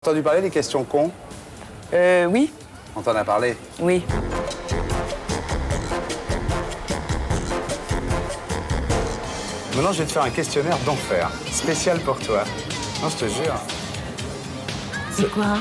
Entendu parler des questions cons? Oui. On t'en a parlé? Oui. Maintenant, je vais te faire un questionnaire d'enfer, spécial pour toi. Non, je te jure. C'est quoi?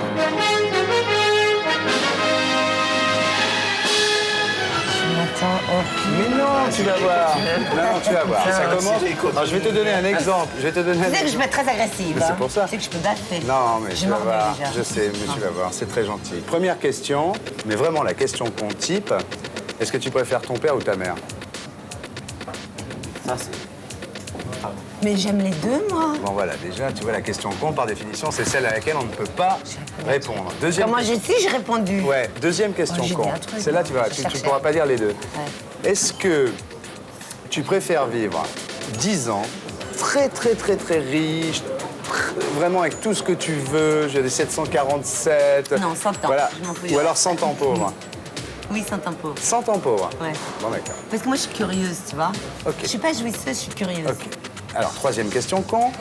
Mais non, tu vas voir. Non, tu vas voir. Ça commence. Alors, je vais te donner un exemple. Je vais te donner un Tu sais que je exemple. peux être très agressive. Mais c'est hein. pour ça. Tu sais que je peux baffer. Non, mais je tu vas m'en remets voir. déjà. Je sais, mais tu vas voir. C'est très gentil. Première question, mais vraiment la question qu'on type. Est-ce que tu préfères ton père ou ta mère? Ça, c'est... Mais j'aime les deux, moi. Bon, voilà, déjà, tu vois, la question con, par définition, c'est celle à laquelle on ne peut pas répondre. Deuxième Comment j'ai su, j'ai répondu. Ouais, deuxième question Oh, j'ai con. dit un truc, Celle-là, hein. tu vas, Je tu cherchais. pourras pas dire les deux. Ouais. Est-ce que tu préfères vivre 10 ans, très riche, vraiment avec tout ce que tu veux, j'ai des 747... Non, 100 ans, Voilà. je m'en fous. Ou alors 100 ans pauvres. Oui, sans tempo. 100 ans pauvres. Ouais. Bon, d'accord. Parce que moi, je suis curieuse, tu vois. Ok. Je suis pas jouisseuse, je suis curieuse. Ok. Alors, troisième question con.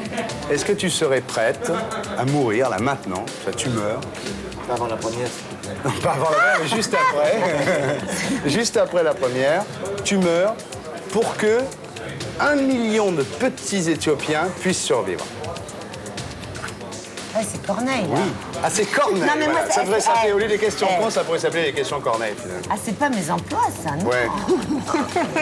Est-ce que tu serais prête à mourir, là, maintenant? Ça, tu meurs. Pas avant la première. Non, pas avant la première, mais juste après. Juste après la première, tu meurs pour que 1 million de petits Éthiopiens puissent survivre. Ouais, c'est Corneille, là. Ah, c'est Corneille. Non, mais moi, voilà. c'est- Ça devrait s'appeler, au lieu des questions Eh. cons, ça pourrait s'appeler les questions Corneille, finalement. Ah, c'est pas mes emplois, ça, non. Ouais.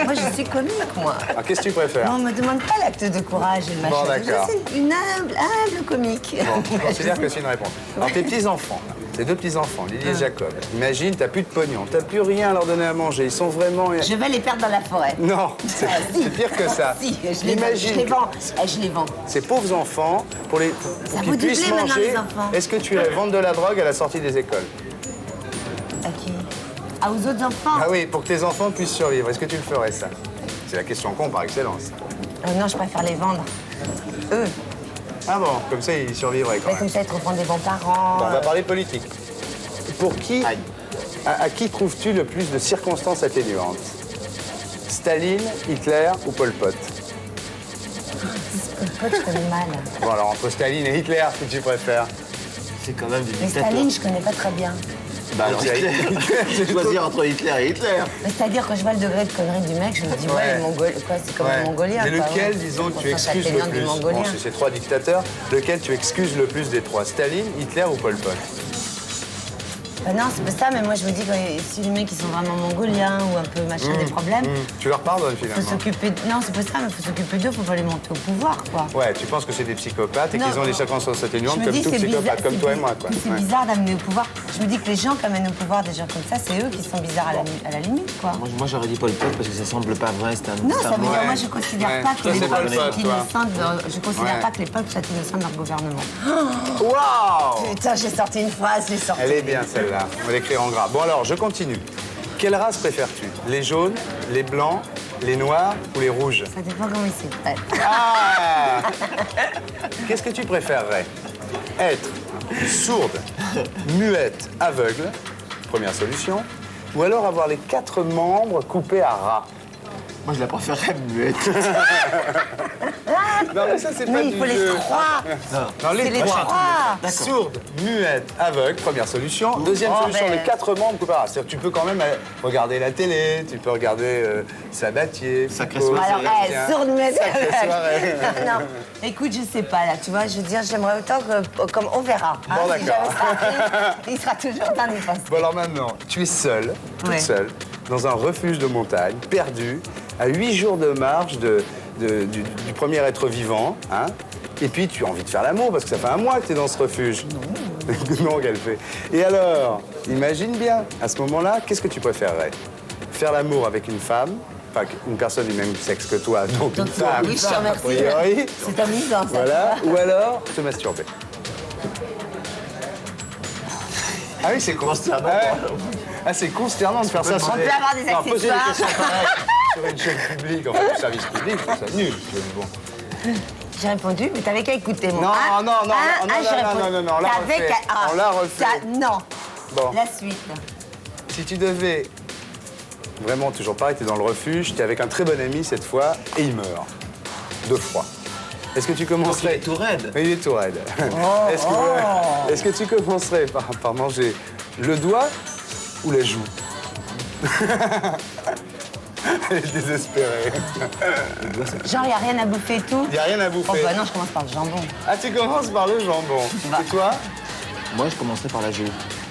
Moi, je suis comique, moi. Alors, qu'est-ce que tu préfères? Non, on me demande pas l'acte de courage et le machin. Bon, d'accord. Je suis une humble comique. Bon, je considère que c'est une réponse. Alors, tes petits-enfants, tes deux petits-enfants, Lily et Jacob, imagine, t'as plus de pognon, t'as plus rien à leur donner à manger, ils sont vraiment... Je vais les perdre dans la forêt. Non, c'est Ah, si. c'est pire que ça. Si, je les Imagine vends. Je les vends. ces pauvres enfants, pour Ça qu'ils vaut du puissent blé maintenant, manger, les enfants. est-ce que tu irais vendre de la drogue à la sortie des écoles? À qui? Ah, aux autres enfants? Ah oui, pour que tes enfants puissent survivre, est-ce que tu le ferais, ça? C'est la question con par excellence. Non, je préfère les vendre. Eux. Ah bon, comme ça, ils survivraient quand Mais même. comme ça, ils trouveront des bons parents. Bon, on va parler politique. Pour qui, Aïe. à qui trouves-tu le plus de circonstances atténuantes? Staline, Hitler ou Pol Pot? Pourquoi tu connais mal? Bon, alors entre Staline et Hitler, qui tu préfères? C'est quand même du Mais dictateur. Staline, je connais pas très bien. Bah alors, Hitler. Choisir entre Hitler et Hitler. Mais c'est-à-dire, quand je vois le degré de connerie du mec, je me dis, ouais, Ouais. les Mongols, quoi, c'est comme Ouais. les Mongoliens. Mais quoi, lequel, ouais. disons, que tu On excuses s'en le tape des plus? Mongoliens. Bon, c'est ces trois dictateurs. Lequel tu excuses le plus des trois? Staline, Hitler ou Pol Pot? Bah non, c'est pas ça, mais moi, je me dis que si les mecs, ils sont vraiment mongoliens ou un peu machin, des problèmes, Tu leur pardonnes faut finalement? s'occuper... Non, c'est pas ça, mais faut s'occuper d'eux, faut pas les monter au pouvoir, quoi. Ouais, tu penses que c'est des psychopathes et Non, qu'ils ont des non. circonstances atténuantes Je me comme dis, tout c'est psychopathe, bizarre, comme toi et moi, quoi. C'est Ouais. bizarre d'amener au pouvoir. Je me dis que les gens qui amènent au pouvoir des gens comme ça, c'est eux qui sont bizarres à la limite, quoi. Moi j'aurais dit Pol Pot parce que ça semble pas vrai. C'est un. Non, c'est ça un veut dire, mot. moi, je considère Ouais. pas que Toi, les c'est peuples Pol Pot, soient toi. innocents je considère Ouais. pas que les peuples soient innocents de leur gouvernement. Waouh! Putain, j'ai sorti une phrase, j'ai sorti. Elle est bien celle-là. On va l'écrire en gras. Bon alors, je continue. Quelle race préfères-tu? Les jaunes, les blancs, les noirs ou les rouges? Ça dépend comment ils s'y prennent. Ah! Qu'est-ce que tu préférerais? Être sourde, muette, aveugle, première solution, ou alors avoir les 4 membres coupés à ras? Moi je la préférerais muette. Non mais ça c'est pas Mais du il faut les jeu. croire. Non, C'est les trois. trois. Sourde, muette, aveugle, première solution. Deuxième Oh, solution, ben. les 4 membres coupés à ras. C'est-à-dire que tu peux quand même regarder la télé, tu peux regarder Sabatier, Sacrée Foucault, soirée. Alors, Sébastien. sourde muette. Sacrée soirée. Non, écoute, je sais pas, là, tu vois, je veux dire, j'aimerais autant que, comme on verra. Bon, Si d'accord. jamais ça arrive, il sera toujours dans les postes. Bon alors maintenant, tu es seule, toute Ouais. seule, dans un refuge de montagne, perdue, à 8 jours de marche du premier être vivant, hein. Et puis tu as envie de faire l'amour parce que ça fait un mois que tu es dans ce refuge. Non, qu'elle fait. Et alors, imagine bien, à ce moment-là, qu'est-ce que tu préférerais? Faire l'amour avec une femme, enfin une personne du même sexe que toi, donc une femme, oui, je te a remercie. priori, C'est amusant, ça. voilà, ou alors te masturber. Ah oui, c'est Consternant. Ah, c'est consternant de faire ça sans... On peut avoir des Non, poser des accessoires. questions pareilles sur une chaîne publique, enfin, du service public, je trouve ça nul. Bon. J'ai répondu, mais t'avais qu'à écouter mon. Non, Ah, non, non, ah, non, ah, non, j'ai non, répondu. non, non, non, on l'a T'avais refait. qu'à- ah, On l'a refait. Non. Bon. La suite. Si tu devais... Vraiment, toujours pareil, t'es dans le refuge, t'es avec un très bon ami cette fois, et il meurt. De froid. Est-ce que tu Il commencerais... est tout raide. Oui, il est tout raide. Est-ce que tu commencerais par manger le doigt ou la joue? Elle est désespérée. Genre, il n'y a rien à bouffer et tout. Il n'y a rien à bouffer. Oh bah non, je commence par le jambon. Ah, tu commences par le jambon. Bah. Et toi? Moi, je commencerais par la joue.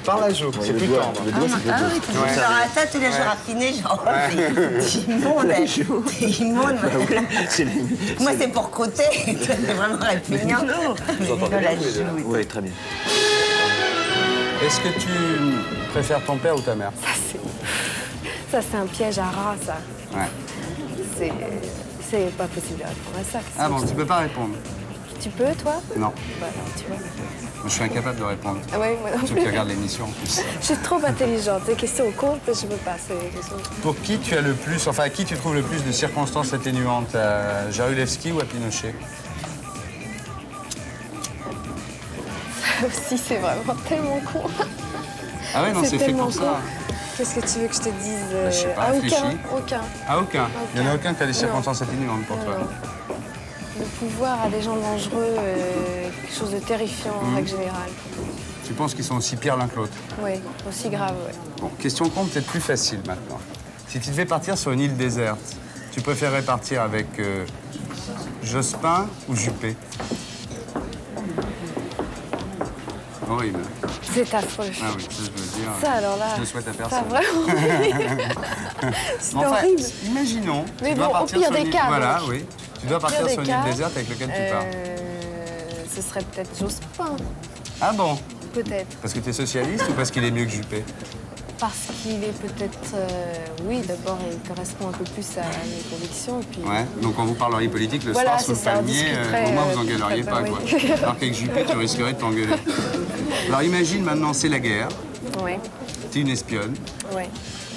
Par la joue. C'est le plus doigt. tendre. Le doigt, c'est plus Ah oui, tu joues genre à ça tous les jours raffinés, genre, t'es immonde. T'es immonde. C'est les- Moi, c'est pour côté. C'est vraiment répugnant. Mais rigole, la joue. Oui, très bien. Est-ce que tu préfères ton père ou ta mère? Ça, c'est un piège à rat, ça. Ouais. C'est pas possible de répondre à ça. Ah bon, tu peux pas répondre? Tu peux, toi? Non. Bah non, tu vois. Je suis incapable de répondre. Ah ouais, moi non Ceux plus. qui regardent l'émission en plus. Je suis trop intelligente. Les questions comptent, je peux pas. C'est des questions... Pour qui tu as le plus, enfin à qui tu trouves le plus de circonstances atténuantes? À Jarulewski ou à Pinochet? Aussi, c'est vraiment tellement con. Ah ouais, non, c'est fait tellement pour ça. con. Qu'est-ce que tu veux que je te dise? Bah, je sais pas, Ah, réfléchis. aucun. Ah, aucun. Il n'y en a aucun qui a des circonstances atténuantes pour toi. Non. Le pouvoir a des gens dangereux, quelque chose de terrifiant en règle générale. Tu penses qu'ils sont aussi pires l'un que l'autre? Oui, aussi grave, ouais. Bon, question con, peut-être plus facile maintenant. Si tu devais partir sur une île déserte, tu préférerais partir avec Jospin ou Juppé? Horrible. C'est affreux. Ah oui, ça je veux dire. Ça, alors là. Je le souhaite à Ça, personne. vraiment. C'est Enfin, horrible. imaginons. Mais tu dois bon, au partir pire sur des une île- cas, Voilà, donc. oui. Tu dois partir Pire sur des une île cas, déserte avec lequel tu pars. Ce serait peut-être Jospin, Ah bon? peut-être. Parce que tu es socialiste ou parce qu'il est mieux que Juppé? Parce qu'il est peut-être... oui, d'abord, il correspond un peu plus à mes convictions. Et puis... Ouais, donc quand vous parleriez politique le Voilà, soir sous le c'est ça, on palmier, discuterait, au moins vous tout engueuleriez à pas, fait, quoi. oui. Alors qu'avec Juppé, tu risquerais de t'engueuler. Alors imagine maintenant, c'est la guerre, Oui, t'es une espionne, oui.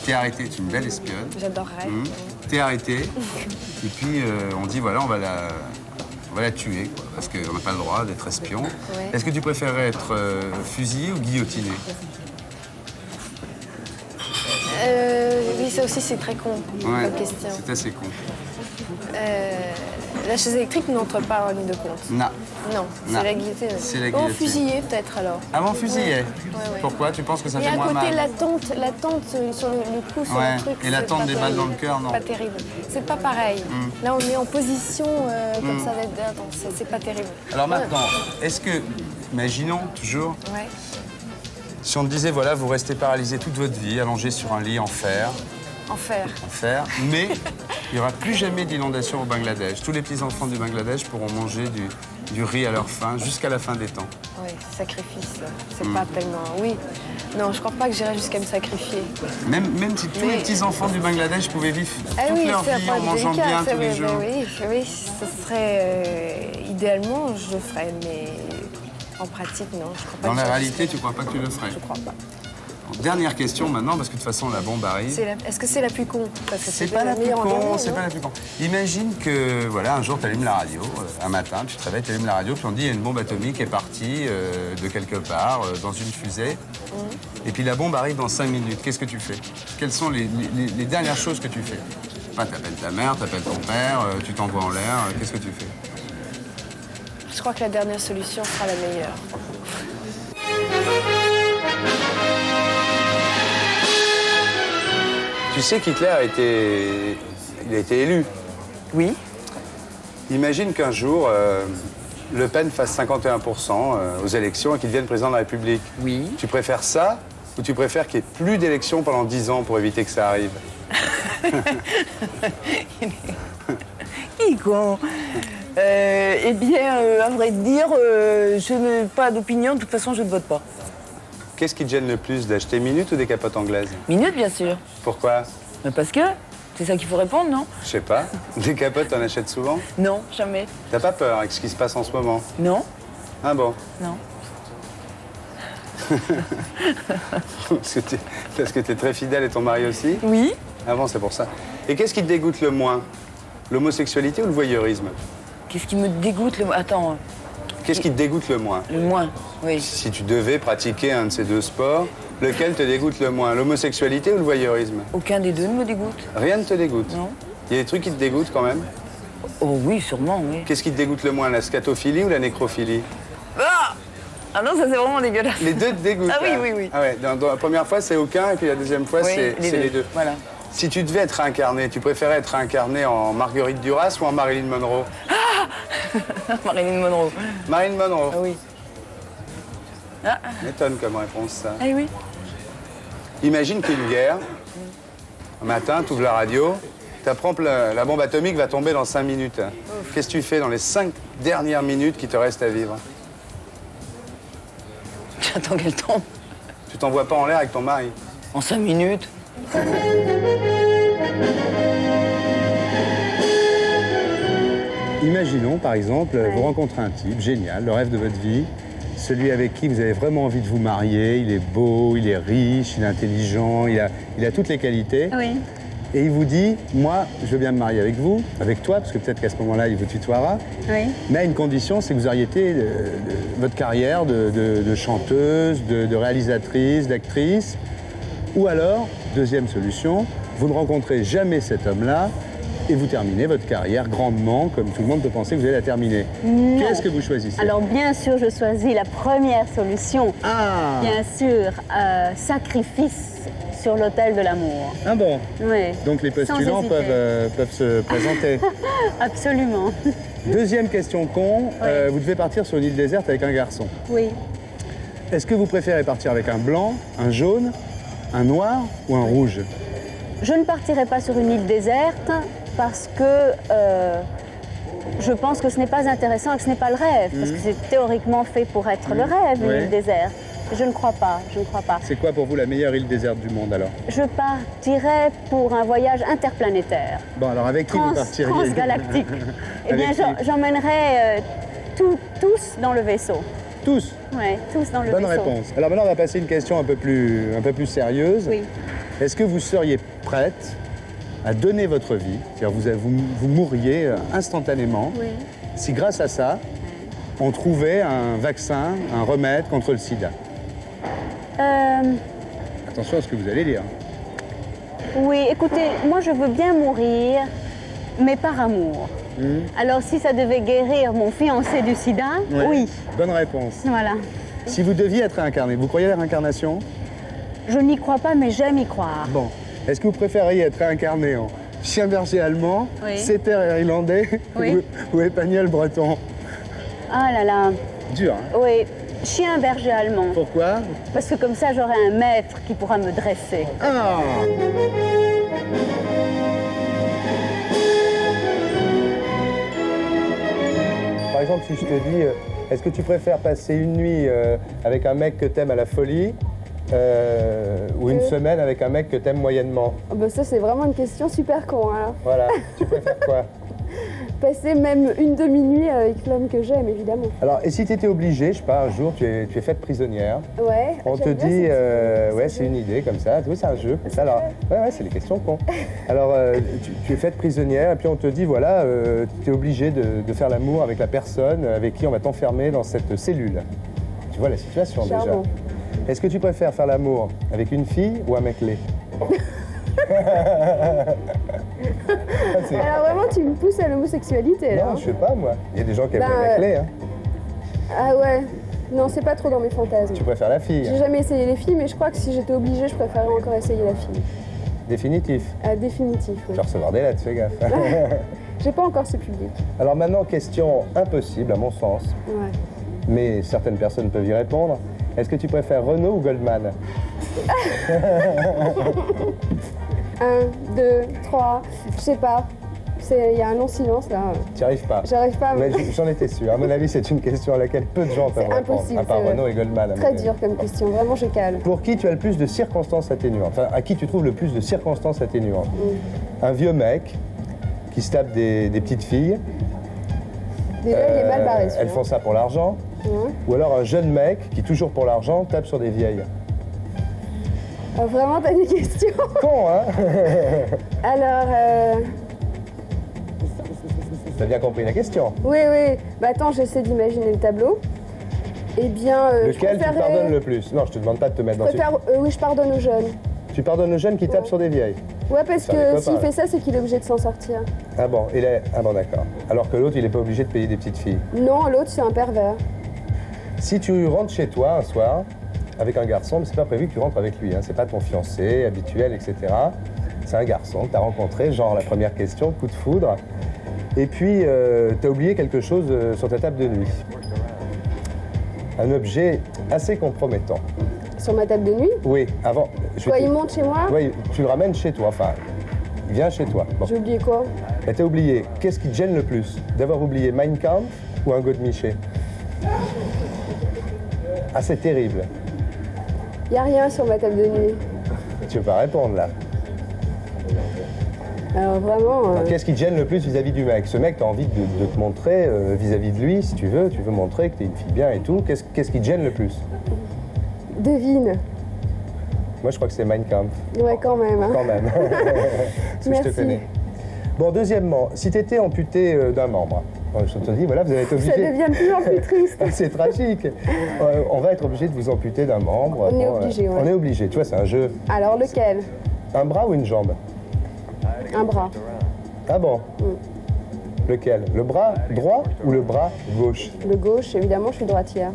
t'es arrêtée, t'es une belle espionne, J'adorerais. t'es arrêtée, et puis on dit voilà, on va la tuer, quoi, parce qu'on n'a pas le droit d'être espion. Ouais. Est-ce que tu préférerais être fusillé ou guillotiné? Oui, ça aussi, c'est très con, Ouais, comme question. c'est assez con. La chaise électrique n'entre pas en ligne de compte. Non. Non, Non. c'est la guillotine. C'est la Oh, guillotine. fusillé, peut-être, alors. Avant fusillé? Ouais, ouais. Pourquoi? Tu penses que ça Et fait à moins côté, mal? l'attente sur le coup, sur Ouais, le truc. et l'attente c'est des pas balles dans terrible. le cœur, non. Pas terrible. C'est pas pareil. Là, on est en position comme ça, c'est pas terrible. Alors maintenant, est-ce que, imaginons toujours, Ouais. si on te disait, voilà, vous restez paralysé toute votre vie, allongé sur un lit en fer, mais il n'y aura plus jamais d'inondation au Bangladesh. Tous les petits-enfants du Bangladesh pourront manger du riz à leur faim jusqu'à la fin des temps. Oui, sacrifice. C'est pas tellement. Oui. Non, je crois pas que j'irai jusqu'à me sacrifier. Même si tous les petits-enfants du Bangladesh pouvaient vivre toute leur c'est un vie point en mangeant délicat, bien c'est tous les vrai, jours. Oui, ce serait... idéalement, je le ferais, mais en pratique, non. Je crois pas Dans que la j'irai réalité, jusqu'à tu crois pas que tu le ferais? là. Je crois pas. Dernière question maintenant, parce que de toute façon, la bombe arrive. Est-ce que c'est la plus con? Parce que C'est pas la plus meilleure en con, dernier, c'est non pas la plus con. Imagine que, voilà, un jour, tu allumes la radio, un matin, tu te réveilles, tu allumes la radio, puis on dit, il y a une bombe atomique qui est partie de quelque part, dans une fusée, et puis la bombe arrive dans 5 minutes. Qu'est-ce que tu fais? Quelles sont les dernières choses que tu fais? Enfin, t'appelles ta mère, t'appelles ton père, tu t'envoies en l'air, qu'est-ce que tu fais? Je crois que la dernière solution sera la meilleure. Tu sais qu'Hitler a été élu. Oui. Imagine qu'un jour, Le Pen fasse 51% aux élections et qu'il devienne président de la République. Oui. Tu préfères ça ou tu préfères qu'il n'y ait plus d'élections pendant 10 ans pour éviter que ça arrive? Qui con Eh bien, à vrai dire, je n'ai pas d'opinion. De toute façon, je ne vote pas. Qu'est-ce qui te gêne le plus, d'acheter Minute ou des capotes anglaises? Minute, bien sûr. Pourquoi? Mais parce que c'est ça qu'il faut répondre, non? Je sais pas. Des capotes, t'en achètes souvent? Non, jamais. T'as pas peur avec ce qui se passe en ce moment? Non, Ah bon? non. Parce que t'es très fidèle et ton mari aussi? Oui. Ah bon, c'est pour ça. Et qu'est-ce qui te dégoûte le moins? L'homosexualité ou le voyeurisme? Qu'est-ce qui me dégoûte le... Attends, Qu'est-ce qui te dégoûte le moins? le moins, oui. Si tu devais pratiquer un de ces deux sports, lequel te dégoûte le moins? L'homosexualité ou le voyeurisme? Aucun des deux ne me dégoûte. Rien ne te dégoûte? Non. Il y a des trucs qui te dégoûtent quand même? Oh oui, sûrement, oui. Qu'est-ce qui te dégoûte le moins, la scatophilie ou la nécrophilie? Ah non, ça c'est vraiment dégueulasse. Les deux te dégoûtent. Ah oui, hein. oui, oui. Ah ouais, dans la première fois, c'est aucun, et puis la deuxième fois, Oui, c'est les deux. Voilà. Si tu devais être réincarné, tu préférais être réincarné en Marguerite Duras ou en Marilyn Monroe? Marilyn Monroe. Marilyn Monroe. Ah oui. M'étonne comme réponse, ça. Ah oui. Imagine qu'il y a une guerre. Un matin, tu ouvres la radio, tu apprends que la bombe atomique va tomber dans 5 minutes. Qu'est-ce que tu fais dans les 5 dernières minutes qui te restent à vivre? J'attends qu'elle tombe. Tu t'envoies pas en l'air avec ton mari? En 5 minutes. Imaginons, par exemple, vous rencontrez un type génial, le rêve de votre vie, celui avec qui vous avez vraiment envie de vous marier. Il est beau, il est riche, il est intelligent, il a toutes les qualités. Oui. Et il vous dit, moi, je veux bien me marier avec vous, avec toi, parce que peut-être qu'à ce moment-là, il vous tutoiera. Oui. Mais à une condition, c'est que vous arrêtez votre carrière de chanteuse, de réalisatrice, d'actrice. Ou alors, deuxième solution, vous ne rencontrez jamais cet homme-là et vous terminez votre carrière grandement, comme tout le monde peut penser que vous allez la terminer. Non. Qu'est-ce que vous choisissez? Alors bien sûr, je choisis la première solution. Ah! Bien sûr, sacrifice sur l'autel de l'amour. Ah bon? Oui. Donc les postulants hésiter. peuvent se présenter. Absolument. Deuxième question con, Ouais. vous devez partir sur une île déserte avec un garçon. Oui. Est-ce que vous préférez partir avec un blanc, un jaune, un noir ou un rouge? Je ne partirai pas sur une île déserte parce que je pense que ce n'est pas intéressant et que ce n'est pas le rêve. Parce que c'est théoriquement fait pour être le rêve, une Ouais. île déserte. Je ne crois pas, je ne crois pas. C'est quoi pour vous la meilleure île déserte du monde alors? Je partirai pour un voyage interplanétaire. Bon, alors avec qui vous partiriez? Transgalactique. Eh bien, Avec qui? j'emmènerai tous dans le vaisseau. Tous. Oui, tous dans le Bonne vaisseau. réponse. Alors maintenant, on va passer à une question un peu plus sérieuse. Oui. Est-ce que vous seriez prête à donner votre vie, c'est-à-dire vous mourriez instantanément, Oui. si grâce à ça, on trouvait un vaccin, un remède contre le sida? Attention à ce que vous allez dire. Oui, écoutez, moi je veux bien mourir, mais par amour. Alors si ça devait guérir mon fiancé du sida, Ouais. oui. Bonne réponse. Voilà. Si vous deviez être réincarné, vous croyez à la réincarnation? Je n'y crois pas, mais j'aime y croire. Bon. Est-ce que vous préféreriez être réincarné en chien berger allemand, Oui. setter irlandais Oui. ou épagnol breton? Ah là là. Dur, hein? Oui, chien berger allemand. Pourquoi? Parce que comme ça, j'aurai un maître qui pourra me dresser. Ah! Par exemple, si je te dis, est-ce que tu préfères passer une nuit avec un mec que t'aimes à la folie ou une semaine avec un mec que t'aimes moyennement? Oh bah ça, c'est vraiment une question super con, alors. Voilà, tu préfères quoi? Passer même une demi-nuit avec l'homme que j'aime, évidemment. Alors, et si tu étais obligée, je sais pas, un jour, tu es faite prisonnière, Ouais. on te j'aime bien dit, cette- ouais, c'est une idée comme ça, oui, c'est un jeu comme ça. Alors, ouais, c'est les questions cons. Alors, tu es faite prisonnière et puis on te dit, voilà, tu es obligé de faire l'amour avec la personne avec qui on va t'enfermer dans cette cellule. Tu vois la situation déjà. Charmant. Est-ce que tu préfères faire l'amour avec une fille ou un mec laid? C'est- Alors vraiment, tu me pousses à l'homosexualité, là. Non, hein. je sais pas moi. Il y a des gens qui aiment Bah, les mecs laids. Hein. Ah ouais. Non, c'est pas trop dans mes fantasmes. Tu préfères la fille? J'ai jamais essayé les filles, mais je crois que si j'étais obligée, je préférerais encore essayer la fille. Définitif. Définitif, oui. Tu vas recevoir des lettres, fais gaffe. J'ai pas encore ce public. Alors maintenant, question impossible à mon sens, Ouais. mais certaines personnes peuvent y répondre. Est-ce que tu préfères Renault ou Goldman? 1, 2, 3, je sais pas. Il y a un long silence là. Tu n'y arrives pas. J'arrive pas à me... Mais j'en étais sûr. À mon avis, c'est une question à laquelle peu de gens peuvent C'est répondre. impossible, À part c'est Renault et Goldman. à mon Très avis. dur comme question, vraiment je cale. Pour qui tu as le plus de circonstances atténuantes? Enfin, à qui tu trouves le plus de circonstances atténuantes? Un vieux mec qui se tape des petites filles. Déjà, il est mal barré. Elles celui-là. font ça pour l'argent. Ouais. Ou alors un jeune mec qui, toujours pour l'argent, tape sur des vieilles. Vraiment, t'as des questions. Con, hein? Alors, T'as bien compris la question. oui. Bah attends, j'essaie d'imaginer le tableau. Eh bien, je Lequel tu préférerais- pardonnes le plus? Non, je te demande pas de te mettre Je dans une... préfère, oui, je pardonne aux jeunes. Tu pardonnes le jeune qui tape sur des vieilles. Ouais, parce Faire des que copains, s'il là. fait ça, c'est qu'il est obligé de s'en sortir. Ah bon, d'accord. Alors que l'autre, il n'est pas obligé de payer des petites filles. Non, l'autre, c'est un pervers. Si tu rentres chez toi un soir avec un garçon, mais c'est pas prévu que tu rentres avec lui, hein. C'est pas ton fiancé habituel, etc. C'est un garçon que tu as rencontré, genre la première question, coup de foudre. Et puis, tu as oublié quelque chose sur ta table de nuit. Un objet assez compromettant. Sur ma table de nuit. Oui, avant. Quoi, il monte chez moi? Oui, tu le ramènes chez toi, enfin, il vient chez toi. Bon. J'ai oublié quoi? Et t'as oublié, qu'est-ce qui te gêne le plus? D'avoir oublié Mein Kampf ou un Godemiché? Ah, c'est terrible. Il n'y a rien sur ma table de nuit. Tu veux pas répondre, là. Alors vraiment... Alors, qu'est-ce qui te gêne le plus vis-à-vis du mec? Ce mec, t'as envie de te montrer vis-à-vis de lui, si tu veux montrer que t'es une fille bien et tout. Qu'est-ce qui te gêne le plus? Devine. Moi, je crois que c'est Mein Kampf. Ouais, quand même. Hein. Quand même. Parce que je te Merci. connais. Bon, deuxièmement, si t'étais amputé d'un membre, je te dis, voilà, vous allez être obligé... Ça devient de plus en plus triste. C'est tragique. On va être obligé de vous amputer d'un membre. On est obligé, ouais. On est obligé, tu vois, c'est un jeu. Alors, lequel? Un bras ou une jambe? Un bras. Ah bon? Lequel? Le bras droit ou le bras gauche? Le gauche, évidemment, je suis droitière.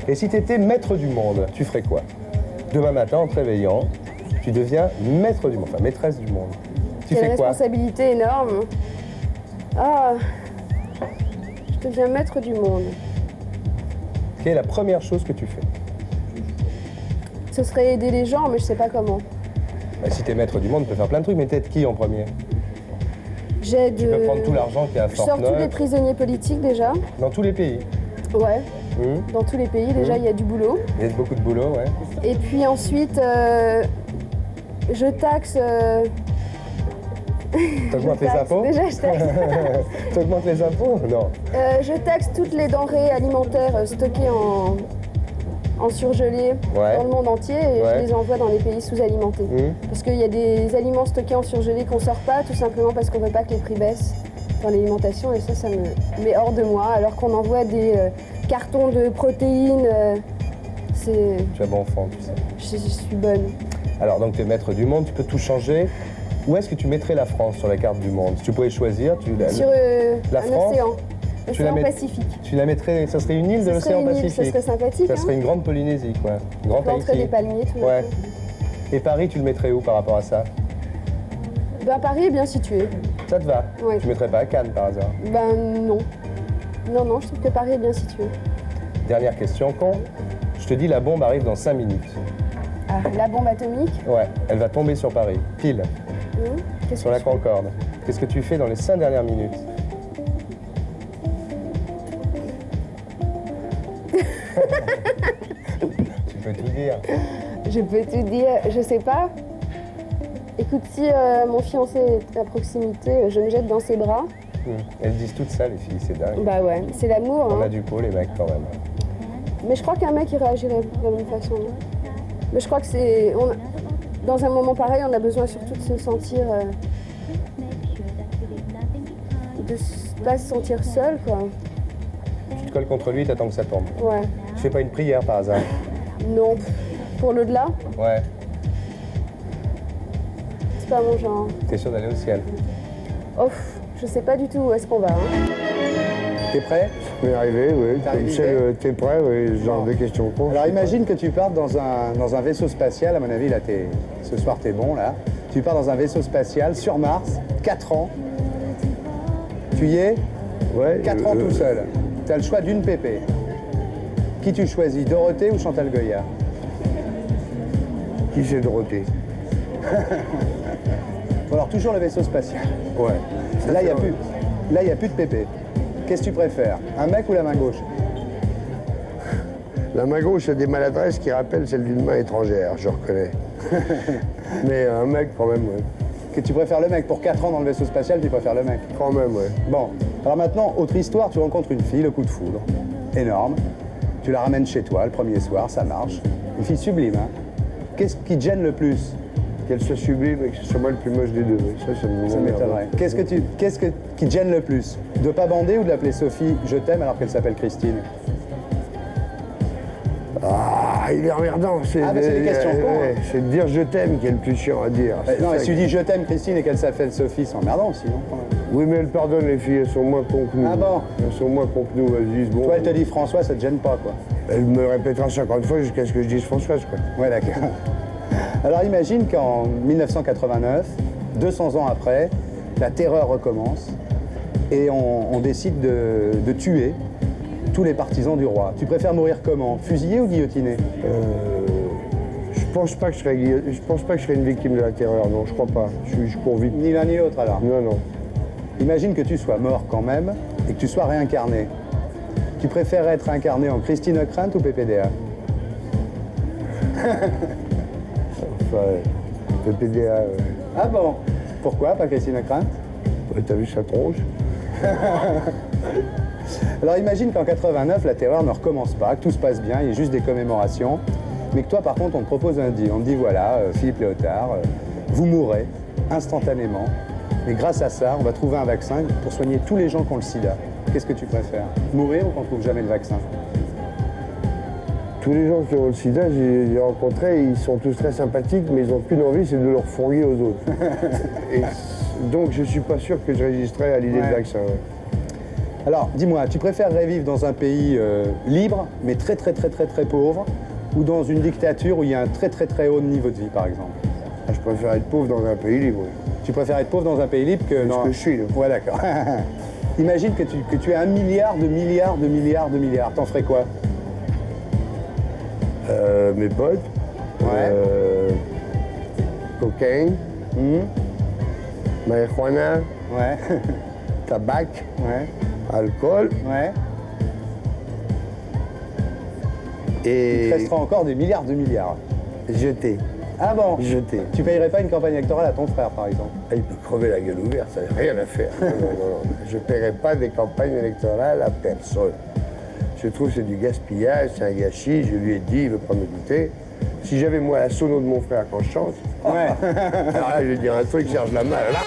Et si tu étais maître du monde, tu ferais quoi? Demain matin, en te réveillant, tu deviens maître du monde, enfin maîtresse du monde. Tu Quelle fais quoi? responsabilité énorme. Ah, je deviens maître du monde. Quelle est la première chose que tu fais? Ce serait aider les gens, mais je sais pas comment. Bah, si tu es maître du monde, tu peux faire plein de trucs, mais t'aides qui en premier? J'aide... Tu peux prendre tout l'argent qui est à Je sors tous les Fortnite, prisonniers politiques déjà. dans tous les pays. Ouais, dans tous les pays, déjà, il y a du boulot. Il y a beaucoup de boulot, ouais. Et puis ensuite, je taxe... T'augmentes les taxe. impôts? Déjà, je taxe. T'augmentes les impôts? Non. Je taxe toutes les denrées alimentaires stockées en surgelé Ouais. dans le monde entier et Ouais. je les envoie dans les pays sous-alimentés. Parce qu'il y a des aliments stockés en surgelé qu'on sort pas, tout simplement parce qu'on veut pas que les prix baissent dans l'alimentation et ça me met hors de moi. Alors qu'on envoie des cartons de protéines, c'est... Tu es bon enfant, tu sais. Je suis bonne. Alors, donc, tu es maître du monde, tu peux tout changer. Où est-ce que tu mettrais la France sur la carte du monde? Si tu pouvais choisir, Sur la un France, océan. tu la Océan mets- Pacifique. Tu la mettrais, ça serait une île de Ce serait l'océan une île, Pacifique. ce serait sympathique. Ça hein. serait une grande Polynésie, quoi. Une grande Entre Tahiti. des palmiers, tout Ouais. d'un Et Paris, tu le mettrais où par rapport à ça? coup. Ben, Paris est bien situé. Ça te va? Ouais. Tu mettrais pas à Cannes, par hasard? Ben non. Non, je trouve que Paris est bien situé. Dernière question, con. Je te dis, la bombe arrive dans 5 minutes. Ah, la bombe atomique, Ouais, elle va tomber sur Paris, pile, qu'est-ce sur que la je fais? Concorde. Qu'est-ce que tu fais dans les 5 dernières minutes? Tu peux tout dire. Je peux te dire, je sais pas. Écoute, si mon fiancé est à proximité, je me jette dans ses bras. Elles disent toutes ça, les filles, c'est dingue. Bah ouais, c'est l'amour. On Hein. a du pot, les mecs, quand même. Mais je crois qu'un mec, il réagirait de la même façon. Non. Mais je crois que c'est... Dans un moment pareil, on a besoin surtout de se sentir... pas se sentir seul, quoi. Tu te colles contre lui, t'attends que ça tombe. Ouais. Tu fais pas une prière, par hasard? Non. Pour l'au-delà, Ouais. c'est pas mon genre. T'es sûr d'aller au ciel? Oh, je sais pas du tout où est-ce qu'on va. Hein. T'es prêt? Je vais y arriver, oui. T'es arrivé. Michel, t'es prêt, oui, ce genre de questions cons. Alors imagine que tu partes dans un vaisseau spatial, à mon avis, là, ce soir t'es bon, là. Tu pars dans un vaisseau spatial sur Mars, 4 ans. Tu y es? Ouais, 4 ans tout seul. Tu as le choix d'une pépé. Qui tu choisis, Dorothée ou Chantal Goya? Qui c'est Dorothée? Bon, alors toujours le vaisseau spatial. Ouais. Là, il n'y a plus de pépé. Qu'est-ce que tu préfères, un mec ou la main gauche? La main gauche a des maladresses qui rappellent celle d'une main étrangère, je reconnais. Mais un mec, quand même, ouais. Que tu préfères le mec pour 4 ans dans le vaisseau spatial, tu préfères le mec? Quand même, ouais. Bon, alors maintenant, autre histoire, tu rencontres une fille, le coup de foudre. Énorme. Tu la ramènes chez toi le premier soir, ça marche. Une fille sublime, hein. Qu'est-ce qui te gêne le plus? Qu'elle soit sublime et que ce soit moi le plus moche des deux. Ça me Ça m'étonnerait. Qu'est-ce qui te gêne le plus? De pas bander ou de l'appeler Sophie, je t'aime, alors qu'elle s'appelle Christine? Ah, Ah, il est emmerdant. Ah, mais c'est des questions cons, hein. C'est de dire je t'aime qui est le plus chiant à dire. Non, mais ça si tu dis je t'aime Christine et qu'elle s'appelle Sophie, c'est emmerdant aussi, non? Oui, mais elle pardonne les filles, elles sont moins cons que nous. Ah bon? Elles sont moins cons que nous, elles disent bon. Toi, elle te dit François, ça te gêne pas, quoi. Elle me répétera 50 fois jusqu'à ce que je dise Françoise, quoi. Ouais, d'accord. Alors imagine qu'en 1989, 200 ans après, la terreur recommence et on décide de tuer tous les partisans du roi. Tu préfères mourir comment? Fusillé ou guillotiné? Je pense pas que je serais une victime de la terreur, non, je crois pas. Je cours vite. Ni l'un ni l'autre alors? Non, non. Imagine que tu sois mort quand même et que tu sois réincarné. Tu préfères être incarné en Christine Ockrent ou PPDA? Enfin, PPDA, Ah bon? Pourquoi pas Christine Ockrent? ouais, t'as vu sa tronche? Alors imagine qu'en 89, la terreur ne recommence pas, que tout se passe bien, il y a juste des commémorations, mais que toi par contre on te propose un deal. On te dit voilà, Philippe Léotard, vous mourrez instantanément, mais grâce à ça, on va trouver un vaccin pour soigner tous les gens qui ont le sida. Qu'est-ce que tu préfères? Mourir ou qu'on trouve jamais le vaccin? Tous les gens qui ont le sida, j'ai rencontré, ils sont tous très sympathiques, mais ils n'ont qu'une envie, c'est de leur fourguer aux autres. Et donc je suis pas sûr que je résisterais à l'idée de vaccin. Ouais. Alors, dis-moi, tu préférerais vivre dans un pays libre, mais très pauvre, ou dans une dictature où il y a un très haut niveau de vie, par exemple? Ah, je préfère être pauvre dans un pays libre. Oui. Tu préfères être pauvre dans un pays libre que C'est dans... ce que je suis, là. Ouais, d'accord. Imagine que tu as 1 milliard de milliards. T'en ferais quoi? Mes potes, cocaïne, marijuana, Ouais. tabac, Ouais. alcool Ouais. Il te et restera encore des milliards de milliards. jeter. Ah bon? Jeter. Tu payerais pas une campagne électorale à ton frère, par exemple? Ah, il peut crever la gueule ouverte, ça n'a rien à faire. Non. Je ne paierai pas des campagnes électorales à personne. Je trouve que c'est du gaspillage, c'est un gâchis. Je lui ai dit, il veut pas m'écouter. Si j'avais moi la sono de mon frère quand je chante, Ouais. alors là, je vais dire un truc, Serge Lama, là.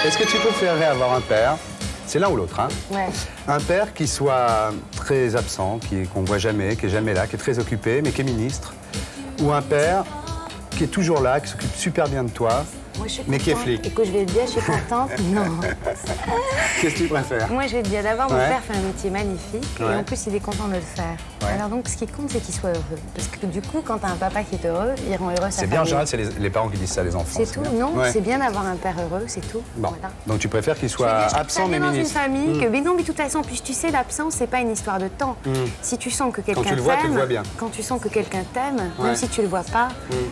Est-ce que tu préférerais avoir un père, c'est l'un ou l'autre, hein? Ouais. Un père qui soit très absent, qu'on ne voit jamais, qui est jamais là, qui est très occupé, mais qui est ministre, ou un père qui est toujours là, qui s'occupe super bien de toi, Moi, je suis mais qui est contente. flic? Écoute, je vais te dire, je suis contente. Non. Qu'est-ce que tu préfères? Moi, je vais te dire, d'abord, mon Ouais. père fait un métier magnifique Ouais. et en plus, il est content de le faire. Ouais. Alors donc, ce qui compte, c'est qu'il soit heureux. Parce que du coup, quand t'as un papa qui est heureux, il rend heureux sa C'est bien, en famille. général, c'est les parents qui disent ça, les enfants. C'est tout, bien. non? Ouais. C'est bien d'avoir un père heureux, c'est tout. Bon. Voilà. Donc tu préfères qu'il Je veux dire, soit je trouve absent ça mais bien dans une ministre? famille, mais non, mais de toute façon, puis tu sais, l'absence, c'est pas une histoire de temps. Si tu sens que quelqu'un tu t'aime, le vois, tu le vois bien. quand tu sens que quelqu'un t'aime, Ouais. même si tu le vois pas,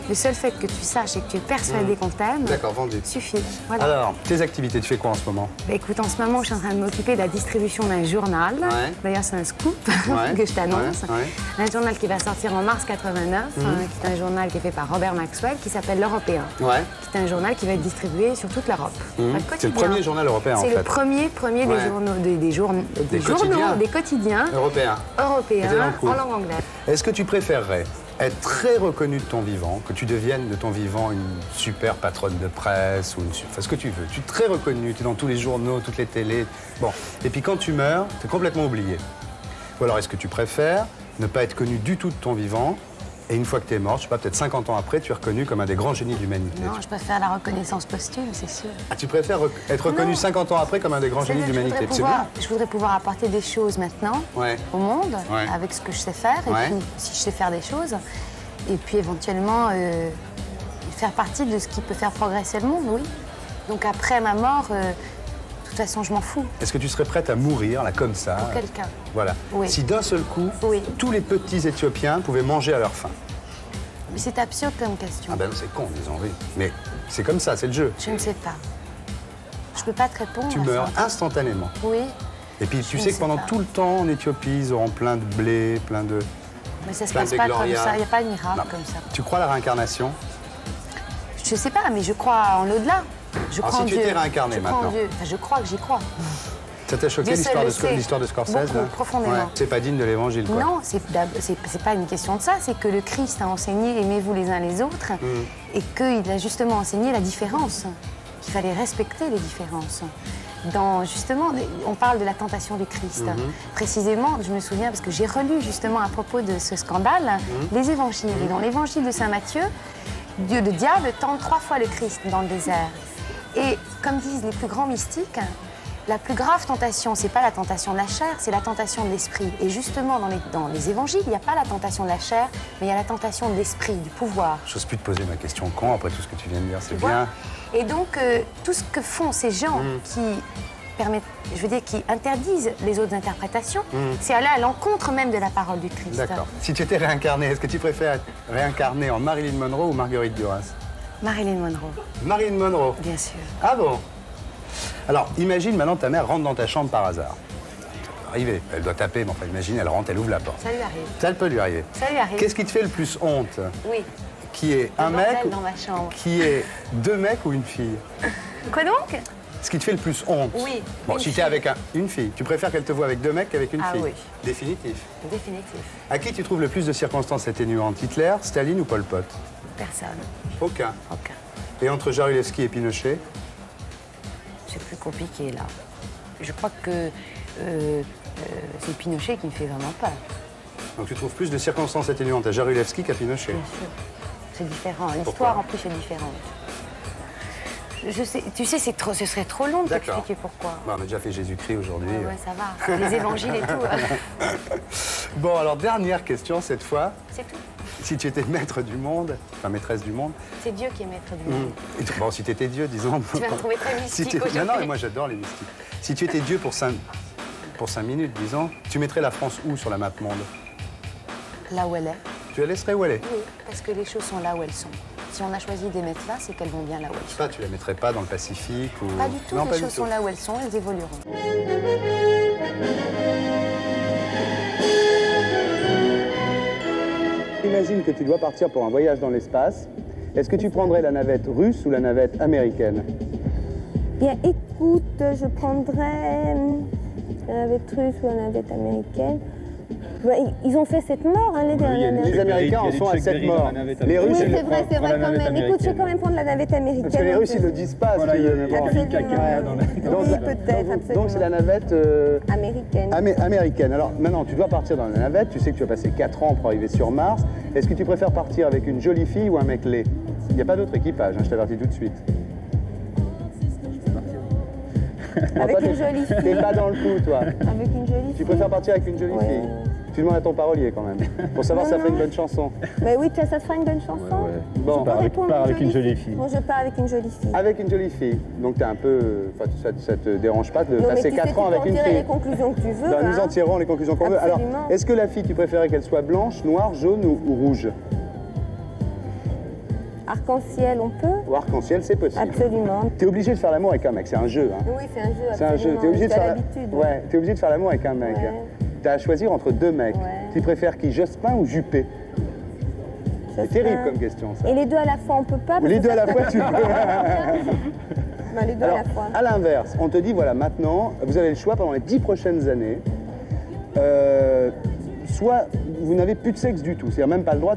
le seul fait que tu saches et que tu es persuadé qu'on t'aime, D'accord, vendu. suffit. Voilà. Alors, tes activités, tu fais quoi en ce moment? Bah, écoute, en ce moment, je suis en train de m'occuper de la distribution d'un journal. Ouais. D'ailleurs, c'est un scoop Ouais. que je t'annonce. Ouais. Un journal qui va sortir en mars 89, qui est un journal qui est fait par Robert Maxwell, qui s'appelle L'Européen. Ouais. Qui est un journal qui va être distribué sur toute l'Europe. Enfin, C'est le quotidien. premier journal européen, en C'est fait. le premier Ouais. des journaux, Des quotidiens. des quotidiens Européen. européens C'est dans le coup. en langue anglaise. Est-ce que tu préférerais être très reconnu de ton vivant, que tu deviennes de ton vivant une super patronne de presse ou enfin, ce que tu veux, tu es très reconnu, tu es dans tous les journaux, toutes les télés, bon, et puis quand tu meurs, tu es complètement oublié. Ou alors est-ce que tu préfères ne pas être connu du tout de ton vivant et une fois que tu es mort, je sais pas, peut-être 50 ans après, tu es reconnu comme un des grands génies de l'humanité? Non, je préfère la reconnaissance posthume, c'est sûr. Ah, tu préfères être reconnu Non. 50 ans après comme un des grands génies de C'est-à-dire que l'humanité? C'est je voudrais pouvoir apporter des choses maintenant Ouais. au monde, Ouais. avec ce que je sais faire, et Ouais. puis si je sais faire des choses, et puis éventuellement faire partie de ce qui peut faire progresser le monde, oui. Donc après ma mort, de toute façon, je m'en fous. Est-ce que tu serais prête à mourir, là, comme ça? Pour quelqu'un. Voilà. Oui. Si d'un seul coup, Oui. tous les petits Éthiopiens pouvaient manger à leur faim. Mais c'est absurde comme question. Ah ben c'est con, disons, oui. Mais c'est comme ça, c'est le jeu. Je ne sais pas. Je peux pas te répondre. Tu à meurs ça. instantanément. Oui, Et puis tu Je sais ne que pendant sais pas. tout le temps, en Éthiopie, ils auront plein de blé, plein de... mais ça se Plein passe de pas comme Gloria. ça. Il n'y a pas de miracle Non. comme ça. Tu crois à la réincarnation? Je sais pas, mais je crois en l'au-delà. Je Alors, crois si en tu Dieu. étais réincarné Je crois en maintenant. Dieu. Enfin, je crois que j'y crois. Ça t'a choqué Dieu seul le sait. l'histoire de Scorsese, Beaucoup, là? profondément. Ouais. C'est pas digne de l'évangile, quoi. Non, c'est pas une question de ça, c'est que le Christ a enseigné aimez-vous les uns les autres et qu'il a justement enseigné la différence. qu'il fallait respecter les différences. Justement, on parle de la tentation du Christ. Précisément, je me souviens, parce que j'ai relu justement à propos de ce scandale, les évangiles. Et dans l'évangile de saint Matthieu, le diable tente 3 fois le Christ dans le désert. Et comme disent les plus grands mystiques, la plus grave tentation, c'est pas la tentation de la chair, c'est la tentation de l'esprit. Et justement, dans les évangiles, il n'y a pas la tentation de la chair, mais il y a la tentation de l'esprit, du pouvoir. J'ose plus te poser ma question quand, après tout ce que tu viens de dire, c'est Tu vois. bien. Et donc, tout ce que font ces gens qui interdisent les autres interprétations, c'est aller à l'encontre même de la parole du Christ. D'accord. Si tu étais réincarné, est-ce que tu préfères être réincarné en Marilyn Monroe ou Marguerite Duras? Marilyn Monroe, Marilyn Monroe. bien sûr. Ah bon? Alors, imagine maintenant ta mère rentre dans ta chambre par hasard. Arriver, elle doit taper, mais enfin imagine, elle rentre, elle ouvre la porte. Ça lui arrive. Ça peut lui arriver. Ça lui arrive. Qu'est-ce qui te fait le plus honte? Oui. Qui est un bordel mec, dans ma chambre. qui est 2 mecs ou une fille? Quoi donc? Ce qui te fait le plus honte? Oui, Bon, une si fille. t'es avec une fille, tu préfères qu'elle te voie avec 2 mecs qu'avec une Ah fille? oui. Définitif. Définitif. À qui tu trouves le plus de circonstances atténuantes? Hitler, Staline ou Pol Pot? Personne. Aucun. Aucun. Et entre Jarulewski et Pinochet? C'est plus compliqué, là. Je crois que c'est Pinochet qui me fait vraiment peur. Donc tu trouves plus de circonstances atténuantes à Jarulewski qu'à Pinochet? Bien sûr. C'est différent. Pourquoi? L'histoire, en plus, est différente. Je sais, tu sais, ce serait trop long de D'accord. t'expliquer pourquoi. Bon, on a déjà fait Jésus-Christ aujourd'hui. Ouais, ça va. Les évangiles et tout. Bon, alors dernière question cette fois. C'est tout. Si tu étais maître du monde, enfin maîtresse du monde, C'est Dieu qui est maître du monde. bon, si tu étais Dieu, disons. Tu vas me trouver très mystique Non, aujourd'hui. non, mais moi j'adore les mystiques. Si tu étais Dieu pour 5 minutes, disons, tu mettrais la France où sur la map monde? Là où elle est. Tu la laisserais où elle est? Oui, parce que les choses sont là où elles sont. Si on a choisi de les mettre là, c'est qu'elles vont bien là où elles sont. Ça, tu la mettrais pas dans le Pacifique ou... Pas du tout, Non, les pas du choses tout. sont là où elles sont, elles évolueront. Imagine que tu dois partir pour un voyage dans l'espace. Est-ce que tu prendrais la navette russe ou la navette américaine? Bien, écoute, je prendrais la navette russe ou la navette américaine. Ouais, ils ont fait 7 morts l'année dernière. Les Américains en sont à 7 morts. Les Russes, Oui, ils c'est vrai quand même. Écoute, je vais quand même prendre la navette américaine. Parce que les Russes, ils le disent pas. Voilà, si tu veux, il y a mais bon. Absolument. Oui, peut-être, absolument. Donc c'est la navette Américaine. américaine. Alors maintenant, tu dois partir dans la navette. Tu sais que tu vas passer 4 ans pour arriver sur Mars. Est-ce que tu préfères partir avec une jolie fille ou un mec laid? Il n'y a pas d'autre équipage, hein, je t'avertis tout de suite. Avec toi, une jolie fille. T'es pas dans le coup, toi. Avec une jolie fille. Tu préfères partir avec une jolie Ouais. fille? Tu demandes à ton parolier quand même, pour savoir si ça fait une bonne chanson. Mais oui, ça te fera une bonne chanson. Bon, Je réponds pars avec une jolie fille. Moi, je pars avec une jolie fille. avec une jolie fille. Donc t'es un peu... Enfin, ça te dérange pas de Non, mais passer tu sais, 4 ans tu avec peux une en tirer fille? les conclusions que tu veux. Ben, nous hein. en tirons les conclusions qu'on veut. Alors, Absolument. est-ce que la fille, tu préférais qu'elle soit blanche, noire, jaune ou rouge? Arc-en-ciel, on peut? Ou arc-en-ciel, c'est possible. Absolument. T'es obligé de faire l'amour avec un mec, c'est un jeu. Hein. Oui, c'est un jeu. C'est un jeu. absolument. T'es obligé de T'as faire l'habitude. Ouais, t'es obligé de faire l'amour avec un mec. Ouais. T'as à choisir entre 2 mecs. Ouais. Tu préfères qui, Jospin ou Juppé? Ça C'est terrible serait- comme question, ça. Et les deux à la fois, on peut pas? parce Les que deux ça à la serait- fois, tu peux. Ben, les deux Alors, à la fois. à l'inverse, on te dit, voilà, maintenant, vous avez le choix pendant les 10 prochaines années. Soit vous n'avez plus de sexe du tout, c'est-à-dire même pas le droit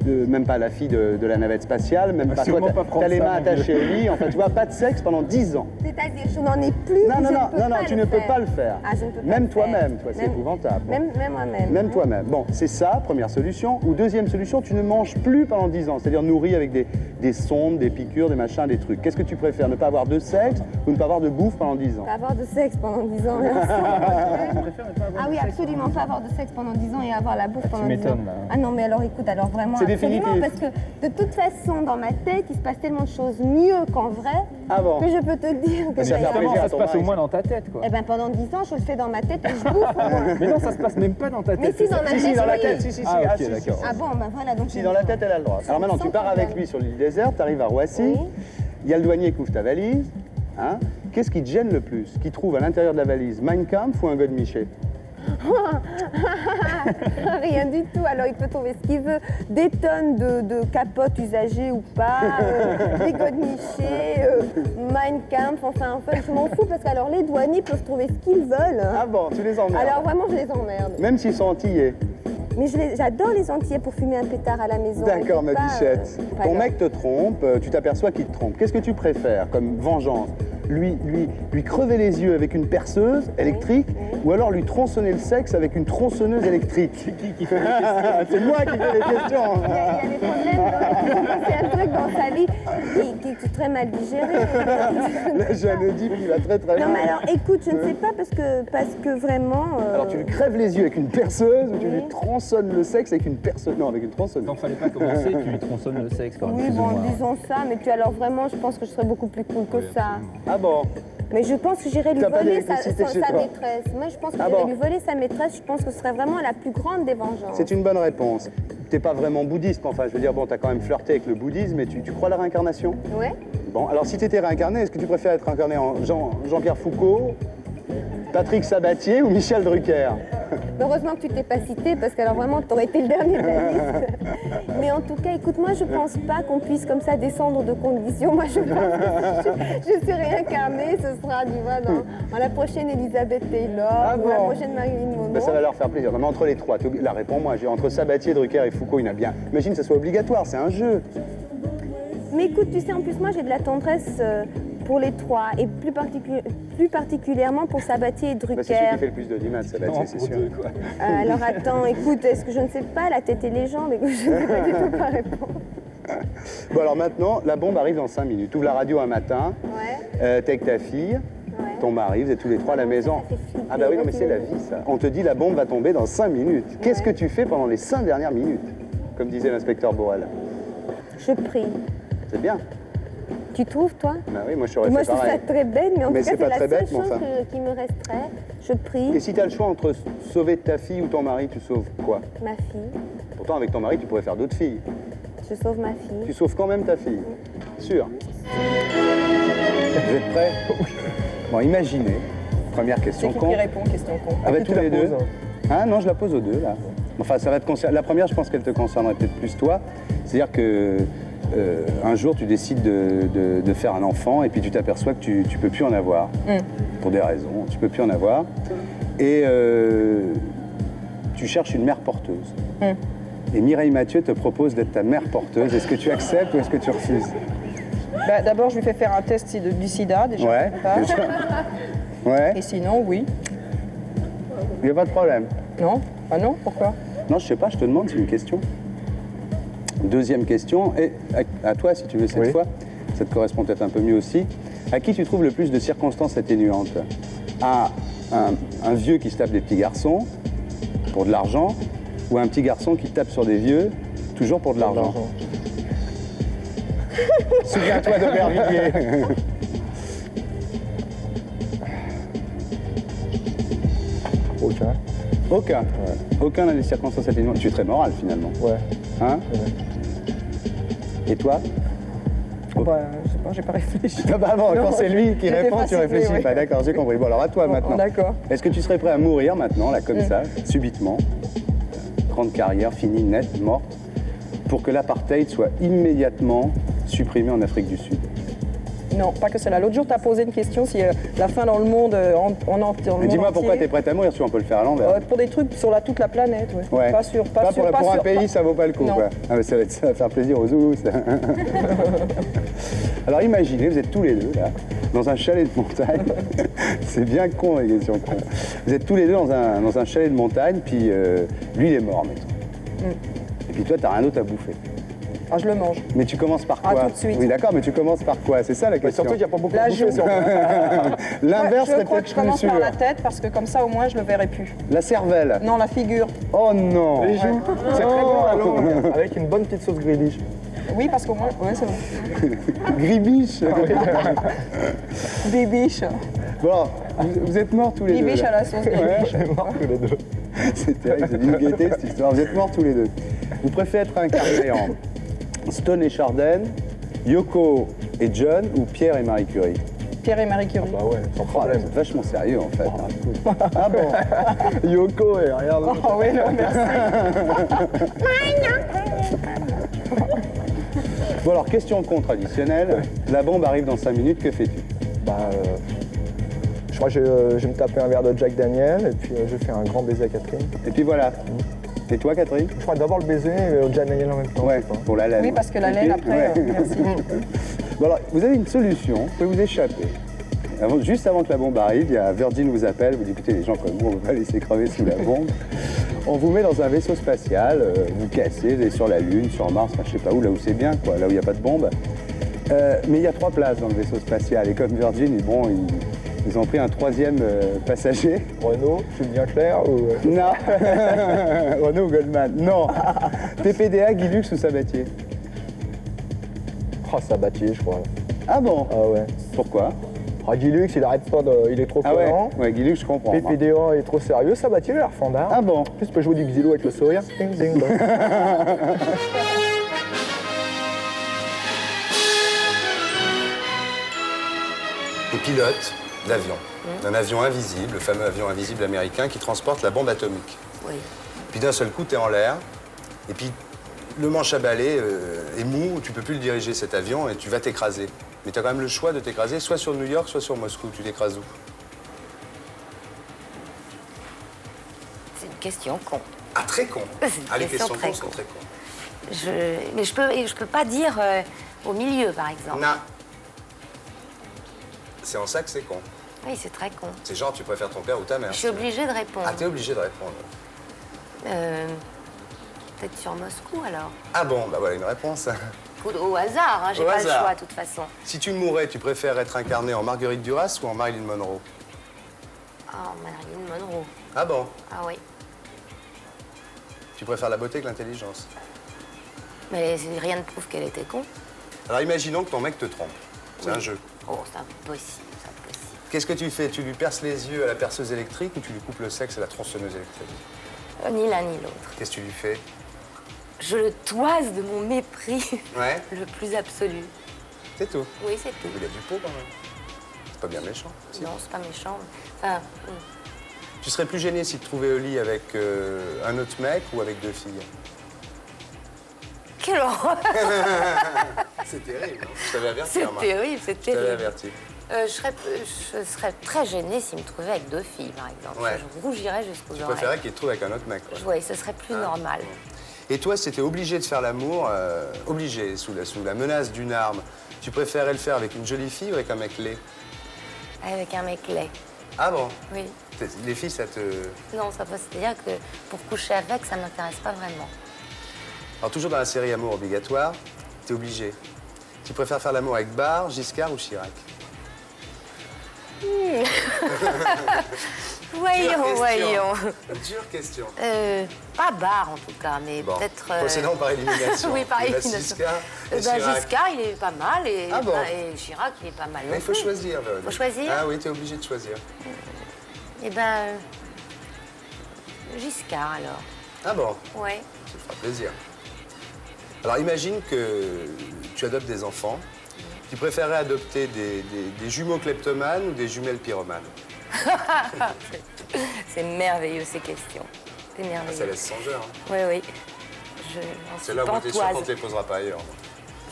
même pas la fille de la navette spatiale, même pas toi, sûrement pas t'as prendre les ça, mains mon attachées au lit, enfin tu vois, pas de sexe pendant 10 ans. C'est-à-dire, je n'en ai plus. Non, je non, ne non, peux non, non, pas tu le ne peux faire. pas le faire. Ah, je ne peux pas Même le faire. toi-même, toi, c'est Même- épouvantable. Même moi-même. Même toi-même. Bon, c'est ça, première solution. Ou deuxième solution, tu ne manges plus pendant 10 ans, c'est-à-dire nourri avec des sondes, des piqûres, des machins, des trucs. Qu'est-ce que tu préfères, ne pas avoir de sexe ou ne pas avoir de bouffe pendant 10 ans? Pas avoir de sexe pendant 10 ans. Ah oui, absolument pas avoir de sexe pendant 10 ans et avoir la bouffe pendant 10 ans. m'étonnes, là. Ah non, mais alors écoute, alors vraiment, C'est absolument, définitif. parce que de toute façon, dans ma tête, il se passe tellement de choses mieux qu'en vrai, Ah bon? que je peux te dire que Ça ça fait ira. plaisir à Ça se ton passe au mari. moins dans ta tête, quoi. Eh ben pendant 10 ans, je le fais dans ma tête et je bouffe au moins. Mais non, ça se passe même pas dans ta Mais tête. si, dans ma Si, si, tête, dans la oui. tête, si, si, si. Ah, ok, si, si, d'accord. Ah bon, ben voilà, donc Si, dans la tête, elle a le droit. Alors maintenant, tu pars avec lui sur l'île déserte, tu arrives à Roissy, Oui. il y a le douanier qui ouvre ta valise. Hein. Qu'est-ce qui te gêne le plus? Qui trouve à l'intérieur de la valise Mein Kampf ou un godemiché? Rien du tout. Alors, il peut trouver ce qu'il veut. Des tonnes de capotes usagées ou pas, des godemichés, Mein Kampf, enfin, je m'en fous parce que alors les douaniers peuvent trouver ce qu'ils veulent. Ah bon, tu les emmerdes. Alors, vraiment, je les emmerde. Même s'ils sont antillais. Mais j'adore les Antillais pour fumer un pétard à la maison. D'accord, ma bichette. pas Ton grave. mec te trompe, tu t'aperçois qu'il te trompe. Qu'est-ce que tu préfères comme vengeance? Lui crever les yeux avec une perceuse électrique ou alors lui tronçonner le sexe avec une tronçonneuse électrique? C'est qui fait les questions? C'est moi qui fais les questions. Il y a des problèmes, c'est un truc dans sa vie qui est très mal digéré. La jeune dit qu'il va très très Non bien. mais alors écoute, je ne sais pas parce que vraiment... Alors tu lui crèves les yeux avec une perceuse ou tu lui tronçonnes le sexe avec une perceuse? Non, avec une tronçonneuse. Donc fallait pas commencer, tu lui tronçonnes le sexe quand même. Oui, plus ou bon, moins. disons ça, mais tu alors vraiment, je pense que je serais beaucoup plus cool que ça. Ah bon? Mais je pense que j'irais lui T'as pas voler sa d'électricité chez toi? maîtresse. Moi, je pense que Ah j'irais bon? lui voler sa maîtresse. Je pense que ce serait vraiment la plus grande des vengeances. C'est une bonne réponse. T'es pas vraiment bouddhiste, enfin je veux dire, bon, t'as quand même flirté avec le bouddhisme, mais tu crois à la réincarnation? Ouais. Bon, alors si tu étais réincarné, est-ce que tu préfères être incarné en Jean-Pierre Foucault, Patrick Sabatier ou Michel Drucker? Heureusement que tu t'es pas cité, parce que alors vraiment, t'aurais été le dernier de la liste. Mais en tout cas, écoute, moi, je pense pas qu'on puisse comme ça descendre de conditions. Moi, je pense que je suis réincarnée, ce sera, tu vois, dans la prochaine Elisabeth Taylor, Ah ou la bon? prochaine Marilyn Monroe. Ben, ça va leur faire plaisir. Non, mais entre les trois, là, réponds-moi, entre Sabatier, Drucker et Foucault, il y en a bien. Imagine que ça soit obligatoire, c'est un jeu. Mais écoute, tu sais, en plus, moi, j'ai de la tendresse pour les trois, et plus particulièrement pour Sabatier et Drucker. Ben, c'est celui qui fait le plus d'audimat, Sabatier, c'est sûr. Alors attends, écoute, est-ce que je ne sais pas, la tête et les jambes, écoute, je ne sais pas du tout quoi répondre. Bon, alors maintenant, la bombe arrive dans 5 minutes. Tu ouvres la radio un matin, Ouais. t'es avec ta fille, Ouais. ton mari, vous êtes tous les trois à la maison. Ça fait flipper, Ah bah oui, non, moi mais qui c'est la l'ai vie, ça. On te dit la bombe va tomber dans 5 minutes. Qu'est-ce que tu fais pendant les 5 dernières minutes? Comme disait l'inspecteur Borel. Je prie. C'est bien. Tu trouves, toi? Bah oui, moi je serais Moi, fait je trouve pareil. ça très bête, mais en Mais tout cas, c'est pas c'est très la bête, seule mais chose enfin. qui me resterait. Je prie Et si tu as le choix entre sauver ta fille ou ton mari, tu sauves quoi? ma fille. Pourtant, avec ton mari, tu pourrais faire d'autres filles. Je sauve ma fille. Tu sauves quand même ta fille. Sûr. Vous êtes prêts? Bon, imaginez. Première question C'est qui con. répond, question con? Ah bah Qui tous te la les deux. pose Hein, non, je la pose aux deux, là. Enfin, ça va te concerner. La première, je pense qu'elle te concernerait peut-être plus toi. C'est-à-dire que un jour, tu décides de faire un enfant et puis tu t'aperçois que tu peux plus en avoir. Pour des raisons, tu peux plus en avoir. Et tu cherches une mère porteuse. Et Mireille Mathieu te propose d'être ta mère porteuse. Est-ce que tu acceptes ou est-ce que tu refuses? Bah, d'abord, je lui fais faire un test du sida, déjà. Ouais. d'une part. bien sûr. Ouais, Et sinon, oui. il n'y a pas de problème. Non? Ah non? Pourquoi? Non, je sais pas, je te demande, c'est une question. Deuxième question, et à toi si tu veux cette fois, ça te correspond peut-être un peu mieux aussi. À qui tu trouves le plus de circonstances atténuantes? À un vieux qui se tape des petits garçons pour de l'argent ou à un petit garçon qui tape sur des vieux toujours pour de l'argent? Souviens-toi d'Aubervilliers. Aucun. Aucun. Aucun n'a des circonstances atténuantes. Tu es très moral finalement. Ouais. Hein? Et toi? Bah, je sais pas, j'ai pas réfléchi. Ah bah bon, Non, quand c'est lui qui j'étais répond, tu fascinée, réfléchis oui. pas. D'accord, j'ai compris. Bon, alors à toi maintenant. D'accord. Est-ce que tu serais prêt à mourir maintenant, là, comme ça, subitement, grande carrière, finie, nette, morte, pour que l'apartheid soit immédiatement supprimé en Afrique du Sud? Non, pas que cela. L'autre jour, tu as posé une question si la fin dans le monde, en entier. Dis-moi pourquoi tu es prête à mourir, si on peut le faire à l'envers. Pour des trucs sur toute la planète, ouais. Ouais. Pas sûr, pas sûr. pour un sûr, pays, pas- ça vaut pas le coup. Non. Quoi. Ah, mais ça va faire plaisir aux zouzous. ça. Alors imaginez, vous êtes tous les deux là, dans un chalet de montagne. C'est bien con les questions cons. Vous êtes tous les deux dans un chalet de montagne, puis lui il est mort, mettons. Et puis toi, t'as rien d'autre à bouffer. Ah, je le mange. Mais tu commences par Ah, quoi? tout de suite. Oui, d'accord, mais tu commences par quoi? C'est ça la question. Surtout qu'il n'y a pas beaucoup La de bouffées joue. sur L'inverse Je serait crois peut-être que je plus commence sûr. par la tête parce que comme ça, au moins, je le verrai plus. La cervelle. Non, la figure. Oh non. les joues. C'est très bon la langue, avec une bonne petite sauce greenish. Oui, parce qu'au moins, ouais, c'est bon. Gribiche. Des biches. Bon, vous êtes morts tous les Des deux. biches là. à la sauce des biches. Mort tous les deux. C'est terrible, c'est d'une gaieté cette histoire. Vous êtes morts tous les deux. Vous préférez être incarné en Stone et Chardin, Yoko et John ou Pierre et Marie Curie? Pierre et Marie Curie. Bah ouais, sans Oh, problème. vous êtes vachement sérieux en fait. Ah bon? Yoko et rien d'autre. Oh oui, non, merci. Bon alors, question con traditionnelle. La bombe arrive dans 5 minutes, que fais-tu? Bah, je crois que je vais me taper un verre de Jack Daniel et puis je vais faire un grand baiser à Catherine. Et puis voilà. Et toi, Catherine? Je crois d'abord le baiser et Janet Yellen en même temps. Ouais, pour la laine. Oui, parce que la laine, après, merci. Bon, alors, vous avez une solution, vous pouvez vous échapper. Juste avant que la bombe arrive, il y a Virgin vous appelle, vous dites écoutez, les gens comme vous, on ne va pas laisser crever sous la bombe. On vous met dans un vaisseau spatial, vous cassez, vous allez sur la Lune, sur Mars, enfin, je sais pas où, là où c'est bien, quoi, là où il n'y a pas de bombe. Mais il y a 3 places dans le vaisseau spatial, et comme Virgin, bon, ils ont pris un 3e passager. Renault, je suis bien clair ou... Non. Renault ou Goldman, non. TPDA, Guilux ou Sabatier? Oh, Sabatier, je crois. Ah bon? Ah ouais. Pourquoi? Ah, Guilux, il arrête pas de... Il est trop cohérent. Ouais, Guilux, je comprends. PPDA est trop sérieux. Sabatier, il a l'air fandard. Ah bon? En plus, tu peux jouer du xylo avec le sourire. Ding, ding, dong. Les pilotes d'avion, d'un avion invisible, le fameux avion invisible américain qui transporte la bombe atomique. Oui. Puis d'un seul coup, tu es en l'air, et puis le manche à balai est mou, tu peux plus le diriger cet avion et tu vas t'écraser. Mais tu as quand même le choix de t'écraser soit sur New York, soit sur Moscou. Tu t'écrases où? C'est une question con. Ah, très con. C'est une Ah, les question questions très cons sont con. très cons. Mais je peux pas dire au milieu, par exemple. Non. C'est en ça que c'est con. Oui, c'est très con. C'est genre, tu préfères ton père ou ta mère. Je suis obligée de répondre. Ah, t'es obligé de répondre. Peut-être sur Moscou, alors. Ah bon, bah voilà une réponse. Au hasard, hein, j'ai Au pas hasard. le choix, de toute façon. Si tu mourais, tu préfères être incarné en Marguerite Duras ou en Marilyn Monroe? Ah, Marilyn Monroe. Ah bon? Ah oui. Tu préfères la beauté que l'intelligence? Mais rien ne prouve qu'elle était con. Alors imaginons que ton mec te trompe. C'est un jeu. Oh, c'est impossible, c'est impossible. Qu'est-ce que tu fais? Tu lui perces les yeux à la perceuse électrique ou tu lui coupes le sexe à la tronçonneuse électrique? Ni l'un ni l'autre. Qu'est-ce que tu lui fais? Je le toise de mon mépris Ouais. le plus absolu. C'est tout. Oui, c'est tout. Il a du pot quand même. C'est pas bien méchant. Si. Non, c'est pas méchant. Enfin, Tu serais plus gêné si tu te trouvais au lit avec un autre mec ou avec 2 filles? quelle horreur! C'est terrible, hein. Je t'avais averti. C'est remarque. terrible, c'est Je t'avais terrible. averti. Je serais très gênée s'il me trouvait avec 2 filles, par exemple. Ouais. Je rougirais jusqu'aux Tu oreilles. préférais qu'il te trouve avec un autre mec, quoi. Oui, ce serait plus normal. Et toi, si t'étais obligé de faire l'amour, obligé, sous la menace d'une arme, tu préférais le faire avec une jolie fille ou avec un mec laid? Avec un mec laid. Ah bon? Oui. Les filles, ça te... Non, ça veut dire que pour coucher avec, ça m'intéresse pas vraiment. Alors, toujours dans la série Amour obligatoire, t'es obligé. Tu préfères faire l'amour avec Barre, Giscard ou Chirac? Voyons. Dure question. Pas Barre en tout cas, mais Bon. peut-être. Procédons par élimination. Oui, par Il reste élimination. Giscard et Chirac. Giscard, il est pas mal et, Ah bon? et Chirac, il est pas mal. Mais il faut non plus. choisir, Véronique. Faut choisir? Ah oui, t'es obligé de choisir. Eh ben. Giscard alors. Ah bon? Ouais. Ça te fera plaisir. Alors imagine que tu adoptes des enfants. Tu préférerais adopter des jumeaux kleptomanes ou des jumelles pyromanes? C'est merveilleux ces questions. C'est Ah, merveilleux. ça laisse songeur. Hein. Oui, oui. Je n'en C'est suis là où pas t'es sûr entoise. qu'on te les posera pas ailleurs.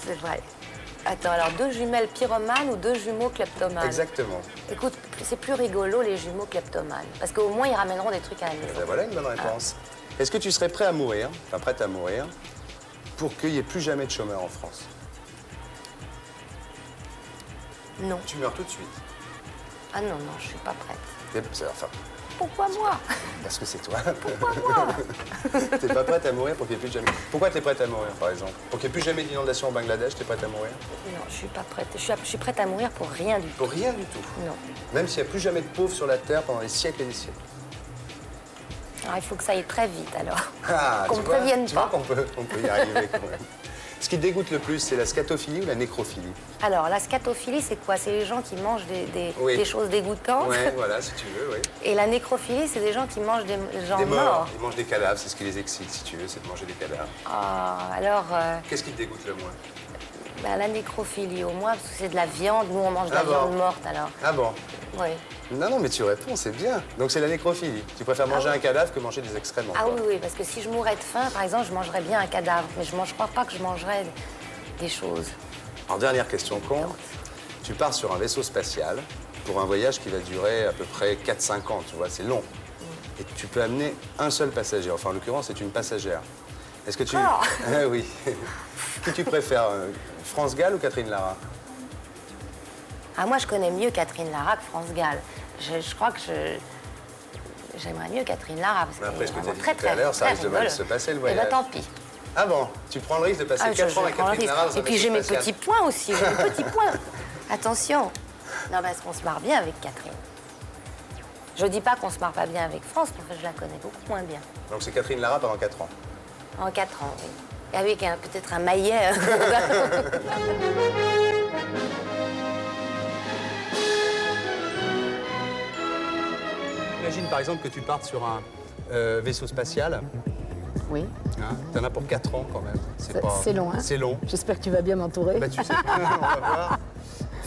C'est vrai. Attends, alors 2 jumelles pyromanes ou 2 jumeaux kleptomanes? Exactement. Écoute, c'est plus rigolo les jumeaux kleptomanes. Parce qu'au moins, ils ramèneront des trucs à la maison. Ben voilà une bonne réponse. Est-ce que tu serais prêt à mourir, enfin prête à mourir, pour qu'il n'y ait plus jamais de chômeurs en France? Non. Tu meurs tout de suite. Ah non, non, je suis pas prête. Enfin, Pourquoi moi? parce que c'est toi. Pourquoi moi? T'es pas prête à mourir pour qu'il n'y ait plus de jamais. Pourquoi t'es prête à mourir, par exemple? Pour qu'il n'y ait plus jamais d'inondation au Bangladesh, t'es prête à mourir? Non, je suis pas prête. Je suis prête à mourir pour rien du tout. Pour rien du tout. Non. Même s'il n'y a plus jamais de pauvres sur la Terre pendant des siècles et des siècles. Alors, il faut que ça aille très vite, alors. Ah, Qu'on tu me vois, prévienne tu vois pas. qu'on peut y arriver quand même. Ce qui te dégoûte le plus, c'est la scatophilie ou la nécrophilie? Alors, la scatophilie, c'est quoi? C'est les gens qui mangent Oui. des choses dégoûtantes. Ouais, voilà, si tu veux, oui. Et la nécrophilie, c'est des gens qui mangent des gens Des morts. morts. Ils mangent des cadavres, c'est ce qui les excite, si tu veux, c'est de manger des cadavres. Ah, alors, Qu'est-ce qui te dégoûte le moins? bah, la nécrophilie, au moins, parce que c'est de la viande. Nous, on mange de la Ah bon? viande morte, alors. Ah bon? Oui. Non, non, mais tu réponds, c'est bien. Donc c'est la nécrophilie. Tu préfères manger un cadavre que manger des excréments. Ah quoi. oui, oui, parce que si je mourrais de faim, par exemple, je mangerais bien un cadavre. Mais je crois pas que je mangerais des choses. Alors, dernière question con. Tu pars sur un vaisseau spatial pour un voyage qui va durer à peu près 4-5 ans, tu vois, c'est long. Et tu peux amener un seul passager. Enfin, en l'occurrence, c'est une passagère. Est-ce que tu... Ah. Ah oui. Qui tu préfères, France Gall ou Catherine Lara? Ah, moi, je connais mieux Catherine Lara que France Gall. Je crois que j'aimerais mieux Catherine Lara. Parce Après, ce que tu as dit très, tout à l'heure, ça très risque de mal rigolo. se passer, le Eh voyage. ben, tant pis. Ah bon? Tu prends le risque de passer Ah, 4 ans avec je prends le Catherine risque. Lara dans un Et puis, j'ai vaisseau mes spatial. petits points aussi. J'ai mes petits points. Attention. Non, parce qu'on se marre bien avec Catherine. Je dis pas qu'on se marre pas bien avec France, parce que je la connais beaucoup moins bien. Donc c'est Catherine Lara pendant 4 ans. En 4 ans, oui. Et avec peut-être un maillet. Imagine par exemple que tu partes sur un vaisseau spatial. Oui. Hein, t'en as pour 4 ans quand même. C'est long, hein? C'est long. J'espère que tu vas bien m'entourer. Bah, tu sais, on va voir.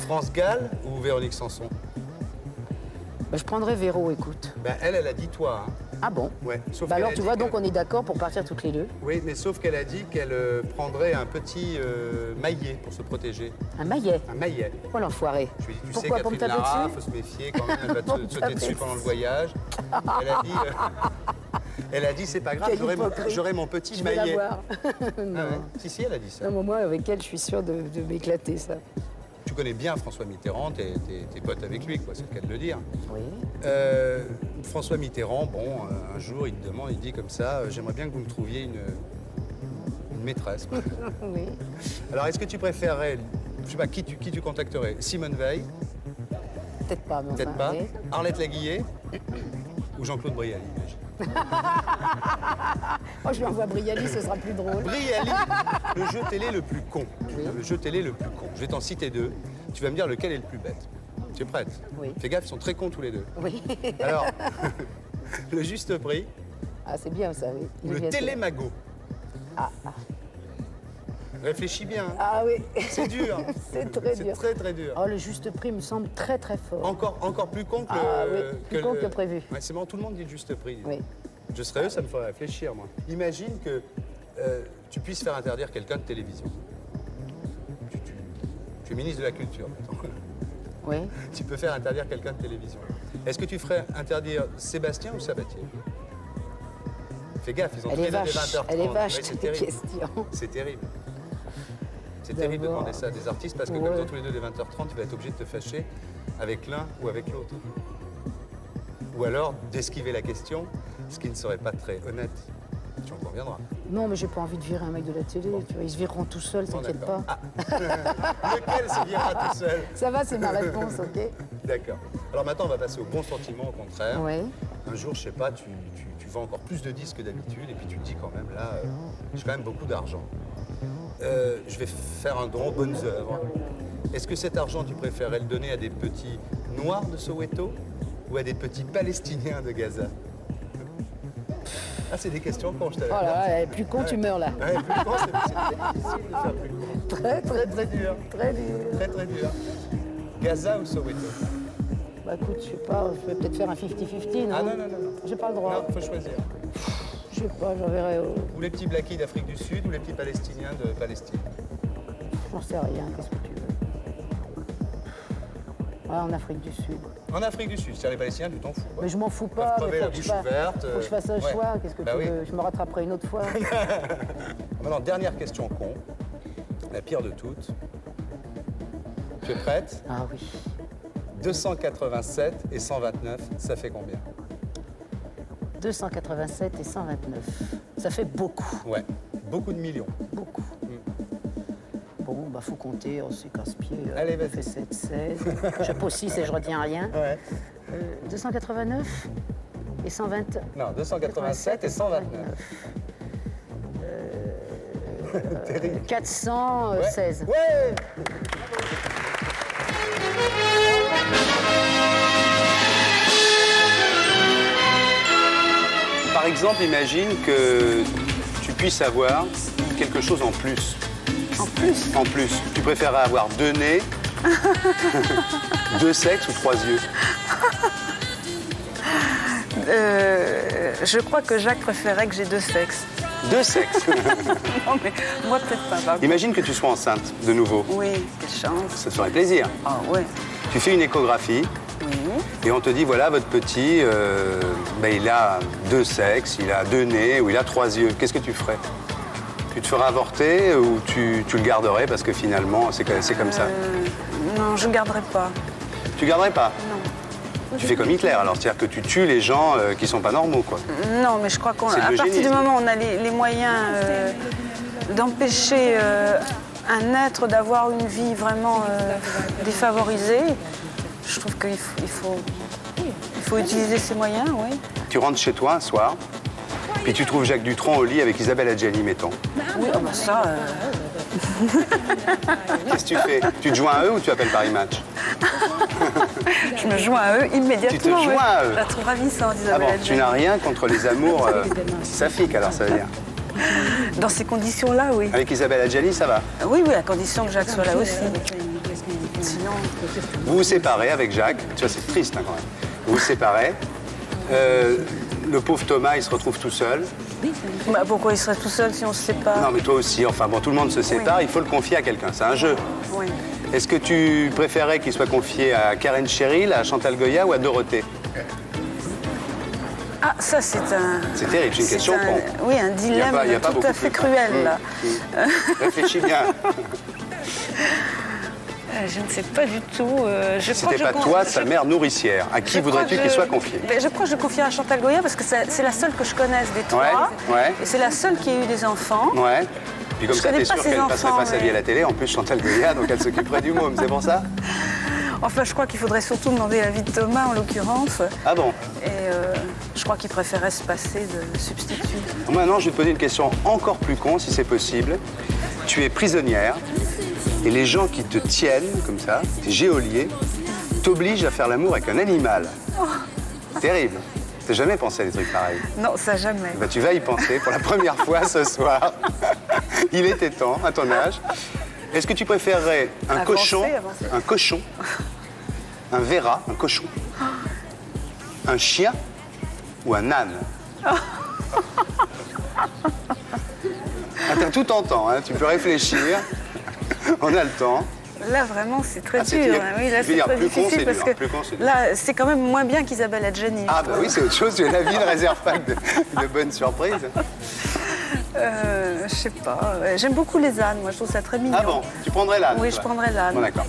France Gall ou Véronique Sanson? Bah, je prendrai Véro, écoute. Bah, elle a dit toi. Hein. Ah bon? Ouais. Sauf Bah qu'elle alors a tu dit vois, que- donc on est d'accord pour partir toutes les deux. Oui, mais sauf qu'elle a dit qu'elle prendrait un petit maillet pour se protéger. Un maillet? Un maillet. Oh l'enfoiré. Je lui ai dit, tu Pourquoi, sais, pour me Catherine taper Lara, dessus? faut se méfier quand même, elle va Pour me te sauter taper dessus pendant le dessus. voyage. Elle a dit, c'est pas grave, Quelle hypocrite. j'aurai mon petit Je vais maillet. l'avoir. Ah Non. ouais. Si, elle a dit ça. Non, moi, avec elle, je suis sûre de m'éclater, ça. Tu connais bien François Mitterrand, t'es pote avec lui, quoi, c'est le cas de le dire. Oui. François Mitterrand, bon, un jour, il te demande, il dit comme ça, j'aimerais bien que vous me trouviez une maîtresse. Quoi. Oui. Alors, est-ce que tu préférerais, je sais pas, qui tu contacterais? Simone Veil? Peut-être pas, mais enfin, Peut-être pas. oui. Arlette Laguillet? Ou Jean-Claude Brialy? Oh, je lui envoie Brialy, ce sera plus drôle. Brialy, le jeu télé le plus con. Le jeu télé le plus con. Je vais t'en citer 2. Tu vas me dire lequel est le plus bête. Tu es prête? Oui. Fais gaffe, ils sont très cons tous les 2. Oui. Alors, le juste prix, Ah, c'est bien ça, oui. Il le vient de- télémago. Ah. Réfléchis bien. hein. Ah oui. C'est dur. C'est très C'est dur. très très dur. Oh, le juste prix me semble très très fort. Encore plus con que Ah oui, plus con que prévu. Ouais, c'est bon, tout le monde dit le juste prix. Oui. Je serais eux, ça me ferait réfléchir, moi. Imagine que tu puisses faire interdire quelqu'un de télévision. Tu es ministre de la Culture, maintenant. Oui. Tu peux faire interdire quelqu'un de télévision. Est-ce que tu ferais interdire Sébastien ou Sabatier? Fais gaffe, ils ont Elle tous est les deux des vache, 20h30. elle est vache, Ouais, c'est cette terrible. question. C'est terrible. C'est terrible de D'abord. demander ça à des artistes parce que Ouais. comme ils ont tous les deux des 20h30, tu vas être obligé de te fâcher avec l'un ou avec l'autre. Ou alors d'esquiver la question, ce qui ne serait pas très honnête. Tu en conviendras. Non, mais j'ai pas envie de virer un mec de la télé. Tu vois, ils se vireront tout seuls, Bon, t'inquiète d'accord. pas. Lequel se dira tout seul? Ça va, c'est ma réponse, ok? D'accord. Alors maintenant, on va passer au bon sentiment, au contraire. Oui. Un jour, je sais pas, tu vends encore plus de disques que d'habitude et puis tu te dis quand même, là, j'ai quand même beaucoup d'argent. Je vais faire un don aux bonnes œuvres. Est-ce que cet argent, tu préférerais le donner à des petits noirs de Soweto ou à des petits Palestiniens de Gaza? Ah, c'est des questions quand je Oh là là, plus con, tu meurs là. Ouais, plus con, c'est difficile de faire plus con. Très, très, très dur. Très dur. Très, très dur. Gaza ou Soweto? Bah écoute, je sais pas, je vais peut-être faire un 50-50, non? Ah non, non, non. J'ai pas le droit. Non, faut choisir. Je sais pas, j'enverrai. Ou les petits blackies d'Afrique du Sud ou les petits Palestiniens de Palestine? J'en sais rien, qu'est-ce que tu veux? Ouais, en Afrique du Sud. En Afrique du Sud, c'est-à-dire les Palestiniens, tu t'en fous. quoi. Mais je m'en fous Ils peuvent pas. crever mais la faut que bouche je fasse- ouverte, Faut que je fasse un ouais. choix. Qu'est-ce que Bah tu oui. veux? Je me rattraperai une autre fois. Maintenant, dernière question con, la pire de toutes. Tu es prête? Ah oui. 287 et 129, ça fait combien? 287 et 129. Ça fait beaucoup. Ouais, beaucoup de millions. Beaucoup. Bon, bah faut compter, oh, c'est casse-pied. Allez, Ça vas-y. fait 7, 16. Je pose 6 et je retiens rien. Ouais. 289 et 120. Non, 287 et 129. 416. Ouais. Par exemple, imagine que tu puisses avoir quelque chose en plus. En plus? En plus. Tu préférerais avoir 2 nez, 2 sexes ou 3 yeux? Je crois que Jacques préférait que j'ai 2 sexes. 2 sexes. Non, mais moi peut-être pas. pardon. Imagine que tu sois enceinte de nouveau. Oui, quelle chance. Ça te ferait plaisir. Ah ouais. Tu fais une échographie Oui. Et on te dit, voilà, votre petit, il a 2 sexes, il a 2 nez ou il a 3 yeux. Qu'est-ce que tu ferais? Tu te ferais avorter ou tu le garderais parce que finalement, c'est comme ça? Non, je ne garderai pas. Tu garderais pas? Non. Tu fais comme Hitler, alors, c'est-à-dire que tu tues les gens qui sont pas normaux, quoi. Non, mais je crois qu'à C'est de partir du l'eugénisme. moment où on a les moyens d'empêcher un être d'avoir une vie vraiment défavorisée, je trouve qu'il faut utiliser ces moyens, oui. Tu rentres chez toi un soir, puis tu trouves Jacques Dutronc au lit avec Isabelle Adjani, mettons. Oui, oh bah ça... Qu'est-ce que tu fais? Tu te joins à eux ou tu appelles Paris Match? Je me joins à eux immédiatement. Tu te joins oui. à eux? Je la trouve ravissante, Ah Isabelle bon, Adjani. tu n'as rien contre les amours saphiques, alors ça veut dire? Dans ces conditions-là, oui. Avec Isabelle Adjani, ça va? Oui, à condition que Jacques soit là aussi. Sinon... Vous vous séparez avec Jacques, tu vois, c'est triste hein, quand même. Vous vous séparez. Le pauvre Thomas, il se retrouve tout seul. Bah, pourquoi il serait tout seul si on se sépare? Non, mais toi aussi. Enfin bon, tout le monde se sépare, il faut le confier à quelqu'un. C'est un jeu. Oui. Est-ce que tu préférais qu'il soit confié à Karen Cheryl, à Chantal Goya ou à Dorothée? Ah, ça, c'est un... C'est terrible, c'est une question con. Oui, un dilemme Il y a pas tout beaucoup à fait plus. cruel, là. Réfléchis bien. Je ne sais pas du tout. Je Si crois que c'était pas je toi, con- sa mère nourricière, à qui je voudrais-tu crois qu'il que soit confié? Ben, je crois que je confierais à Chantal Goya parce que c'est la seule que je connaisse des 3. Ouais. Et c'est la seule qui a eu des enfants. Ouais. Puis comme Je ça, connais t'es pas sûr ses qu'elle passerait enfants, pas sa vie à la télé. En plus, Chantal Goya, donc elle s'occuperait du môme. C'est pour ça? Enfin, je crois qu'il faudrait surtout demander l'avis de Thomas, en l'occurrence. Ah bon? Et je crois qu'il préférait se passer de substitut. Maintenant, je vais te poser une question encore plus con, si c'est possible. Tu es prisonnière et les gens qui te tiennent, comme ça, tes geôliers, t'obligent à faire l'amour avec un animal. Terrible. T'as jamais pensé à des trucs pareils? Non, ça jamais. Bah, tu vas y penser pour la première fois ce soir. Il était temps, à ton âge. Est-ce que tu préférerais un cochon, un verra, un cochon, un chien ou un âne? Ah, t'as tout en temps, hein, tu peux réfléchir. On a le temps. Là, vraiment, c'est très c'est dur. dur. Hein. Oui, là, Je veux c'est dire, très plus con, difficile c'est parce dur, que plus con, c'est dur. là, c'est quand même moins bien qu'Isabelle Adjani. Ah bah oui, c'est autre chose, la vie ne réserve pas que de bonnes surprises. Je sais pas. J'aime beaucoup les ânes, moi, je trouve ça très mignon. Ah bon, tu prendrais l'âne? Oui, je prendrais l'âne. Bon, d'accord.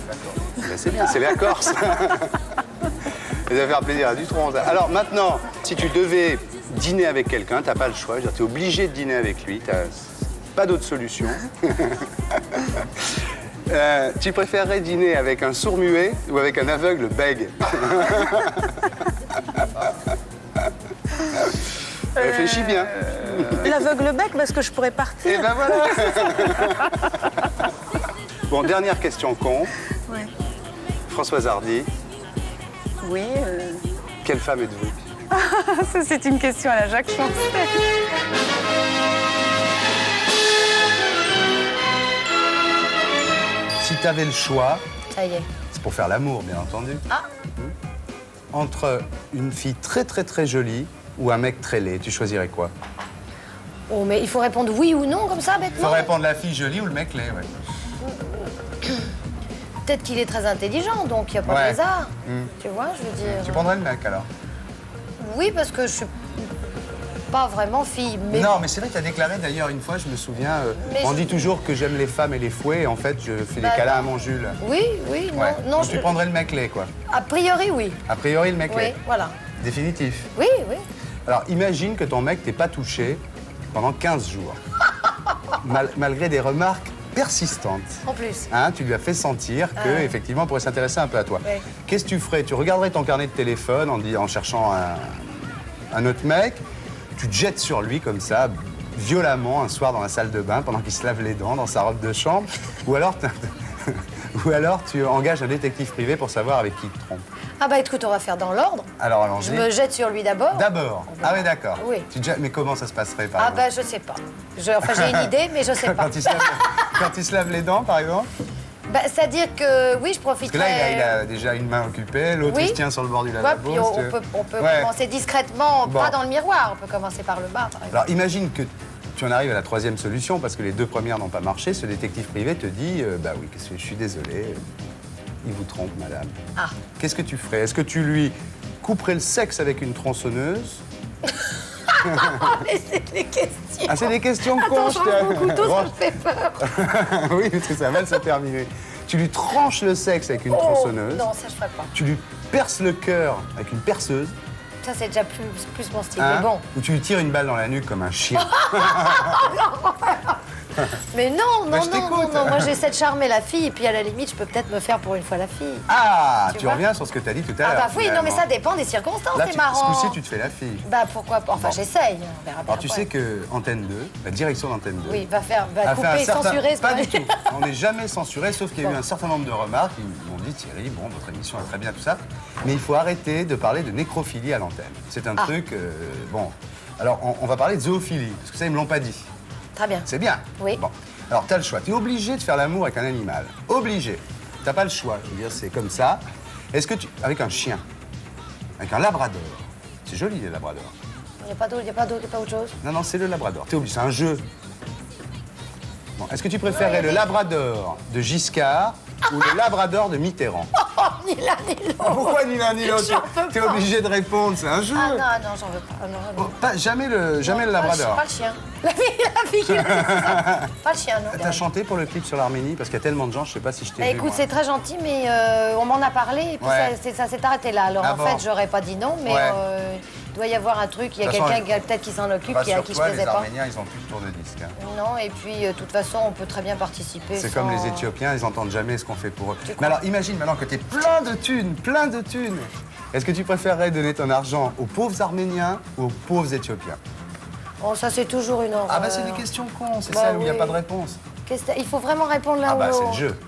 Ben, c'est bien, c'est la Corse. Ça va faire plaisir à Dutronc. Alors maintenant, si tu devais dîner avec quelqu'un, t'as pas le choix, tu es obligé de dîner avec lui, t'as pas d'autre solution. Tu préférerais dîner avec un sourd-muet ou avec un aveugle bègue? Réfléchis bien. L'aveugle bec, parce que je pourrais partir. Et ben voilà. Bon, dernière question con. Ouais. Françoise Hardy, Oui. quelle femme êtes-vous? Ça, c'est une question à la Jacques Chancel. Si tu avais le choix, Ça y est. c'est pour faire l'amour, bien entendu. Ah. Entre une fille très très très jolie ou un mec très laid, tu choisirais quoi? Oh, mais il faut répondre oui ou non, comme ça, Il bêtement. faut répondre la fille jolie ou le mec laid, ouais. Peut-être qu'il est très intelligent, donc il n'y a pas Ouais. de hasard. Mm. Tu vois, je veux dire. Tu prendrais le mec alors? Oui, parce que je suis pas vraiment fille. Mais Non, mais c'est vrai que tu as déclaré d'ailleurs une fois, je me souviens, Mais on je- dit toujours que j'aime les femmes et les fouets, et en fait je fais des Bah, câlins non. à mon Jules. Oui, oui, non, Ouais. non. Donc tu prendrais le mec laid, quoi. A priori, oui. A priori, le mec Oui, laid. voilà. Définitif. Oui, oui. Alors imagine que ton mec t'ait pas touché pendant 15 jours. Malgré des remarques persistantes. En plus. Hein, tu lui as fait sentir que Ah. effectivement, il pourrait s'intéresser un peu à toi. Ouais. Qu'est-ce que tu ferais? Tu regarderais ton carnet de téléphone en cherchant un autre mec, tu te jettes sur lui comme ça, violemment, un soir dans la salle de bain, pendant qu'il se lave les dents dans sa robe de chambre, ou alors tu engages un détective privé pour savoir avec qui il te trompe. Ah bah écoute, on va faire dans l'ordre. Alors Je allons-y. me jette sur lui d'abord. D'abord. Ah oui, d'accord. Oui. Mais comment ça se passerait, par Ah exemple? bah je sais pas. Enfin j'ai une idée, mais je sais pas. Quand il se lave les dents, par exemple? Bah, c'est-à-dire que oui, je Parce que là, profiterai. il a déjà une main occupée, l'autre Oui. il se tient sur le bord du Ouais, lavabo. puis si tu veux. on peut Ouais. commencer discrètement, Bon. pas dans le miroir. On peut commencer par le bas, par exemple. Alors imagine que tu en arrives à la troisième solution parce que les deux premières n'ont pas marché. Ce détective privé te dit bah oui, je suis désolé. il vous trompe, madame. Ah. Qu'est-ce que tu ferais? Est-ce que tu lui couperais le sexe avec une tronçonneuse? Mais c'est des questions. Ah, c'est des questions Attends, cons. je range mon couteau, ça me fait peur. Oui, parce que ça va se terminer. Tu lui tranches le sexe avec une tronçonneuse. Non, ça je ferais pas. Tu lui perces le cœur avec une perceuse. Ça c'est déjà plus mon style, Hein, mais bon. ou tu lui tires une balle dans la nuque comme un chien. Mais non, Bah, non, je non, t'écoute. non, moi j'essaie de charmer la fille et puis à la limite je peux peut-être me faire pour une fois la fille. Ah, Tu tu vois reviens sur ce que tu as dit tout à Ah l'heure. bah oui, non mais ça finalement. dépend des circonstances, Là, c'est ce marrant. coup-ci, tu te fais la fille. Bah pourquoi pas, enfin j'essaye, on verra bien. Alors tu après. sais que Antenne 2, la direction d'Antenne 2, Oui, va a fait couper, un certain- censurer. Pas c'est du tout. On n'est jamais censuré, sauf qu'il y a eu Bon. un certain nombre de remarques. Ils m'ont dit, Thierry, bon, votre émission est très bien, tout ça, mais il faut arrêter de parler de nécrophilie à l'antenne. C'est un truc, bon. Alors, on va parler de zoophilie, parce que ça, ils me l'ont pas dit. Très bien. C'est bien. Oui. Bon. Alors, tu as le choix. Tu es obligé de faire l'amour avec un animal. Obligé. Tu pas le choix. Je veux dire, c'est comme ça. Est-ce que tu... Avec un chien. Avec un labrador. C'est joli, les labradors. Il n'y a pas d'autre, il n'y a pas autre chose. Non, non, c'est le labrador. T'es obligé. C'est un jeu. Bon, est-ce que tu préférais le labrador de Giscard ou le labrador de Mitterrand? Oh, ni l'un ni l'autre. Pourquoi ni l'un ni l'autre? J'en peux T'es pas. obligé de répondre, c'est un jeu. Ah non, j'en veux pas. Ah, non, non. Oh, jamais le labrador. Pas le chien. La fille qui l'a dit ça. Pas le chien, non. T'as chanté pour le clip sur l'Arménie? Parce qu'il y a tellement de gens, je sais pas si je t'ai Bah, vu, écoute, moi. c'est très gentil, mais on m'en a parlé et puis Ouais. ça s'est arrêté là. Alors Ah en bon fait, j'aurais pas dit non, mais Ouais. il doit y avoir un truc. Il y a De toute façon, quelqu'un peut-être qui s'en occupe, à qui je Rassure-toi, plaisais les pas. Arméniens, ils ont plus de tour de disque. hein. Non, et puis de toute façon, on peut très bien participer. C'est sans- comme les Éthiopiens, ils entendent jamais ce qu'on fait pour eux. Tu Mais crois alors, imagine maintenant que t'es plein de thunes, plein de thunes. Est-ce que tu préférerais donner ton argent aux pauvres Arméniens ou aux pauvres Éthiopiens? Oh, ça, c'est toujours une horreur. Ah bah c'est des questions cons, c'est Bah celles où il n'y a oui. pas de réponse. Il faut vraiment répondre là Ah ou bah c'est l'autre. le jeu.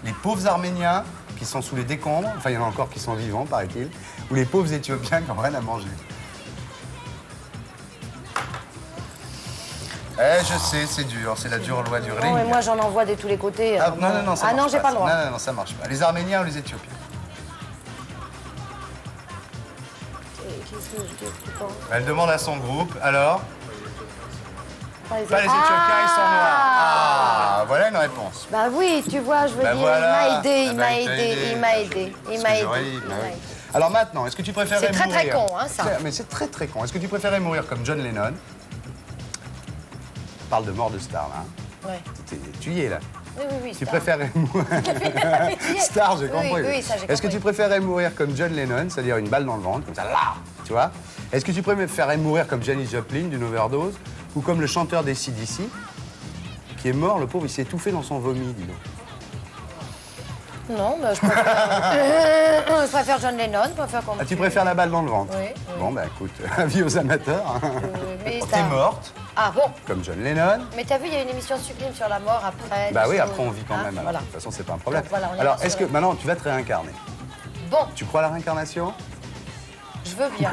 Les pauvres Arméniens qui sont sous les décombres, enfin il y en a encore qui sont vivants, paraît-il, ou les pauvres Éthiopiens qui n'ont rien à manger. Eh, je sais, c'est dur, c'est la dure loi du Non, ring. mais moi, j'en envoie de tous les côtés. Ah, alors non, non, non, ça Ah marche non, j'ai pas le droit. Non, non, ça marche pas. Les Arméniens ou les Éthiopiens? Qu'est-ce que tu penses? Elle demande à son groupe, alors? Pas les Pas les Éthiopiens, ils sont noirs. Ah, voilà une réponse. Bah oui, tu vois, je veux Bah dire, voilà. il m'a aidé, Ah il bah, m'a il t'a aidé, aidé. il m'a aidé, il Ce m'a que aidé. j'aurais dit, il bah m'a oui. aidé. Alors maintenant, est-ce que tu préférais C'est mourir... très, très con, hein, ça. Mais c'est très très con. Est-ce que tu préférais mourir comme John Lennon? On parle de mort de star, là. hein. Ouais. Tu y es, là. Oui, oui, oui. Tu star. préférais mourir... Tu y es. Star, j'ai Oui, compris. oui, ça, j'ai Est-ce que compris. tu préférais mourir comme John Lennon, c'est-à-dire une balle dans le ventre, comme ça, là, tu vois? Est-ce que tu préférais mourir comme Janis Joplin d'une overdose ou comme le chanteur des AC/DC qui est mort, le pauvre, il s'est étouffé dans son vomi, dis donc. Non, bah, je préfère John Lennon, je préfère qu'on me Ah, tu tue. préfères la balle dans le ventre? Oui, oui. Bon, bah écoute, avis aux amateurs. hein. mais T'es ça- morte, Ah bon? comme John Lennon. Mais t'as vu, il y a une émission sublime sur la mort après. Bah des oui, choses, après on vit quand hein, même. alors. Voilà. De toute façon, c'est pas un problème. Donc voilà, on est Alors, rassurés. est-ce que maintenant tu vas te réincarner? Bon, Tu crois à la réincarnation? je veux bien.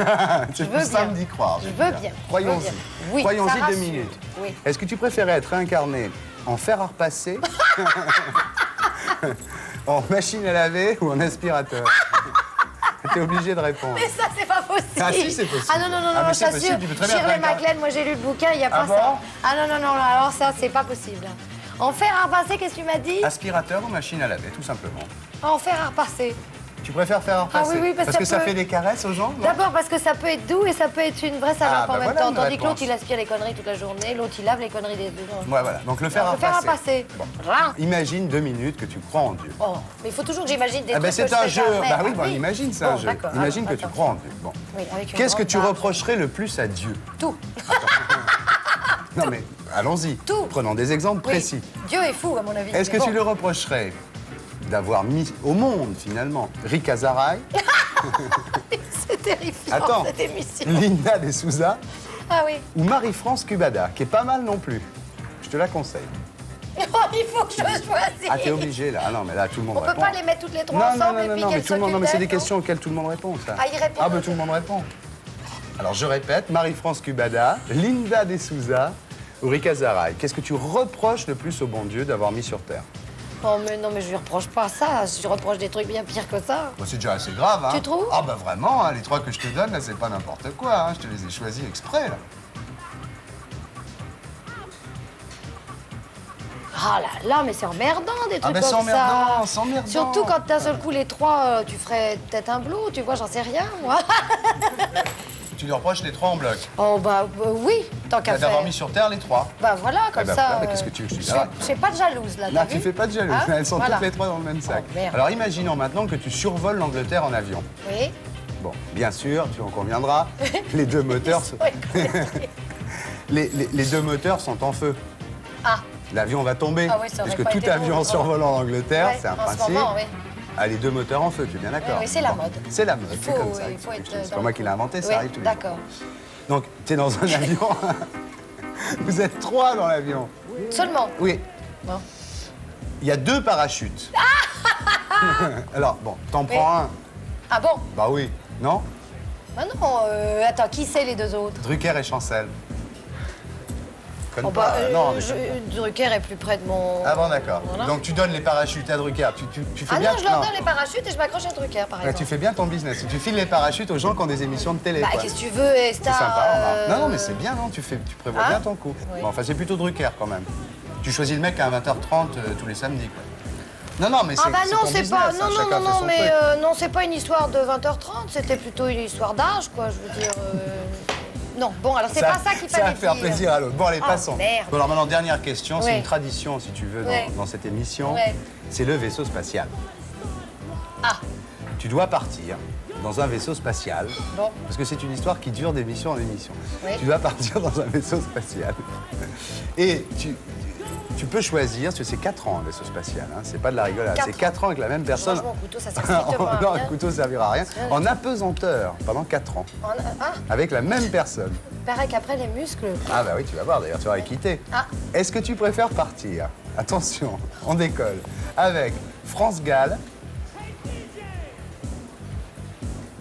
C'est Je plus veux simple bien. d'y croire. Je j'ai veux envie de bien. dire. Je veux Croyons-y. bien. Oui, ça Croyons-y 2 rassure. minutes. Oui. Est-ce que tu préférais être réincarné en fer à repasser, en machine à laver ou en aspirateur? T'es obligé de répondre. Mais ça, c'est pas possible. Ah si, c'est possible. Ah non, non, non, Ah, non, mais je c'est t'assure. possible, tu peux très bien Shirley faire un MacLaine, moi j'ai lu le bouquin, il n'y a Ah pas bon ça. Ah non, non, non, alors ça, c'est pas possible. En fer à repasser, qu'est-ce que tu m'as dit? Aspirateur ou machine à laver, tout simplement. En fer à repasser. Tu préfères faire à repasser? Ah oui, oui, parce que que ça ça fait peut- des caresses aux gens, non? D'abord parce que ça peut être doux et ça peut être une vraie salope Ah, bah en même voilà temps. une Tandis que réponse. l'autre, il aspire les conneries toute la journée, l'autre, il lave les conneries des deux. Ouais, voilà. Donc le fer à Le fer à repasser. passer. Bon. Rien. Imagine 2 minutes que tu crois en Dieu. Oh, mais il faut toujours que j'imagine des Ah ben trucs que c'est je un fais jeu. jamais. Bah oui, Ah bon, imagine, c'est un Bon, jeu. d'accord. Imagine que Alors, tu attends. crois en Dieu. Bon. Oui, avec une Qu'est-ce que grande tu barbe. reprocherais le plus à Dieu? Tout. Non mais allons-y. Tout. Prenons des exemples Oui. précis. Dieu est fou, à mon avis. Est-ce que mais tu bon. le reprocherais d'avoir mis au monde finalement Rick Azaray, C'est terrifiant, Attends. cette émission. Linda De Souza Ah oui. ou Marie-France Cubada, qui est pas mal non plus? Je te la conseille. Il faut que je choisisse. Ah, t'es obligé là. Ah non, mais là tout le monde On peut répond. pas les mettre toutes les trois Non, non, ensemble non, et non, puis non, mais qu'elles tout le monde, non, mais c'est des s'occupent d'elles, questions auxquelles tout le monde répond, ça. Ah, ils répondent Ah, ben tout le monde répond. Alors, je répète, Marie-France Cubada, Linda De Souza ou Rick Azaray. Qu'est-ce que tu reproches le plus au bon Dieu d'avoir mis sur Terre? Oh, mais non, mais je lui reproche pas ça. Je lui reproche des trucs bien pires que ça. Bah, c'est déjà assez grave, hein. Tu trouves? Ah, bah vraiment, hein, les 3 que je te donne, là, c'est pas n'importe quoi, hein. Je te les ai choisis exprès, là. Ah là là, mais c'est emmerdant des trucs ben, comme c'est emmerdant, ça. c'est emmerdant. Surtout quand d'un seul coup les trois, tu ferais peut-être un blot, tu vois, j'en sais rien, moi. Tu lui reproches les 3 en bloc. Oh bah oui, tant qu'à faire. D'avoir mis sur terre les 3. Bah voilà, comme Eh ben, ça. voilà, mais qu'est-ce que tu veux que je dise? Je fais pas de jalouse là. Là, t'as tu vu fais pas de jalouse. Hein Elles sont Voilà. toutes les 3 dans le même sac. Oh, merde. Alors imaginons maintenant que tu survoles l'Angleterre en avion. Oui. Bon, bien sûr, tu en conviendras, les deux moteurs, les deux moteurs sont en feu. Ah. L'avion va tomber. Ah oui, ça aurait puisque pas tout été avion bon. en survolant l'Angleterre, Ouais, c'est un en ce principe. moment, oui. Ah, les deux moteurs en feu, tu es bien d'accord? Oui, c'est la mode. C'est la mode, Il c'est faut, comme ça. il faut être C'est dans pas moi le qui l'ai inventé, ça Oui, arrive tous les jours. d'accord. Donc, tu es dans un avion. Vous êtes 3 dans l'avion. Seulement. Oui. Bon. Il y a 2 parachutes. Alors, bon, t'en prends un. Ah bon? Bah oui. Non? Bah non, attends, qui c'est les deux autres? Drucker et Chancel. Connais Oh bah, pas, non, mais... Drucker est plus près de mon... Ah bon, d'accord. Voilà. Donc tu donnes les parachutes à Drucker. Tu fais Ah bien... non, je leur donne les parachutes et je m'accroche à Drucker, par Ouais, exemple. tu fais bien ton business. Tu files les parachutes aux gens qui ont des émissions de télé. Bah, quoi. qu'est-ce que tu veux, Star? C'est sympa, remarque. Non, non, mais c'est bien, non? Tu prévois Hein? bien ton coup. Oui. Bon, enfin, c'est plutôt Drucker quand même. Tu choisis le mec à 20h30 tous les samedis, quoi. Non, non, mais c'est Ah bah non, ton c'est business, pas... hein, Non, non, chacun non, fait non, son mais truc. non, c'est pas une histoire de 20h30, c'était plutôt une histoire d'âge, quoi, je veux dire... Non, bon, alors c'est pas ça qu'il Ça fallait va faire dire. plaisir à l'autre. Bon, allez, Ah, passons. merde. Bon, alors maintenant, dernière question. C'est Ouais. une tradition, si tu veux, Ouais. dans cette émission. Ouais. C'est le vaisseau spatial. Ah. Tu dois partir dans un vaisseau spatial. Bon. Parce que c'est une histoire qui dure d'émission en émission. Oui. Tu dois partir dans un vaisseau spatial. Et tu peux choisir, parce que c'est 4 ans un vaisseau spatial, hein, c'est pas de la rigolade, c'est 4 ans avec la même personne. Franchement, couteau, ça sert strictement à Non, rien. le couteau ne servira à rien. En apesanteur pendant 4 ans, Ah, avec la même personne. paraît qu'après les muscles... Ah bah oui, tu vas voir, d'ailleurs, tu vas quitter. Ah. Est-ce que tu préfères partir, attention, on décolle, avec France Gall,